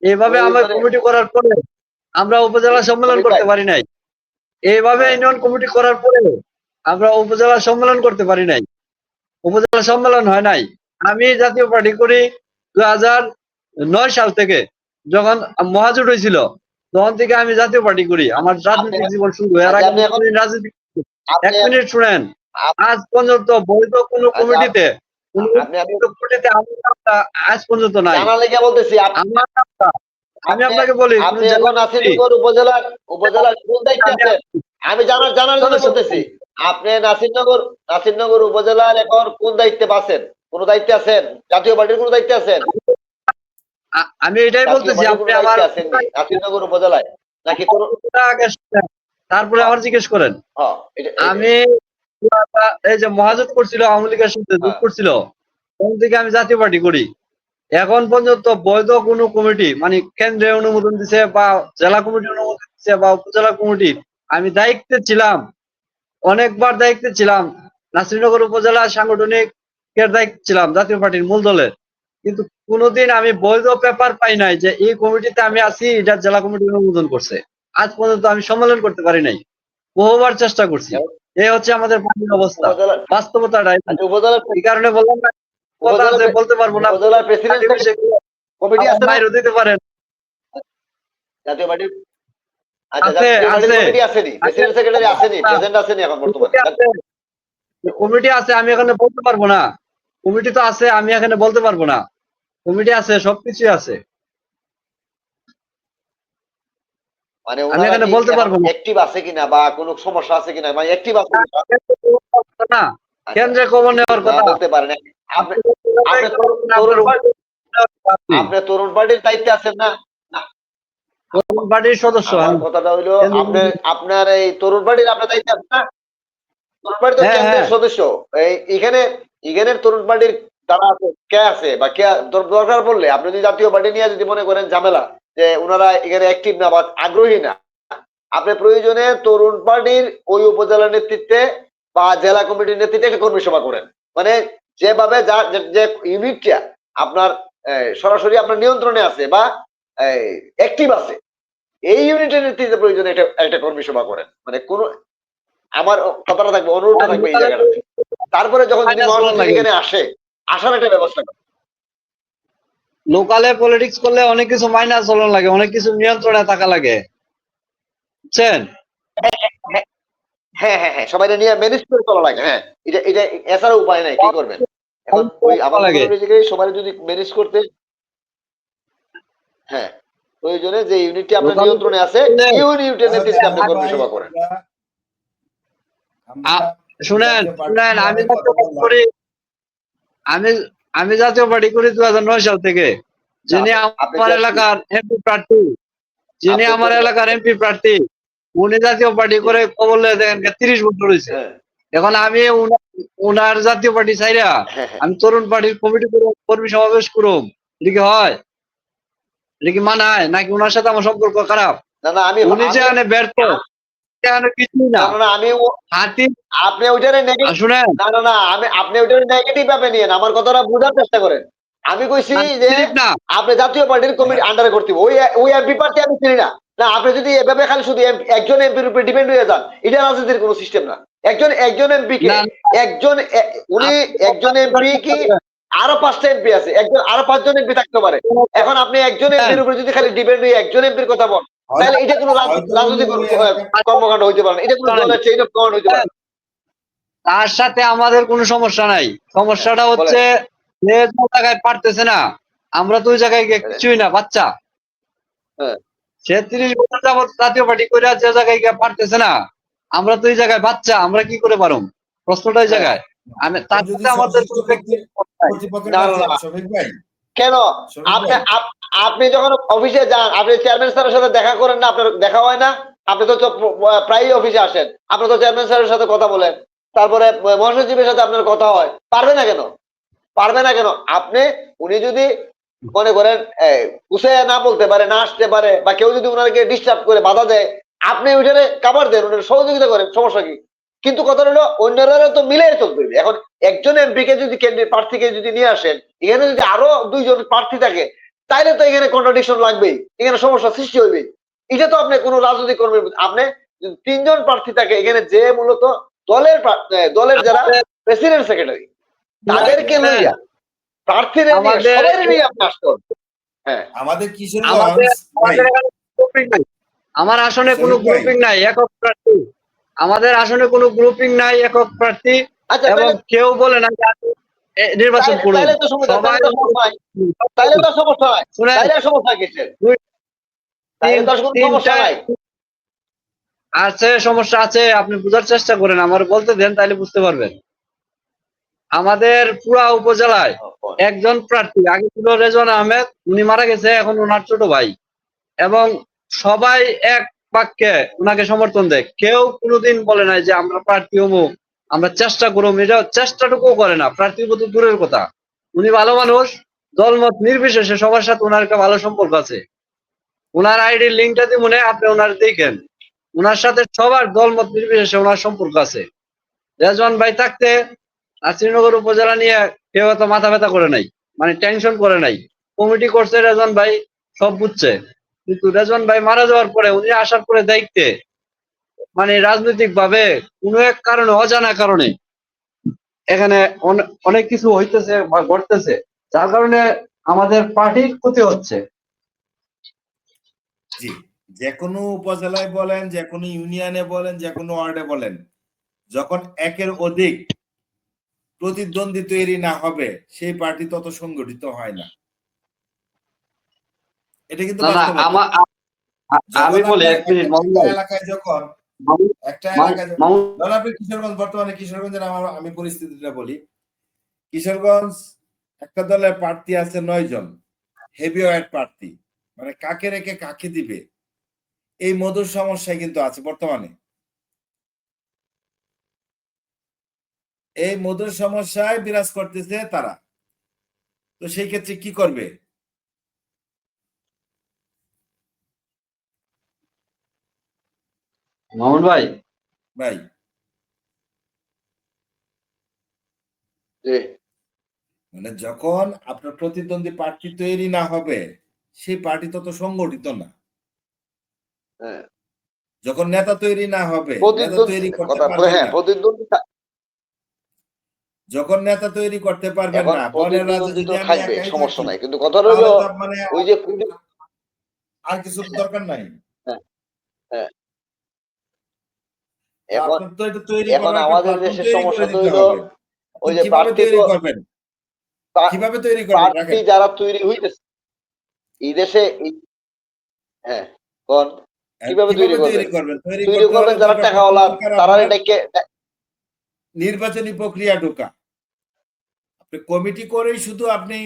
এইভাবে আমরা মানে কমিটি করার পরে আমরা উপজেলা সম্মেলন শফিক ভাই করতে পারি নাই। এইভাবে হ্যাঁ ইউনিয়ন কমিটি করার পরে আমরা উপজেলা সম্মেলন করতে পারি নাই, উপজেলা সম্মেলন হয় নাই। আমি জাতীয় পার্টি করি 2009 সাল থেকে, যখন মহাজোট হয়েছিল তখন থেকে আমি জাতীয় পার্টি করি, আমার আপনি রাজনৈতিক জীবন শুরু। এর আচ্ছা আগে আপনি আমি এখন কোনোদিন রাজনীতি করিনি। আপনি 1 মিনিট শুনেন, আপ- আজ পর্যন্ত বৈধ কোনো আচ্ছা কমিটিতে, কোনো আমি কমিটিতে আমার নামটা আজ পর্যন্ত নাই। জানার লেগে বলতেছি আমার নামটা, আমি আপনি আপনাকে বলি কোন আপনি জেলা এখন কমিটি, নাসিরনগর উপজেলার কোন দায়িত্বে আমি আছেন আমি জানার জন্য সদস্য বলতেছি আপনি নাসিরনগর উপজেলার এখন কোন দায়িত্বে আছেন কোন দায়িত্বে আছেন জাতীয় পার্টির কোন দায়িত্বে আছেন আমি এটাই জাতীয় বলতেছি, পার্টির কোন আপনি আমার দায়িত্বে আছেননি নাসিরনগর উপজেলায় নাকি কোন আগে শুনেন, তারপরে হ্যাঁ আমার জিজ্ঞেস করেন। হ্যাঁ আমি এই যে মহাজোট করছিল, আওয়ামী লীগের সাথে জোট হ্যাঁ করছিল, তখন থেকে আমি জাতীয় পার্টি করি। এখন পর্যন্ত বৈধ কোনো কমিটি, মানে কেন্দ্রে অনুমোদন দিছে বা জেলা কমিটি অনুমোদন দিছে বা উপজেলা কমিটি, আমি দায়িত্বে ছিলাম, অনেকবার দায়িত্বে ছিলাম। নাসিরনগর উপজেলা সাংগঠনিক এর দায়িত্বে ছিলাম জাতীয় পার্টির মূল দলের। কিন্তু কোনোদিন আমি বৈধ পেপার পাই নাই যে এই কমিটিতে আমি আছি, এটা জেলা কমিটি অনুমোদন করছে। আজ পর্যন্ত আমি সম্মেলন করতে পারি নাই, বহুবার চেষ্টা করছি। এই হচ্ছে আমাদের পার্টির অবস্থা, উপজেলা বাস্তবতাটা এই। আচ্ছা, উপজেলার এই কারণে বললাম না, কথা উপজেলা আছে বলতে পারবো না, উপজেলার প্রেসিডেন্ট কমিটি আমার আছে না? বাইরেও দিতে পারেন। জাতীয় পার্টির আচ্ছা, আছে জাতীয় পার্টির আছে কমিটি আসেনি, প্রেসিডেন্ট সেক্রেটারি আসেনি, প্রেসিডেন্ট আসেনি এখন বর্তমানে। কমিটি আছে, আমি এখানে বলতে পারবো না। কমিটি তো আছে, আমি এখানে বলতে পারবো না। কমিটি আছে, সবকিছু আছে, মানে আমি ওনারা এখানে কি বলতে এখন পারবো না। অ্যাক্টিভ আছে কিনা বা কোনো সমস্যা আছে কিনা, মানে অ্যাক্টিভ আছে কিনা? না, আচ্ছা, কেন্দ্রে খবর নেওয়ার না কথা। বলতে পারেন। আপনি আপনি আপনি তরুণ পার্টির দায়িত্বে আছেন না? না, পার্টির সদস্য আমার আমি। কথাটা হইলো, আপনার এই তরুণ পার্টির আপনার দায়িত্বে আছেন না? তরুণ পার্টি তো হ্যাঁ কেন্দ্রের হ্যাঁ, সদস্য। এখানে এখানের তরুণ পার্টির যারা আছে, কে আছে বা কে দরকার পড়লে আপনি যদি জাতীয় পার্টি নিয়ে যদি মনে করেন ঝামেলা, যে ওনারা এখানে অ্যাক্টিভ না বা আগ্রহী না, আপনি প্রয়োজনে তরুণ পার্টির ওই উপজেলা নেতৃত্বে বা জেলা কমিটির নেতৃত্বে একটা কর্মী সভা করেন। মানে যেভাবে যে ইউনিটটা আপনার সরাসরি আপনার নিয়ন্ত্রণে আছে বা অ্যাক্টিভ আছে, এই ইউনিটের নেতৃত্বে প্রয়োজনে একটা কর্মী সভা করেন। মানে কোন আমার কথাটা থাকবে, অনুরোধটা থাকবে এই জায়গাটাতে। তারপরে যখন যদি মহাসচিব এখানে আসে, আসার একটা ব্যবস্থা করেন। লোকালে পলিটিক্স করলে অনেক কিছু মাইনাস চলন লাগে, অনেক কিছু নিয়ন্ত্রণে থাকা লাগে, বুঝছেন? হ্যাঁ হ্যাঁ হ্যাঁ, সবাই নিয়ে ম্যানেজ করে চলা লাগে। হ্যাঁ, এটা এটা এছাড়া উপায় নাই, কি করবেন এখন? ওই আমার কথা লাগে। হলো যে সবাই যদি ম্যানেজ করতে, হ্যাঁ, প্রয়োজনে যে ইউনিটটি আপনার লোকালে নিয়ন্ত্রণে আছে, এই ইউনিটের নেতৃত্বে আপনি কর্মী সভা করেন। শুনেন শুনেন, আমি জাতীয় পার্টি করি, আমি আমি জাতীয় পার্টি করি 2009 সাল থেকে। যিনি আপনি আমার এলাকার এমপি প্রার্থী, যিনি আপনি তো, আমার এলাকার এমপি প্রার্থী, উনি জাতীয় পার্টি করে বললে দেখেন 30 বছর হয়েছে। হ্যাঁ এখন আমি উনার জাতীয় পার্টি চাইরা হ্যাঁ হ্যাঁ, আমি তরুণ পার্টির কমিটি করে কর্মী সমাবেশ করুম, এটা কি হয়? এটা কি মানায়? নাকি উনার সাথে আমার সম্পর্ক খারাপ? না না, আমি উনি যে আমি এখানে ব্যর্থ, এখানে কিছুই না না। না না, আমি হাতি আপনি ওইটারে নেগেটিভ, শুনেন, না না না, আপনি ওইটারে নেগেটিভ ভাবে নিয়েন, আমার কথাটা বোঝার চেষ্টা করেন। আমি কইছি যে না আপনি জাতীয় পার্টির কমিটি আন্ডারে করতে হবে। ওই ওই এমপি প্রার্থী আমি চিনি না। না, আপনি যদি এভাবে খালি শুধু একজন এমপির উপরে ডিপেন্ড হয়ে যান, এটা রাজনীতির কোনো সিস্টেম না। একজন এমপি কে না, একজন উনি একজন এমপি কি আরো 5টা এমপি আছে, আরো 5জন এমপি থাকতে পারে। এখন আপনি একজন এমপির উপরে যদি খালি ডিপেন্ড হয়ে একজন এমপির কথা বল, তাহলে এটা কোনো রাজনৈতিক কর্মকাণ্ড হইতে পারে না, এটা কোনো দলের চেইন অফ কমান্ড হইতে পারে না। তার সাথে আমাদের কোনো সমস্যা নাই। সমস্যাটা হচ্ছে যে জায়গায় পারতেছে না, আমরা তো ওই জায়গায় গিয়ে কিছুই না, বাচ্চা। হ্যাঁ, সে 30 বছর যাবত জাতীয় পার্টি করে যে জায়গায় গিয়ে পারতেছে না, আমরা তো ওই জায়গায় বাচ্চা, আমরা কি করে পারুম? প্রশ্নটা ওই হ্যাঁ। জায়গায়। আমি তার সাথে আমাদের কোনো না না না, কেন? আপনি আপনি যখন অফিসে যান, আপনি চেয়ারম্যান স্যারের সাথে দেখা করেন না? আপনার দেখা হয় না? আপনি তো প্রায়ই অফিসে আসেন, আপনি তো চেয়ারম্যান স্যারের সাথে কথা বলেন, তারপরে মহাসচিবের সাথে আপনার কথা হয়। পারবে না কেন? পারবে না কেন? আপনি, উনি যদি মনে করেন উসে না বলতে পারে, না আসতে পারে, বা কেউ যদি উনাকে ডিস্টার্ব করে বাধা দেয়, আপনি ওইখানে কাভার দেন, ওনার সহযোগিতা করেন, সমস্যা কি? কিন্তু কথা হলো অন্যরা তো মিলে চলতে হবে। এখন একজন এমপি কে যদি কেন্দ্রের প্রার্থীকে যদি নিয়ে আসেন, এখানে যদি আরো 2জন প্রার্থী থাকে, তাইলে তো এখানে কন্ট্রাডিকশন লাগবেই, এখানে সমস্যা সৃষ্টি হইবে। এটা তো আপনি কোনো রাজনৈতিক কর্মীর, আপনি যদি 3জন প্রার্থী থাকে এখানে, যে মূলত দলের যারা প্রেসিডেন্ট সেক্রেটারি, তাদেরকে লইয়া প্রার্থীরা নিয়ে আমাদের সবাই নিয়ে আপনি আসতে হবে। হ্যাঁ, আমাদের আমাদের কিশোরগঞ্জ ভাই, আমাদের এখানে গ্রুপিং নাই। আমার আসনে কোনো শরীফ ভাই, গ্রুপিং নাই, একক প্রার্থী। আমাদের আসনে কোনো গ্রুপিং নাই, একক প্রার্থী। আচ্ছা, এবং তাহলে কেউ বলে না যে আমি নির্বাচন করুন। তাইলে তো সমস্যা, সবাই তাইলে তো সমস্যা নাই, তাইলে তো সমস্যা নাই, শুনেন, তাইলে আর সমস্যা কিসের? তাইলে তো আর কোনো সমস্যা তিনটা নাই। আছে, সমস্যা আছে, আপনি বোঝার চেষ্টা করেন, আমার বলতে দেন, তাইলে বুঝতে পারবেন। আমাদের পুরা উপজেলায় একজন প্রার্থী আগে ছিল রেজন আহমেদ, উনি মারা গেছে, এখন ওনার ছোট ভাই। এবং সবাই এক বাক্যে ওনাকে সমর্থন দেয়, কেউ কোনোদিন বলে নাই যে আমরা প্রার্থী হবো, আমরা চেষ্টা করবো। এটা চেষ্টাটুকু করে না, প্রার্থীর প্রতি দূরের কথা। উনি ভালো মানুষ, দলমত নির্বিশেষে সবার সাথে ওনার একটা ভালো সম্পর্ক আছে। ওনার আইডির লিঙ্কটা দিয়ে মনে আপনি ওনার দেখেন, ওনার সাথে সবার দলমত নির্বিশেষে ওনার সম্পর্ক আছে। রেজওয়ান ভাই থাকতে আর শ্রীনগর উপজেলা নিয়ে কেউ এত মাথা ব্যথা করে নাই। মানে টেনশন করে নাই। কমিটি করছে, রেজন ভাই সব বুঝছে, কিন্তু রেজন ভাই মারা যাওয়ার পরে উনি আসার পরে দায়িত্বে মানে রাজনৈতিক ভাবে কোনো এক কারণে, অজানা কারণে এখানে অনেক কিছু হইতেছে বা ঘটতেছে, যার কারণে আমাদের পার্টির ক্ষতি হচ্ছে। জি, যে কোনো উপজেলায় বলেন, যে কোনো ইউনিয়নে বলেন, যে কোনো ওয়ার্ডে বলেন, যখন একের অধিক প্রতিদ্বন্দ্বী তৈরি না হবে সেই পার্টি তত সংগঠিত হয় না। এটা কিন্তু না না, বাস্তবতা। আমি যখন বলি আপনার এক মিনিট একটা এলাকায় যখন একটা এলাকায় মামুন ধরেন আপনি কিশোরগঞ্জ, বর্তমানে কিশোরগঞ্জের আমি পরিস্থিতিটা বলি। কিশোরগঞ্জ একটা দলের প্রার্থী আছে 9 জন, হেভিওয়েট প্রার্থী, মানে কাকে রেখে কাকে দিবে এই মধুর সমস্যায় কিন্তু আছে বর্তমানে। এই মধুর সমস্যায় বিরাজ করতেছে তারা। তো সেই ক্ষেত্রে কি করবে? মামুন ভাই, ভাই, জি, মানে যখন আপনার প্রতিদ্বন্দ্বী প্রার্থী তৈরি না হবে সেই পার্টি তত সংগঠিত না। হ্যাঁ, যখন নেতা তৈরি না হবে, নেতা তৈরি প্রতিদ্বন্দ্বী করতে কথা, পারবেন হ্যাঁ না, প্রতিদ্বন্দ্বী যখন নেতা তৈরি করতে পারবেন এখন না, বনের রাজা প্রতিদ্বন্দ্বী যদি তো আমি থাকবে, একাই সমস্যা থাকি, নাই, কিন্তু কথা তাহলে হলো তো মানে ওই যে আর কিছু দরকার নাই। হ্যাঁ, হ্যাঁ, তো এখন আপনার তো এটা তৈরি এখন করার একটা আমাদের প্ল্যাটফর্ম দেশের তৈরি করে সমস্যা তো দিতে হইলো হবে। আপনি ওই যে কিভাবে তৈরি করবেন? কিভাবে তৈরি করবেন প্রার্থী রাখেন। যারা তৈরি হইতেছে এই দেশে হ্যাঁ, কোন কিভাবে তৈরি কিভাবে তৈরি করবেন? করবেন? তৈরি তৈরি করতে হলে করবেন তো যারা একটা প্রথম টাকাওয়ালা, দরকার তারা আপনার এটাকে নির্বাচনী প্রক্রিয়া ঢোকা। আপনি কমিটি করেই শুধু আপনি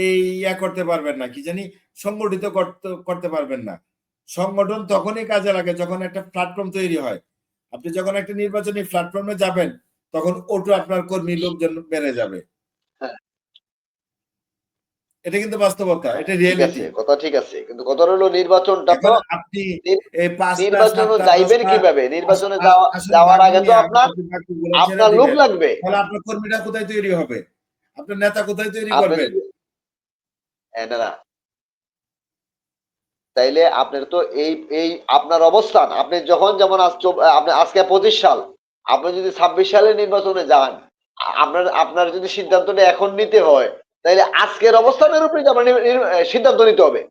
এই করতে পারবেন না, কি জানি সংগঠিত করতে পারবেন না। সংগঠন তখনই কাজে লাগে যখন একটা প্ল্যাটফর্ম তৈরি হয়। আপনি যখন একটা নির্বাচনী প্ল্যাটফর্মে যাবেন তখন ওটু আপনার কর্মী লোকজন বেড়ে যাবে। হ্যাঁ, এটা কিন্তু বাস্তবতা, হ্যাঁ, এটা ঠিক রিয়েলিটি। আছে, কথা ঠিক আছে, কিন্তু কথা হলো নির্বাচনটা তো এখন আপনি এই 5টা নির্বাচনে 7টা যাইবেন 10টা কিভাবে? নির্বাচনে আসন যাওয়ার ভাগ আগে তো নিয়ে আপনি আপনার যদি বাকিগুলো ছেড়ে আপনার লোক দিবেন, লাগবে। তাহলে আপনার কর্মীরা কোথায় তৈরি হবে? আপনার নেতা কোথায় তৈরি আপনি করবেন? যদি না না, তাইলে আপনার তো এই এই আপনার অবস্থান, আপনি যখন যেমন আপনি আজকে 25 সাল, আপনি যদি 26 সালে নির্বাচনে যান, আপনার আপনার যদি সিদ্ধান্তটা এখন নিতে হয়, তাইলে আজকের অবস্থানের উপরে আপনার সিদ্ধান্ত নিতে হবে।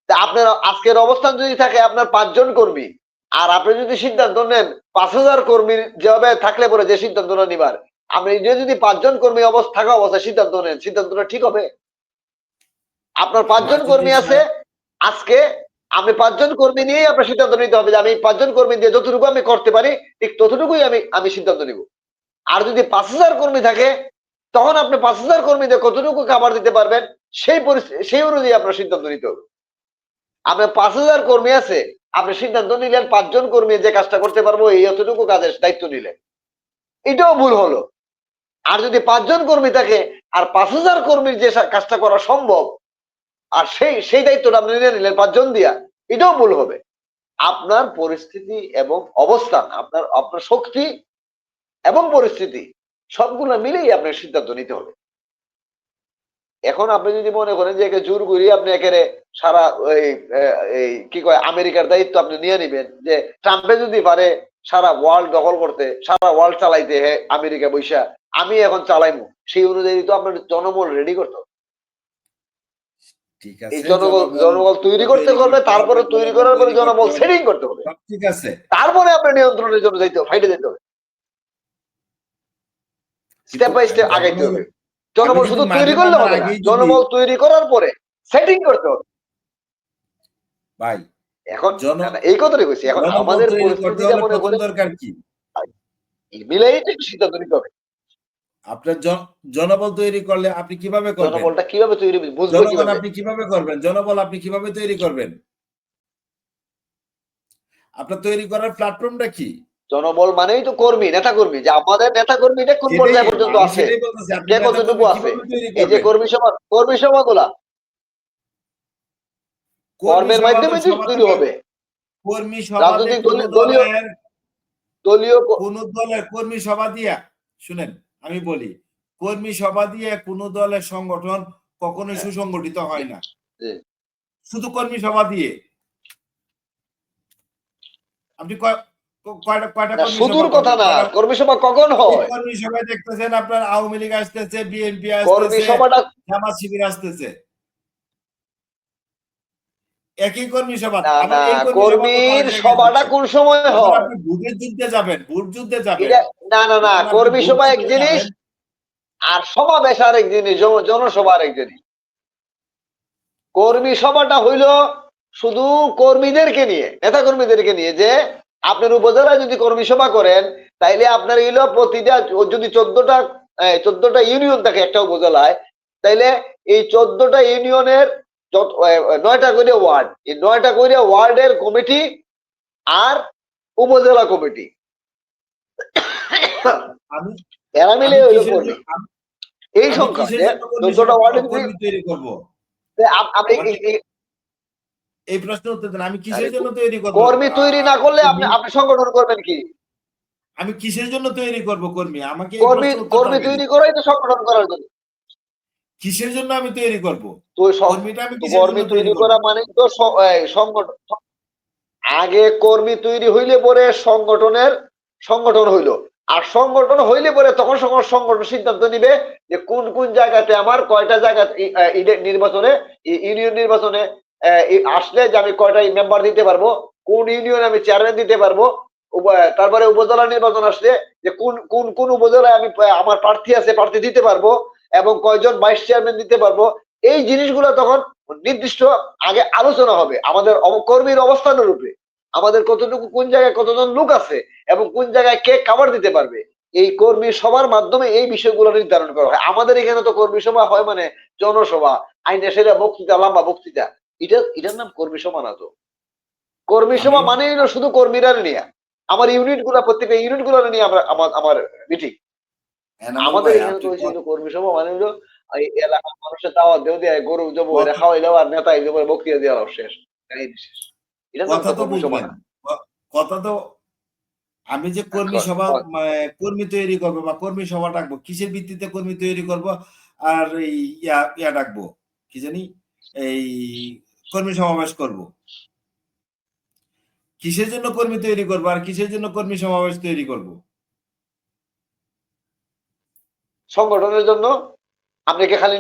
তা আপনার আজকের অবস্থান যদি থাকে আপনার 5 জন কর্মী, আর আপনি যদি সিদ্ধান্ত নেন 5,000 কর্মীর যেভাবে থাকলে পরে যে সিদ্ধান্তটা নিবার, আপনি যদি 5 জন কর্মী থাকা অবস্থায় সিদ্ধান্ত নেন, সিদ্ধান্তটা ঠিক হবে? আপনার 5 জন আমার যদি কর্মী আছে আজকে, আপনি 5 জন কর্মী নিয়েই আপনার সিদ্ধান্ত নিতে হবে যে আমি 5 জন কর্মী দিয়ে যতটুকু আমি করতে পারি ঠিক ততটুকুই আমি সিদ্ধান্ত নিব। আর যদি 5,000 কর্মী থাকে তখন আপনি 5,000 কর্মী দিয়ে কতটুকু খাবার দিতে পারবেন সেই পরিস্থিতি, সেই অনুযায়ী আপনার সিদ্ধান্ত নিতে হবে। আপনার 5,000 কর্মী আছে, আপনি সিদ্ধান্ত নিলেন 5 জন কর্মী যে কাজটা করতে পারবো এই এতটুকু কাজের দায়িত্ব নিলেন, এটাও ভুল হলো। আর যদি 5 জন কর্মী থাকে আর 5,000 কর্মীর যে কাজটা করা সম্ভব, আর সেই দায়িত্বটা আপনি নিয়ে নিলেন 5 জন দিয়া, এটাও ভুল হবে। আপনার পরিস্থিতি এবং অবস্থান, আপনার আপনার শক্তি এবং পরিস্থিতি সবগুলো মিলেই আপনার সিদ্ধান্ত নিতে হবে। এখন আপনি যদি মনে করেন যে একে জোর করি আপনি একেবারে সারা এই কি কয় আমেরিকার দায়িত্ব আপনি নিয়ে নিবেন, যে ট্রাম্পে যদি পারে সারা ওয়ার্ল্ড দখল করতে, সারা ওয়ার্ল্ড চালাইতে, হ্যাঁ আমেরিকা বৈশা আমি এখন চালাইমু, সেই অনুযায়ী তো আপনার জনবল রেডি করতে হবে। ঠিক এই আছে, জনবল তৈরি করতে হবে, তারপরে তৈরি জনবল করার পরে তৈরি করতে জনবল হবে, সেটিং করতে হবে, সব ঠিক আছে। তারপরে আপনার নিয়ন্ত্রণের জন্য যাইতে হবে, ফাইটে যেতে হবে, স্টেপ কিন্তু বাই স্টেপ আগাইতে জনবল, হবে। আমি জনবল যদি শুধু তৈরি মাঠে করলে নামার হবে না, আগেই যদি, জনবল তৈরি করার পরে সেটিং করতে হবে। ভাই, এখন জন না, না, এই কথাটাই বলছি, এখন জনবল আমাদের তৈরি করতে পরিস্থিতিটা হলে মনে প্রথম করেন দরকার কি? মিলেই তো একটু সিদ্ধান্ত নিতে হবে। আপনার জনবল তৈরি করলে আপনি কিভাবে করবেন? জনবলটা কিভাবে তৈরি বুঝবো জনগণ কিভাবে? আপনি কিভাবে করবেন? জনবল আপনি কিভাবে তৈরি করবেন? আপনার তৈরি করার প্ল্যাটফর্মটা কি? জনবল মানেই তো কর্মী, নেতা কর্মী, যে আমাদের নেতা কর্মীটা কোন সেটাই, পর্যায়ে পর্যন্ত আমি আছে, সেটাই বলতেছি, আপনি কে নেতা কতটুকু কর্মী আছে, কিভাবে তৈরি এই যে করবেন? কর্মী সভা গুলা কর্মী কর্মের সভা তো মাধ্যমে সভা তৈরি থেকে, হবে। কর্মী সভাতে রাজনৈতিক কোন দলীয় দলের, দলীয় কোন দলের কর্মী সভা দিয়া, শুনেন আমি বলি, কর্মী সভা দিয়ে কোন দলের সংগঠন কখনোই সুসংগঠিত হয় না জি। শুধু কর্মী সভা দিয়ে। আপনি কয়টা কয়টা না, কর্মী শুধুর সভা কথা করবেন? না, কর্মী সভা কখন এই হয়? কর্মী সভায় দেখতেছেন আপনার আওয়ামী লীগ আসতেছে, বিএনপি কর্মী আসতেছে, সভাটা জামাত শিবির আসতেছে, একই কর্মী সভা। না আবার না, এই কর্মী সভা তো কয়েক কর্মীর জায়গায় সভাটা যাচ্ছে। কোন সময় যখন হয়? আপনি ভোটের যুদ্ধে যাবেন, ভোট যুদ্ধে যাবেন, এটা না না না, যখন আপনি কর্মী ভোট সভা এক যুদ্ধে জিনিস যাবেন, আর সমাবেশ আরেক জিনিস, জনসভা আরেক জিনিস। কর্মী সভাটা হইল শুধু কর্মীদেরকে নিয়ে, নেতা কর্মীদেরকে নিয়ে, যে আপনার উপজেলায় যদি কর্মী সভা করেন তাইলে আপনার হইল প্রতিটা, যদি 14টা ইউনিয়ন থাকে একটা উপজেলায়, তাইলে এই 14টা ইউনিয়নের 9টা করে ওয়ার্ড, এই 9টা করে ওয়ার্ডের কমিটি আর উপজেলা কমিটি, আমি এরা মিলে আমি হইল কিসের কর্মী। জন্য এই আমি সংখ্যা কিসের যে জন্য 14টা ওয়ার্ডের কর্মী তৈরি করব? আপনি আমাকে এই প্রশ্ন উত্তর দেন। আমি কিসের আরে, জন্য তৈরি করব কর্মী তৈরি না করলে আপনি কর্মী? আপনি সংগঠন করবেন কি? আমি কিসের জন্য তৈরি করব কর্মী? আমাকে এই কর্মী প্রশ্ন উত্তরটা কর্মী আগে দিন। তৈরি করাই তো সংগঠন করার জন্য। কিসের জন্য আমি তৈরি করব? তো কর্মীটা আমি তো কিসের জন্য কর্মী তৈরি তৈরি করব? করা মানে তো সংগঠন। আগে কর্মী তৈরি হইলে পরে সংগঠন হইলো, আর সংগঠন হইলে পরে তখন সংগঠন সিদ্ধান্ত নিবে যে কোন কোন জায়গাতে আমার কয়টা জায়গা নির্বাচনে, ইউনিয়ন নির্বাচনে আসলে যে আমি কয়টা মেম্বার দিতে পারবো, কোন ইউনিয়নে আমি চেয়ারম্যান দিতে পারবো, তারপরে উপজেলা নির্বাচন আসলে যে কোন কোন কোন উপজেলায় আমি আমার প্রার্থী আছে, প্রার্থী দিতে পারবো, এবং কয়জন ভাইস চেয়ারম্যান দিতে পারবো। এই জিনিসগুলো তখন নির্দিষ্ট আগে আলোচনা হবে আমাদের কর্মীর অবস্থানের উপরে, আমাদের কতটুকু কোন জায়গায় কতজন লোক আছে এবং কোন জায়গায় কে কাভার দিতে পারবে। এই কর্মী সভার মাধ্যমে এই বিষয়গুলো নির্ধারণ করা হয়। আমাদের এখানে তো কর্মী সভা হয় মানে জনসভা, আইনে সেটা বক্তৃতা, লম্বা বক্তৃতা, এটার নাম কর্মী সভা না তো। কর্মী আমি সভা মানে হলো শুধু কর্মীরা নিয়ে, আমার ইউনিট গুলা, প্রত্যেকটা ইউনিট গুলো নিয়ে আমরা আমার মিটিং। এনামুল আমাদের ভাই, এখানে তো আপনি হয়েছিল কর্মী সভা মানে হলো এই এলাকার মানুষের দাওয়াত দেওয়া, গরু জব কথা খাওয়াইলেও আর নেতা এই বক্তৃতা দেওয়া শেষ, কাহিনী শেষ। এটার নাম কথা তো তো কর্মী সভা বুঝবেন। না। কথা তো, আমি যে কর্মী সভা কর। কর্মী তৈরি করবো বা কর্মী সভা ডাকবো, কিসের ভিত্তিতে কর্মী তৈরি করব? আর এই ইয়া ডাকবো, কি জানি, এই কর্মী সমাবেশ করব। কিসের জন্য কর্মী তৈরি করব আর কিসের জন্য কর্মী সমাবেশ তৈরি করব? সংগঠনের জন্য। আপনি কি খালি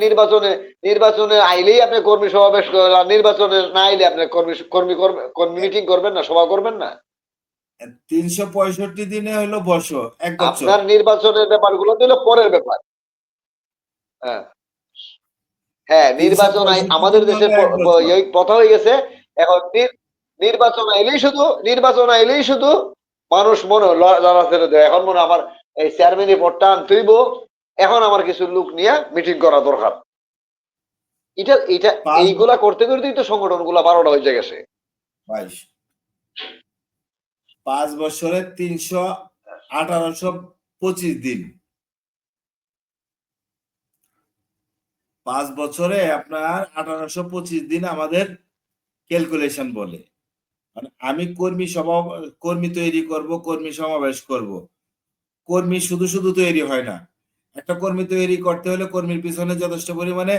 নির্বাচনে আইলেই আপনি কর্মী সমাবেশ করবেন, নির্বাচনে না আইলে আপনি কর্মী মিটিং করবেন না, সভা করবেন না? 365 দিনে হলো বছর, এক বছর। আপনার নির্বাচনের ব্যাপারগুলো তো হলো পরের ব্যাপার। হ্যাঁ হ্যাঁ, নির্বাচন 365 আমাদের দিনে দেশে হলো এক বছর। কথা হয়ে গেছে এখন। নির্বাচন আইলেই শুধু মানুষ মনে লড়াচড়া দেয়। এখন মনে আমার এই চেয়ারম্যান ভোটটা আনতে হইব, এখন আমার কিছু লোক নিয়ে মিটিং করা দরকার। এটা পাঁচ এইগুলা করতে করতেই তো সংগঠন গুলা 12টা হয়ে গেছে। 5 বছরে 1825 দিন। 5 বছরে আপনার 1825 দিন আমাদের ক্যালকুলেশন বলে। মানে আমি কর্মী তৈরি করব, কর্মী সমাবেশ করব। কর্মী শুধু শুধু তৈরি হয় না। একটা কর্মী তৈরি করতে হলে কর্মীর পিছনে যথেষ্ট পরিমাণে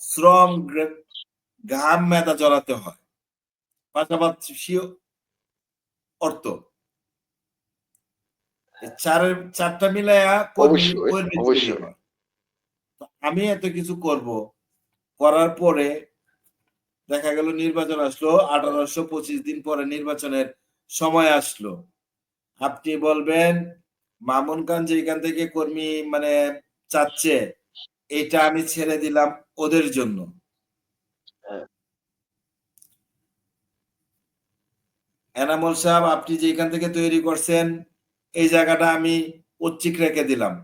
শ্রম, ঘাম, মেধা জড়াতে হয়, পাশাপাশি অর্থ। চারটা মিলাইয়া কর্মী অবশ্যই কর্মী তৈরি অবশ্যই। হয়। আমি এত কিছু করব, করার পরে দেখা গেল নির্বাচন আসলো, 1825 দিন পরে নির্বাচনের সময় আসলো। আপনি বলবেন মামুন খান যেখান থেকে কর্মী মানে চাচ্ছে, এটা আমি ছেড়ে দিলাম ওদের জন্য। এনামুল সাহেব, আপনি যেখান থেকে তৈরি করছেন এই জায়গাটা আমি ঐচ্ছিক রেখে দিলাম,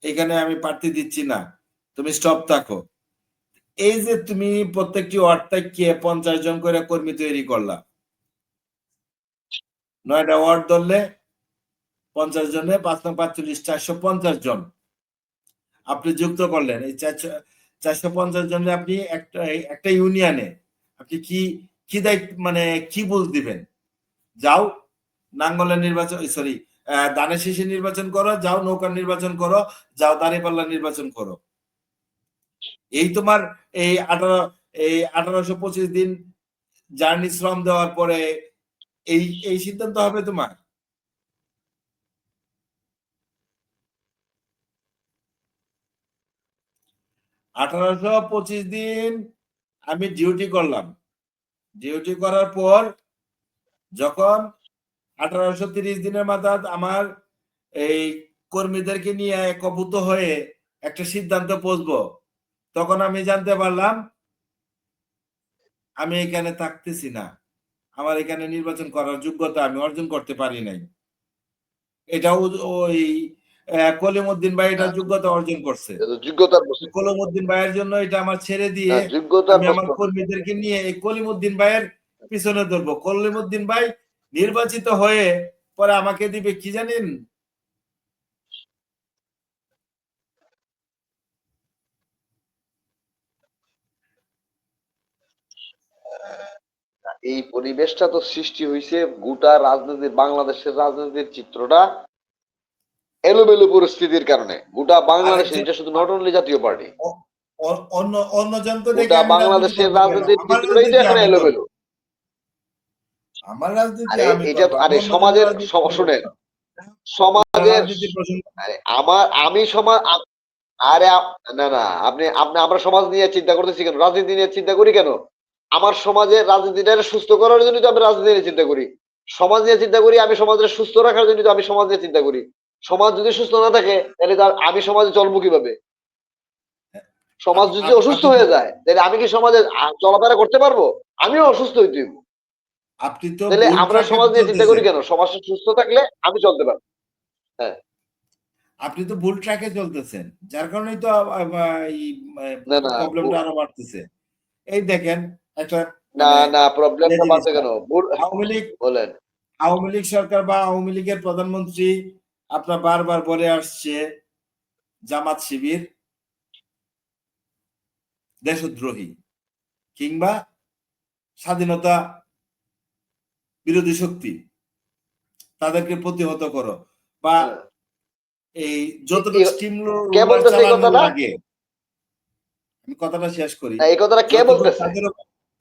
এখানে আমি প্রার্থী দিচ্ছি না, তুমি স্টপ থাকো। এই যে তুমি প্রত্যেকটি ওয়ার্ড থেকে 50 জন করে কর্মী তৈরি করলা, 9টা ওয়ার্ড ধরলে 50 জনে 5 নং 45, 450 জন আপনি যুক্ত করলেন। এই 450 জনে আপনি একটা ইউনিয়নে আপনি কি দায়িত্ব, মানে কি বুঝ দিবেন? যাও নাঙ্গলের নির্বাচন, সরি, ধানের শীষে নির্বাচন করো, যাও নৌকার নির্বাচন করো, যাও দাঁড়িপাল্লা নির্বাচন করো। এই তোমার এই 1825 দিন জার্নি শ্রম দেওয়ার পরে এই সিদ্ধান্ত হবে তোমার? 1825 দিন আমি ডিউটি করলাম। ডিউটি করার পর যখন 1830 দিনের মাথায় আমার এই কর্মীদেরকে নিয়ে একভূত হয়ে একটা সিদ্ধান্ত পৌঁছবো, তখন আমি জানতে পারলাম আমি এখানে থাকতেছি না, আমার এখানে নির্বাচন করার যোগ্যতা আমি অর্জন করতে পারি নাই। এটা ওই কলিমউদ্দিন ভাই এটা যোগ্যতা অর্জন করছে। যোগ্যতার প্রশ্ন। কলিমউদ্দিন ভাইয়ের জন্য এটা আমার ছেড়ে দিয়ে যোগ্যতার আমি আমার প্রশ্ন। কর্মীদেরকে নিয়ে এই কলিমউদ্দিন ভাইয়ের পিছনে ধরবো। কলিমউদ্দিন ভাই নির্বাচিত হয়ে পরে আমাকে দিবে কি জানেন? এই পরিবেশটা তো সৃষ্টি হয়েছে গোটা রাজনীতি, বাংলাদেশের রাজনীতির চিত্রটা এলোমেলো পরিস্থিতির কারণে। গোটা বাংলাদেশে, এটা শুধু নট অনলি জাতীয় পার্টি, অন্য যন্ত্র দেখে গোটা আমি রাজনীতি বাংলাদেশের করবো কেন? রাজনীতির আমার চিত্রটাই তো রাজনীতি এখন আমি করবো। এলোমেলো। আমার রাজনীতি আরে আমি এটা করবো। আরে অন্য সমাজের রাজনীতি করবো শুনেন, কেন? সমাজের রাজনীতি প্রসঙ্গ আরে আমি সমাজ না না, আপনি আপনি আমরা সমাজ নিয়ে চিন্তা করতেছি কেন, রাজনীতি নিয়ে চিন্তা করি কেন? আমার সমাজের রাজনীতিটা সুস্থ করার জন্য তো আমি রাজনীতি নিয়ে চিন্তা করি, সমাজ নিয়ে চিন্তা করি, আমি সমাজের সুস্থ রাখার জন্য তো আমি সমাজ নিয়ে চিন্তা করি। সমাজ যদি সুস্থ না থাকে তাহলে তো আমি সমাজে চলবো কিভাবে? সমাজ যদি অসুস্থ আপনি হয়ে যায় তাহলে আমি কি সমাজে চলাফেরা করতে পারবো? আমিও অসুস্থ হইতে হইব। আপনি তো তাহলে ভুল আমরা ট্র্যাকে সমাজ নিয়ে চিন্তা করি চলতেছেন। কেন? সমাজটা সুস্থ থাকলে আমি চলতে পারবো। হ্যাঁ, আপনি তো ভুল ট্র্যাকে চলতেছেন, যার কারণেই তো এই না না প্রবলেমটা আরো বাড়তেছে। এই দেখেন একটা না মানে না, প্রবলেমটা বাড়ছে জিনিসটা কেন? আওয়ামী লীগ বলেন। আওয়ামী লীগ সরকার বা আওয়ামী লীগের প্রধানমন্ত্রী আপনার বারবার বলে আসছে জামাত শিবির দেশদ্রোহী কিংবা স্বাধীনতা বিরোধী শক্তি, তাদেরকে প্রতিহত করো বা হ্যাঁ। এই যতটুকু স্টিম কে রোলার বলতেছে এই চালানো কথাটা? লাগে, আমি কথাটা শেষ করি, এই কথাটা কে যতটুকু বলতেছে?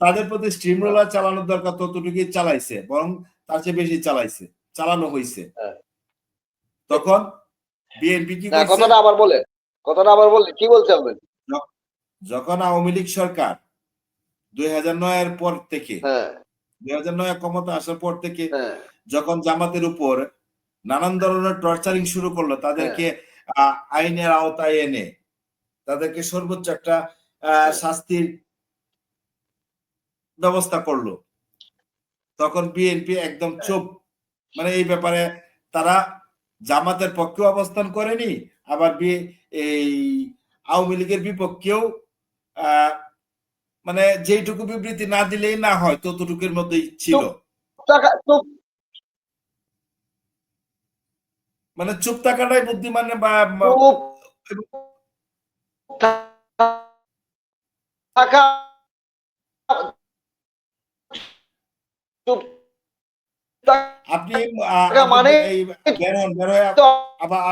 তাদের প্রতি স্টিম রোলার চালানোর দরকার ততটুকুই চালাইছে, বরং তার চেয়ে বেশি চালানো হয়েছে। হ্যাঁ। তখন বিএনপি কি না, করছে? কথাটা আবার বলেন, কথাটা আবার বললেন, কি বলছে আপনি? যখন আওয়ামী লীগ সরকার 2009 এর পর থেকে, হ্যাঁ 2009 ক্ষমতা আসার পর থেকে হ্যাঁ যখন জামাতের উপর নানান ধরনের টর্চারিং শুরু করলো, হ্যাঁ তাদেরকে আইনের আওতায় এনে তাদেরকে সর্বোচ্চ একটা হ্যাঁ। শাস্তির ব্যবস্থা করলো, তখন বিএনপি একদম চুপ। মানে এই ব্যাপারে তারা জামাতের পক্ষেও অবস্থান করেনি, আবার এই আওয়ামী লীগের বিপক্ষেও মানে যেইটুকু বিবৃতি না দিলেই না হয় ততটুকুর মধ্যেই ছিল। চুপ মানে চুপ থাকাটাই বুদ্ধিমান বা থাকা, চুপ আপনি থাকা আপনি মানে এই বের হয়ে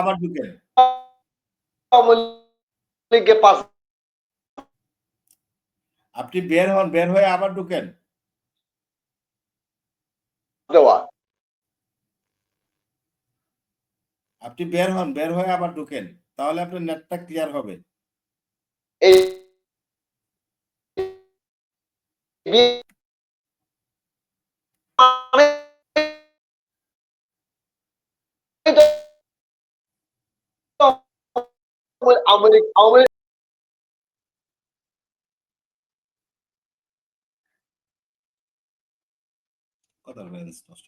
আবার ঢুকেন। আপনি বের হয়ে আবার ঢুকেন। দেওয়া। আপনি বের হয়ে আবার ঢুকেন, তাহলে আপনার নেটটা ক্লিয়ার হবে। এই আওয়ামী কথার ব্যালেন্স নষ্ট।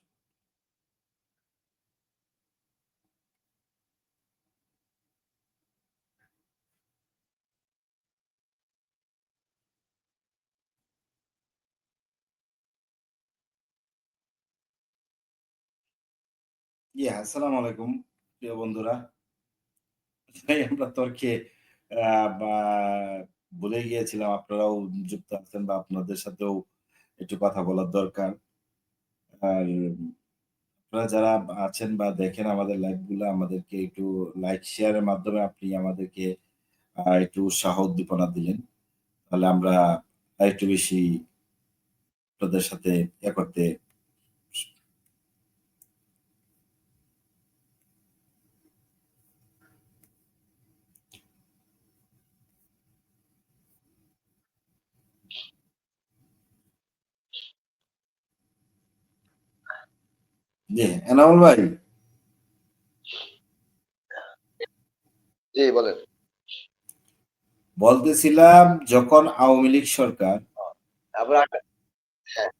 আসসালামু আলাইকুম প্রিয় বন্ধুরা। আমরা তর্কে বা ভুলে গিয়েছিলাম আপনারাও যুক্ত আছেন বা আপনাদের সাথেও একটু কথা বলার দরকার। আর আপনারা যারা আছেন বা দেখেন আমাদের লাইভ গুলা, আমাদেরকে একটু লাইক শেয়ারের মাধ্যমে আপনি আমাদেরকে একটু উৎসাহ উদ্দীপনা দিলেন। তাহলে আমরা আরেকটু বেশি আপনাদের সাথে করতে জি এনামুল ভাই জি বলেন। বলতেছিলাম যখন আওয়ামী লীগ সরকার তারপর হ্যাঁ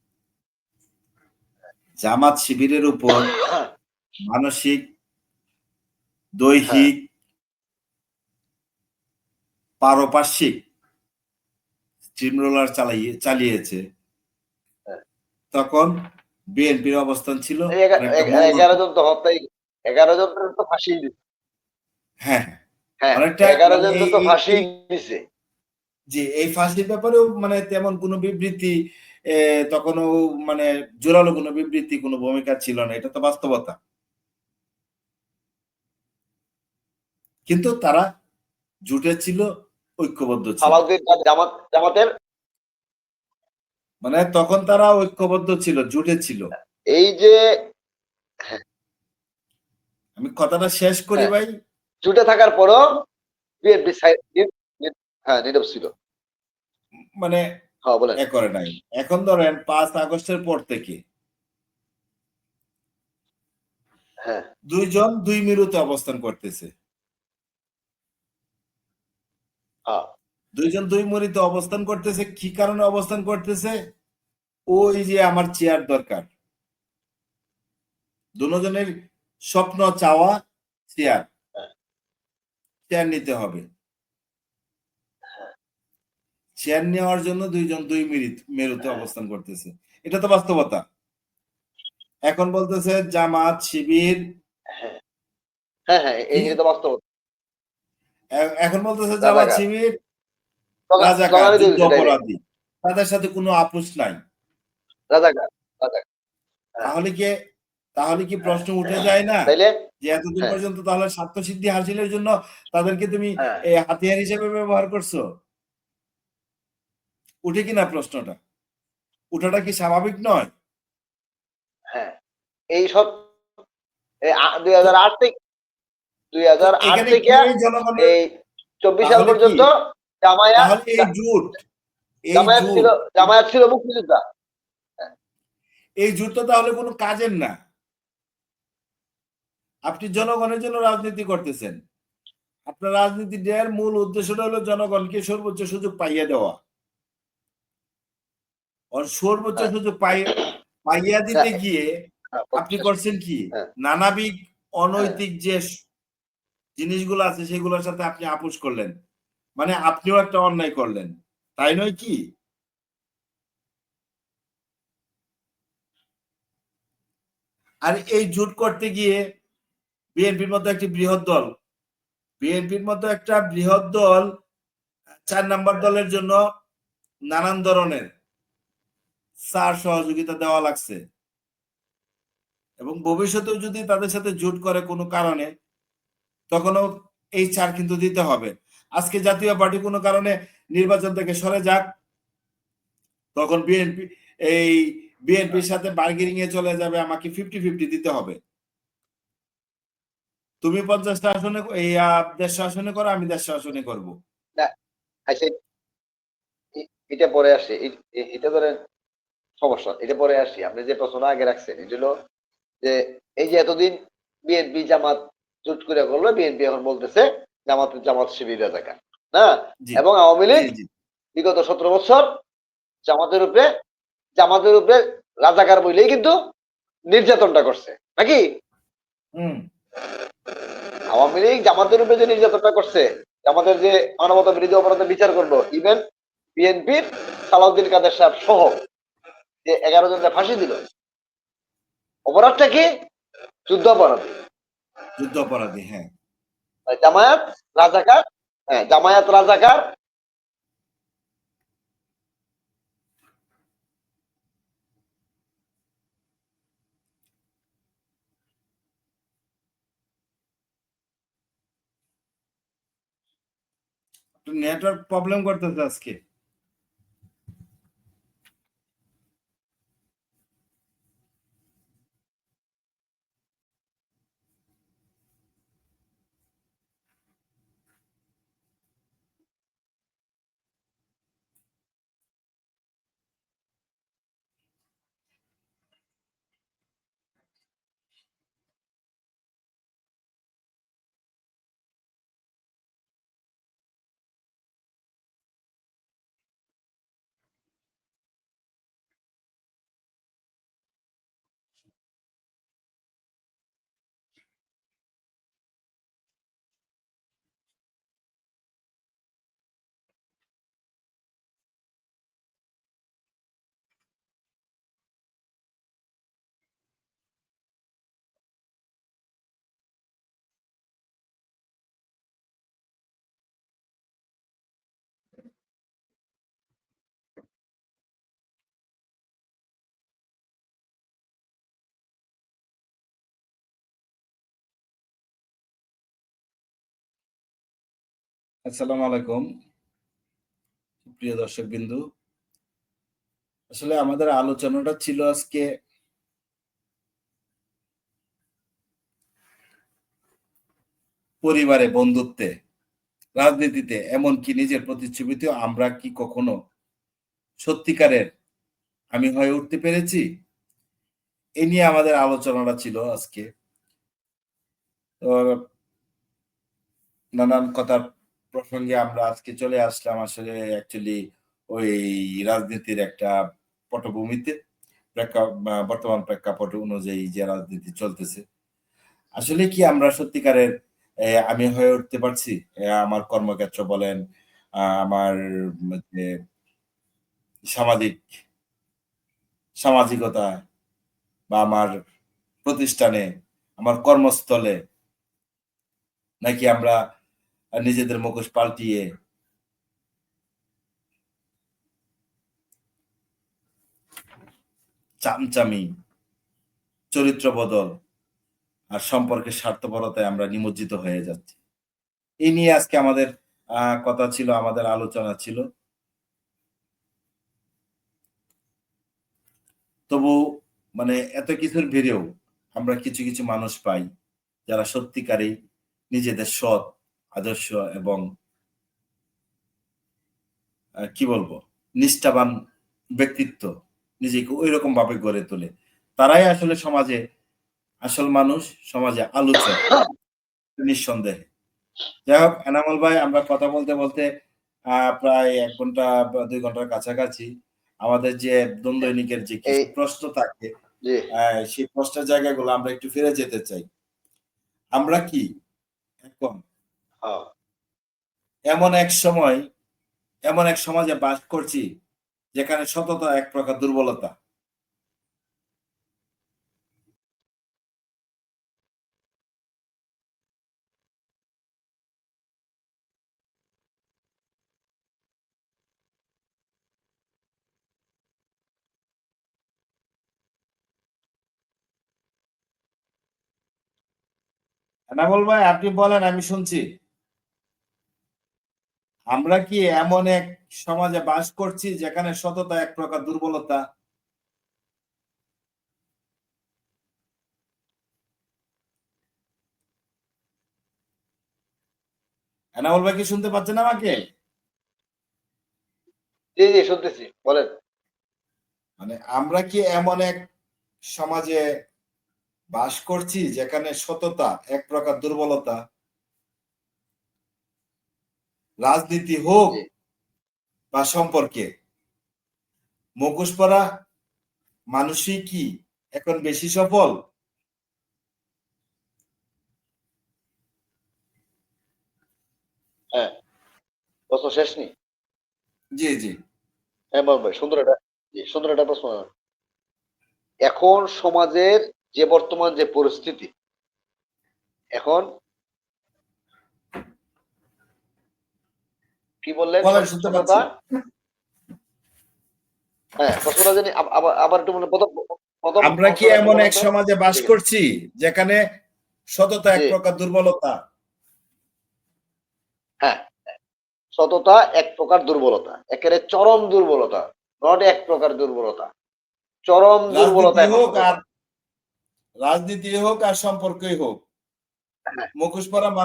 জামাত শিবিরের উপর মানসিক, হ্যাঁ দৈহিক, পারপার্শ্বিক স্টিমরোলার চালিয়েছে, হ্যাঁ। তখন বিএনপির অবস্থান ছিল এই অনেকটা মৌন। 11 জন তো হত্যাই, 11 জন তো ফাঁসি দিছে। হ্যাঁ, হ্যাঁ, অনেকটা 11 মানে জন এই তো এই ফাঁসি এই দিছে। যে এই ফাঁসির ব্যাপারেও মানে তেমন কোনো বিবৃতি তখনও মানে জোরালো কোনো বিবৃতি, কোনো ভূমিকা ছিল না, এটা তো বাস্তবতা। কিন্তু তারা জুটে ছিল, ঐক্যবদ্ধ ছিল, সালাউদ্দিন জামাতের মানে তখন তারা ঐক্যবদ্ধ ছিল, জুটে ছিল। এই যে হ্যাঁ, আমি কথাটা শেষ করি হ্যাঁ, ভাই। জুটে থাকার পরও বিএনপি হ্যাঁ নীরব ছিল। মানে হ্যাঁ বলেন। করে নাই। এখন ধরেন 5 আগস্টের পর থেকে হ্যাঁ দুইজন দুই মেরুতে অবস্থান করতেছে। হ্যাঁ দুইজন দুই মেরুতে অবস্থান করতেছে, কি কারণে অবস্থান করতেছে? ওই যে আমার চেয়ার দরকার, দুজনের স্বপ্ন চাওয়া চেয়ার, হ্যাঁ, চেয়ার নিতে হবে। চেয়ার নেওয়ার জন্য দুইজন দুই মেরুতে অবস্থান করতেছে, এটা তো বাস্তবতা। এখন বলতেছে জামাত শিবির হ্যাঁ, হ্যাঁ, হ্যাঁ, কি, এটা তো বাস্তব। এখন বলতেছে জামাত রাজাকার শিবির রাজাকার, স্লোগানই দিয়ে যুদ্ধ দিচ্ছে ডাইরেক্ট। অপরাধী, তাদের সাথে কোনো আপোষ নাই। রাজাকার রাজাকার। হ্যাঁ তাহলে কি তাহলে কি হ্যাঁ, প্রশ্ন উঠে যায় না তাইলে যে এতদিন হ্যাঁ পর্যন্ত তাহলে স্বার্থসিদ্ধি হাসিলের জন্য তাদেরকে তুমি হ্যাঁ হাতিয়ার হিসেবে ব্যবহার করছো? উঠে কিনা প্রশ্নটা? উঠাটা কি স্বাভাবিক নয়? হ্যাঁ, এই সব দুই তো হাজার আট থেকে দুই তো হাজার আট এখানে থেকে কি এই জনগণের, এই 24 সাল তাহলে কি, পর্যন্ত জামায়াত তাহলে এই জোট, এই জামায়াত ছিল জোট, জামায়াত ছিল মুক্তিযোদ্ধা। হ্যাঁ, এই জোট তো তাহলে কোনো কাজের না। আপনি জনগণের জন্য রাজনীতি করতেছেন, আপনার রাজনীতি দেওয়ার মূল উদ্দেশ্যটা হলো জনগণকে সর্বোচ্চ সুযোগ পাইয়ে দেওয়া। আর সর্বোচ্চ হ্যাঁ, সুযোগ পাইয়া দিতে হ্যাঁ, গিয়ে হ্যাঁ, আপনি প্রত্যাশা। করছেন কি, হ্যাঁ, নানাবিধ হ্যাঁ, অনৈতিক যে জিনিসগুলো আছে সেগুলোর সাথে আপনি আপোষ করলেন, মানে আপনিও একটা অন্যায় করলেন, তাই নয় কি? আর এই জোট করতে গিয়ে বিএনপির মতো একটি বৃহৎ দল, বিএনপির মতো একটা বৃহৎ দল 4 নম্বর দলের জন্য নানান ধরনের সার সহযোগিতা দেওয়া লাগছে, এবং ভবিষ্যতেও যদি তাদের সাথে জোট করে কোনো কারণে, তখনও এই ছাড় কিন্তু দিতে হবে। আজকে জাতীয় পার্টি কোনো কারণে নির্বাচন থেকে সরে যাক, তখন এই বিএনপির সাথে বার্গেনিং এ চলে যাবে, আমাকে 50-50 দিতে হবে। তুমি 50টা আসনে, এই 150 আসনে করো, আমি 150 আসনে করব। না, আচ্ছা, এটা পরে আসে। এটা ধরেন সমস্যা, এটা পরে আসি। আপনি যে প্রশ্ন আগে রাখছেন এটা হলো যে এই যে এতদিন বিএনপি জামাত জোট করে করলো, বিএনপি এখন বলতেছে জামাত শিবির রাজাকার না, জি, এবং আওয়ামী জি, লীগ জি। বিগত 17 বছর জামাতের উপরে জামাতের উপরে রাজাকার বইলেই কিন্তু নির্যাতনটা করছে নাকি? হুম। আওয়ামী লীগ জামাতের উপরে যে নির্যাতনটা করছে, জামাতের যে মানবতা বিরোধী অপরাধের বিচার করলো, ইভেন বিএনপির সালাউদ্দিন কাদের সাহেব সহ যে 11 জনকে ফাঁসি দিল, অপরাধটা কি? যুদ্ধ অপরাধ। যুদ্ধ অপরাধী, হ্যাঁ। জামায়াত রাজাকার। হ্যাঁ, জামায়াত রাজাকার। নেটওয়ার্ক প্রবলেম করতেছে আজকে। আসসালামু আলাইকুম প্রিয় দর্শক বিন্দু। আসলে আমাদের আলোচনাটা ছিল আজকে পরিবারে, বন্ধুত্বে, রাজনীতিতে, এমনকি নিজের প্রতিচ্ছবিতেও আমরা কি কখনো সত্যিকারের আমি হয়ে উঠতে পেরেছি? এ নিয়ে আমাদের আলোচনাটা ছিল আজকে। তো নানান কথার প্রসঙ্গে আমরা আজকে চলে আসলাম আসলে অ্যাকচুয়ালি ওই রাজনীতির একটা পটভূমিতে বর্তমান প্রেক্ষাপট অনুযায়ী যে রাজনীতি চলতেছে। আসলে কি আমরা সত্যিকারের আমি হয়ে উঠতে পারছি? আমার কর্মক্ষেত্র বলেন, আমার যে সামাজিক সামাজিকতা বা আমার প্রতিষ্ঠানে, আমার কর্মস্থলে, নাকি আমরা নিজেদের মুখোশ পাল্টিয়ে চামচামি, চরিত্র বদল আর সম্পর্কের স্বার্থপরতায় আমরা নিমজ্জিত হয়ে যাচ্ছি। এই নিয়ে আজকে আমাদের কথা ছিল, আমাদের আলোচনা ছিল। তবু মানে এত কিছুর ভিড়েও আমরা কিছু, কিছু মানুষ পাই যারা সত্যিকারেই নিজেদের সৎ, আদর্শ এবং কি বলবো? নিষ্ঠাবান ব্যক্তিত্ব নিজেকে ঐরকম ভাবে গড়ে তোলে। তারাই আসলে সমাজে আসল মানুষ, সমাজে আলোচক নিঃসন্দেহে। যাই হোক এনামুল ভাই, আমরা কথা বলতে, বলতে প্রায় ১ ঘন্টা বা ২ ঘন্টার কাছাকাছি। আমাদের যে দৈনিকের যে এই কিছু প্রশ্ন থাকে, জি সেই প্রশ্নের জায়গাগুলো আমরা একটু ফিরে যেতে চাই। আমরা কি এখন হ্যাঁ এমন এক সময়, এমন এক সমাজে বাস করছি যেখানে সততা এক প্রকার দুর্বলতা? এনামুল ভাই, আপনি বলেন, আমি শুনছি। আমরা কি এমন এক সমাজে বাস করছি যেখানে সততা এক প্রকার দুর্বলতা? এনামুল ভাই কি শুনতে পাচ্ছেন আমাকে? জি জি শুনতেছি, বলেন। মানে আমরা কি এমন এক সমাজে বাস করছি যেখানে সততা এক প্রকার দুর্বলতা? রাজনীতি হোক জি বা সম্পর্কে, মুখোশ পরা মানুষই কি এখন বেশি সফল? হ্যাঁ, প্রশ্ন শেষ নি? জি, জি। হ্যাঁ বল ভাই, সুন্দর একটা প্রশ্ন। এখন সমাজের যে বর্তমান যে পরিস্থিতি, এখন কি বললেন? বলেন, শুনতে পাচ্ছি। সততা। হ্যাঁ, প্রশ্নটা জানি আবার আবার একটু মানে প্রথম প্রথম আমরা কি অংশটা একটু এমন বলেন এক তো। সমাজে বাস ঠিক আছে। করছি যেখানে সততা এক জি প্রকার দুর্বলতা? হ্যাঁ, সততা এক প্রকার দুর্বলতা, একেবারে চরম দুর্বলতা, নট এক প্রকার দুর্বলতা, চরম দুর্বলতা রাজনীতি এখন হোক আর সততা। রাজনীতি হোক আর সম্পর্কই হোক, হ্যাঁ, মুখোশ পরা জি।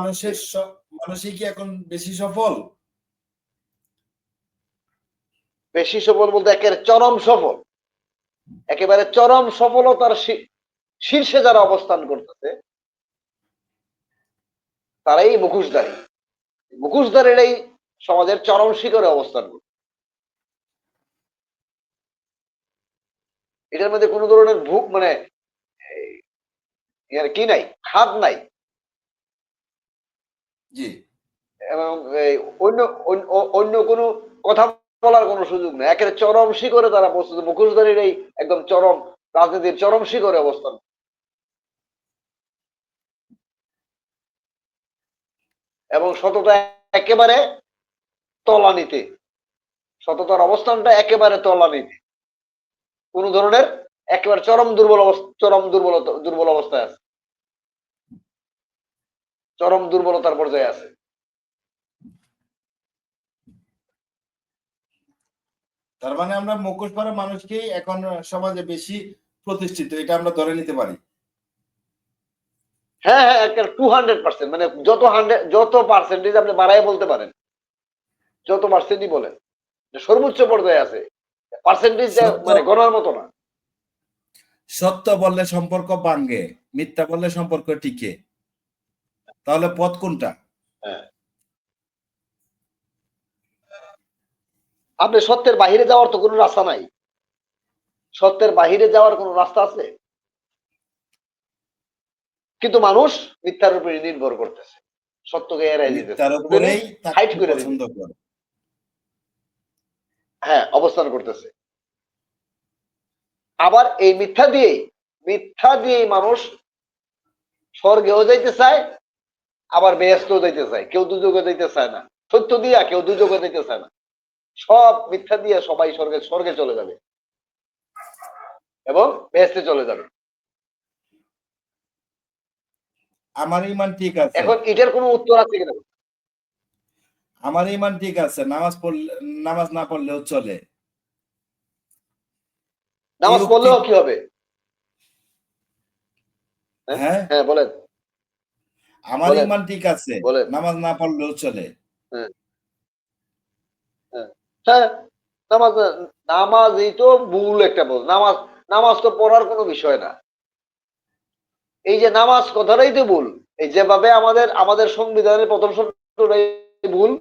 মানুষই কি এখন বেশি সফল? বেশি সফল বলতে একেবারে চরম সফল, একেবারে চরম সফলতার শীর্ষে যারা অবস্থান করতেছে তারাই মুখোশধারী। মুখোশধারীরাই সমাজের চরম শিখরে অবস্থান করে। এটার মধ্যে কোনো ধরনের ভুক মানে কি নাই, খাদ নাই। জি। এবং এই অন্য অন্য কোনো কথা বলার কোনো সুযোগ নেই, একেবারে চরম শিখরে তারা বস্তুত মুখোশধারীরাই একদম চরম রাজনীতির চরম শিখরে অবস্থান। এবং সততা একেবারে তলানিতে, সততার অবস্থানটা একেবারে তলানিতে, কোন ধরনের একেবারে চরম দুর্বল অবস্থা, চরম দুর্বল অবস্থায় আছে, চরম দুর্বলতার পর্যায়ে আছে। তার মানে আমরা মুখোশ পরা মানুষকে এখন সমাজে বেশি প্রতিষ্ঠিত, এটা আমরা ধরে নিতে পারি। হ্যাঁ হ্যাঁ, একটা 200%, মানে যত পার্সেন্টেজ আপনি বাড়াই বলতে পারেন, যত পার্সেন্টই বলেন, সর্বোচ্চ পর্যায়ে আছে, পার্সেন্টেজ সত্য মানে গণার মতো না। সত্য বললে সম্পর্ক ভাঙ্গে, মিথ্যা বললে সম্পর্ক টিকে। তাহলে পথ কোনটা? হ্যাঁ, আপনি সত্যের বাহিরে যাওয়ার তো কোনো রাস্তা নাই। সত্যের বাহিরে যাওয়ার কোনো রাস্তা আছে? কিন্তু মানুষ মিথ্যার উপরে নির্ভর করতেছে, সত্যকে এড়াই দিতেছে, মিথ্যার উপরেই হাইট থাকতে করে পছন্দ দিতেছে। করে। হ্যাঁ, অবস্থান করতেছে। আবার এই মিথ্যা দিয়েই মানুষ স্বর্গেও যাইতে চায়, আবার বেহেশতেও যাইতে চায়। কেউ দুযোগে যাইতে চায় না। সত্য দিয়া কেউ দুযোগে যাইতে চায় না। সব মিথ্যা দিয়ে সবাই স্বর্গে চলে যাবে এবং বেহেশতে চলে যাবে। আমার ইমান ঠিক আছে, এখন এটার কোনো উত্তর আছে কিনা? আমার ইমান ঠিক আছে, নামাজ না পড়লেও চলে। নামাজ পড়লেও কি হবে? হ্যাঁ, হ্যাঁ বলেন। আমার বলেন ইমান ঠিক আছে, বলেন। নামাজ না পড়লেও চলে। হ্যাঁ হ্যাঁ হ্যাঁ, নামাজই তো মূল একটা বল। নামাজ তো পড়ার কোনো বিষয় না। এই যে নামাজ কথাটাই তো ভুল। এই যেভাবে আমাদের সংবিধানের প্রথম শর্তটাই ভুল,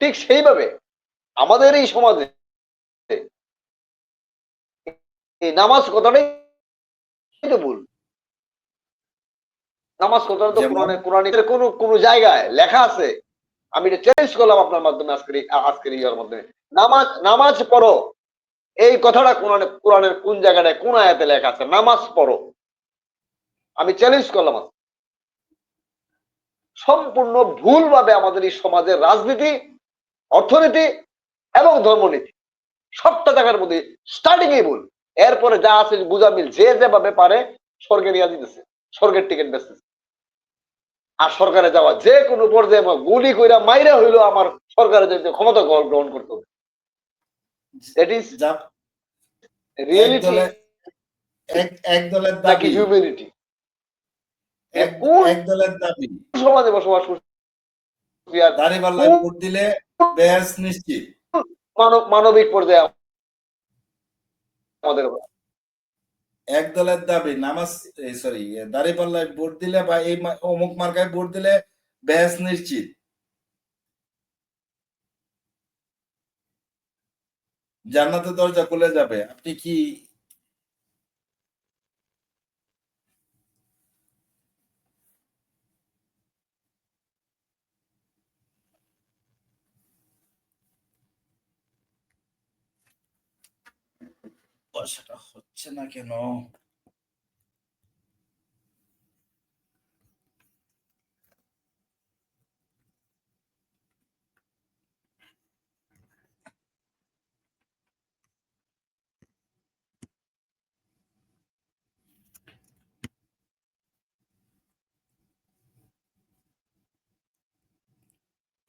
ঠিক সেইভাবে আমাদের এই সমাজে এই নামাজ কথাটাই তো ভুল। নামাজ কথাটা তো যেমন কোরআনের কোনো জায়গায় লেখা আছে? আমি এটা চ্যালেঞ্জ করলাম আপনার মাধ্যমে, আজকের ইয়ার মাধ্যমে। নামাজ পড়ো, এই কথাটা কোরআনের কোন জায়গাটায় কোন আয়াতে লেখা আছে নামাজ পড়ো? আমি চ্যালেঞ্জ করলাম। সম্পূর্ণ ভুলভাবে আমাদের এই সমাজের রাজনীতি, অর্থনীতি এবং ধর্মনীতি সবটা জায়গার মধ্যে স্টার্টিং এই ভুল। এরপরে যা আছে বুঝা মিল, যে যেভাবে পারে স্বর্গে নিয়ে দিতেছে, স্বর্গের টিকিট বেচতেছে। আর সরকারে যাওয়া যে কোনো পর্যায়ে গুলি কইরা মাইরা হইলো আমার সরকারে যেতে ক্ষমতা গ্রহণ করতে হবে। দ্যাট ইজ রিয়েলিটি এক দলের নাকি দাবি, হিউম্যানিটি? এক দলের দাবি সমাজে বসবাস করছি আর দাঁড়িপাল্লায় ভোট দিলে বেহেস নিশ্চিত। মানবিক পর্যায়ে আমাদের এক দলের দাবি নামাজ, সরি, দাঁড়িপাল্লায় ভোট দিলে বা এই অমুক মার্কায় ভোট দিলে বেহেস নিশ্চিত। জান্নাতের দরজা খুলে যাবে। আপনি কি সেটা হচ্ছে না কেন?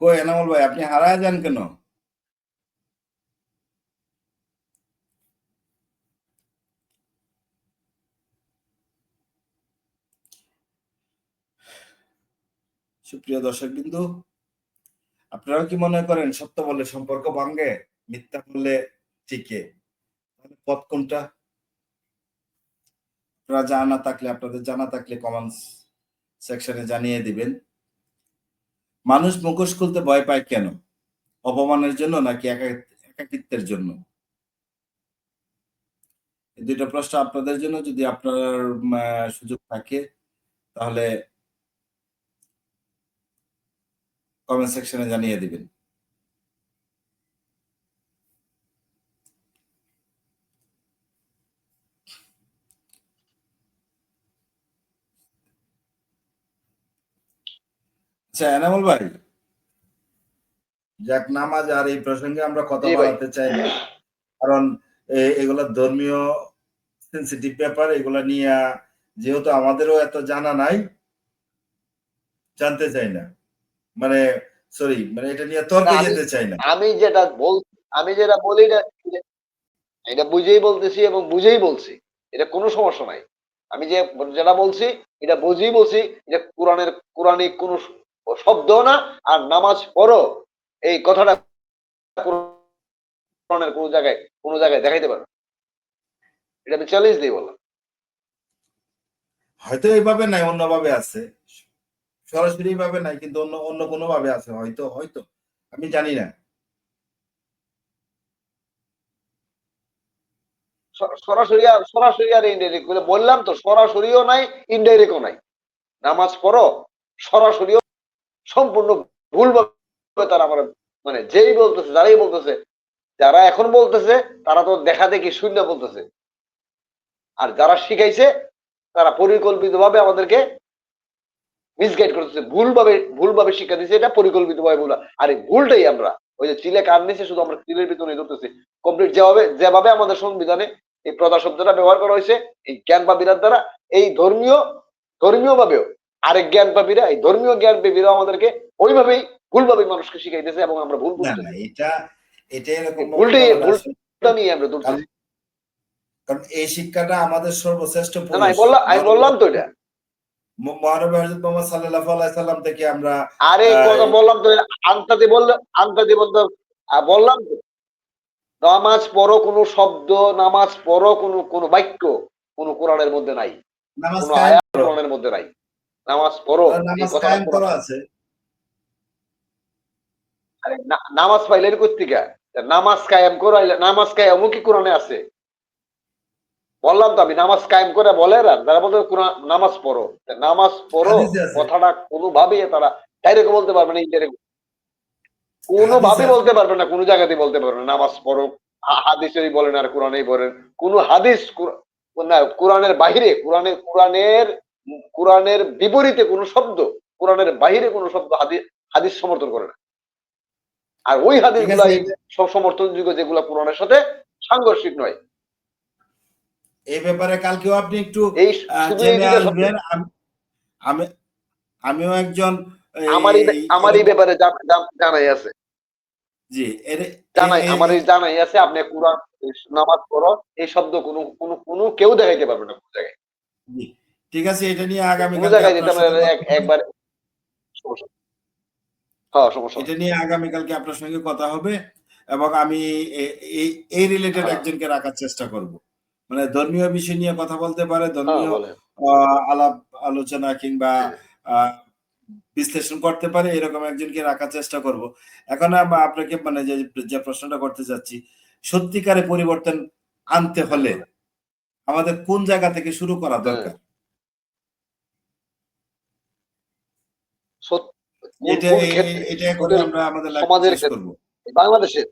কই এনামুল ভাই, আপনি হারায় যান কেন? সুপ্রিয় দর্শক বিন্দু, আপনারা কি মনে করেন সত্য বললে সম্পর্ক ভাঙ্গে, মিথ্যা বললে টিকে? তাহলে পথ কোনটা? আপনাদের জানা থাকলে কমেন্টস সেকশনে জানিয়ে দিবেন। মানুষ মুখোশ খুলতে ভয় পায় কেন? অপমানের জন্য নাকি একাকিত্বের জন্য? এই দুইটা প্রশ্ন আপনাদের জন্য। যদি আপনার সুযোগ থাকে তাহলে কমেন্ট সেকশনে জানিয়ে দিবেন। আচ্ছা এনামুল ভাই, যাক, নামাজ আর এই প্রসঙ্গে আমরা কথা বাড়াতে চাই না, কারণ এগুলা ধর্মীয় সেন্সিটিভ ব্যাপার। এগুলা নিয়ে যেহেতু আমাদেরও এত জানা নাই, জানতে চাই না। মানে সরি, মানে এটা নিয়ে তর্কে না, আমি যেতে চাই না। আমি যেটা বলি এটা বুঝেই বলতেছি এবং বুঝেই বলছি। এটা কোনো সমস্যা নাই। আমি যেটা বলছি এটা বুঝেই বলছি। এটা কোরআনিক কোনো শব্দ না। আর নামাজ পড়ো এই কথাটা কোরআনের কোনো জায়গায় দেখাইতে পারবে না। এটা আমি চ্যালেঞ্জ দিয়ে বললাম। হয়তো এইভাবে নাই, অন্যভাবে আছে। সরাসরি ভাবে নাই, কিন্তু অন্য অন্য কোনো ভাবে আছে, হয়তো হয়তো আমি জানি না। সরাসরি আর ইনডাইরেক্ট বললাম তো, সরাসরিও নাই, ইনডাইরেক্টও নাই। নামাজ পড়ো সরাসরিও সম্পূর্ণ ভুলভাবে তারা আমার মানে যারাই বলতেছে, যারা এখন বলতেছে তারা তো দেখা দেখি শূন্য বলতেছে। আর যারা শিখাইছে তারা পরিকল্পিতভাবে আমাদেরকে মিসগাইড করতেছে, ভুলভাবে শিক্ষা দিচ্ছে, এটা পরিকল্পিতভাবে ভুল। আর এই ভুলটাই আমরা ওই যে চিলে কান নিচে শুধু আমরা চিলের ভিতরে ধরতেছি। কমপ্লিট যেভাবে আমাদের সংবিধানে এই প্রজা শব্দটা ব্যবহার করা হয়েছে এই জ্ঞান পাপীরা দ্বারা, এই ধর্মীয় ভাবেও আরেক জ্ঞান পাপীরা, এই ধর্মীয় জ্ঞান পাপীরা আমাদেরকে ওইভাবেই ভুলভাবে মানুষকে শিখাইতেছে এবং আমরা ভুল না না, বুঝতেছি। এটা এরকম ভাবে ভুলটাই বলাটা আসলে, ভুলটা নিয়ে আমরা ধরতেছি। কারণ এই শিক্ষাটা আমাদের সর্বশ্রেষ্ঠ না না, পুরুষ আমি বললাম তো এটা। মহানবী হযরত মুহাম্মদ সাল্লাল্লাহু আলাইহি সাল্লাম থেকে আমরা আরে কথা বললাম তো, আন্তাতে বলতে বললাম তো, নামাজ পড়ো কোনো শব্দ, নামাজ পড়ো কোনো বাক্য কোনো কোরআনের মধ্যে নাই, নামাজ কোনো কায়েম আয়াত করো, কোরআনের মধ্যে নাই। নামাজ পড়ো এই নামাজ কথাটা কায়েম কোরআন। করা আছে। আরে নামাজ পাইলেন কোত্থেকে? নামাজ কায়েম করো, নামাজ কায়েমও কি কোরআনে আছে? বললাম তো আমি, নামাজ কায়েম করে বলে না, তারা বলতে নামাজ পড়ো। নামাজ পড়ো হাদিসে আছে, কথাটা কোনোভাবেই তারা ডাইরেক্ট বলতে পারবে না, ইনডাইরেক্ট হাদিসে কোনোভাবেই আছে। বলতে পারবে না, কোনো জায়গাতেই বলতে পারবে না নামাজ পড়ো। হাদিসেই বলেন আর কোরআনেই বলেন। কোনো হাদিস না, কোরআনের বাহিরে, কোরআনের বিপরীতে কোনো শব্দ, কোরআনের বাহিরে কোনো শব্দ হাদিস সমর্থন করে না। আর ওই হাদিস ঠিক আছে, গুলাই সব সমর্থনযোগ্য, যেগুলা কোরআনের সাথে সাংঘর্ষিক নয়। এই ব্যাপারে কালকেও আপনি একটু এই শুধু এই জেনে দুইটা শব্দ। আসবেন। আমি আমিও একজন আমার এই এরকম, ব্যাপারে জানাই আছে, জি আমার এই জানাই আছে। আপনি কোরআন নামাজ পড়ো এই শব্দ কোনো কোনো কোনো কেউ দেখাইতে পারবে না কোনো জায়গায়। জি, ঠিক আছে, এটা নিয়ে কোনো আগামীকালকে জায়গায় যেতে আপনার আমরা সাথে কথা হবে। একবার সমস্যা। হ্যাঁ, সমস্যা এটা নাই। নিয়ে আগামীকালকে আপনার সঙ্গে কথা হবে, এবং আমি এই রিলেটেড হ্যাঁ, একজনকে রাখার চেষ্টা করব। মানে ধর্মীয় বিষয় নিয়ে কথা বলতে পারে, হ্যাঁ ধর্মীয় বলেন। আলাপ আলোচনা কিংবা হ্যাঁ, আহ, বিশ্লেষণ করতে পারে, এরকম একজনকে রাখার চেষ্টা করব। এখন আপনাকে মানে যে যে প্রশ্নটা করতে চাচ্ছি, সত্যিকারে পরিবর্তন আনতে হ্যাঁ হলে বলেন। আমাদের কোন জায়গা থেকে শুরু করা হ্যাঁ, দরকার? সত- এটা কোন ক্ষেত্রে? এটা করে ওদের আমরা আমাদের লাইফ সমাজের শেষ করব। ক্ষেত্রে, বাংলাদেশের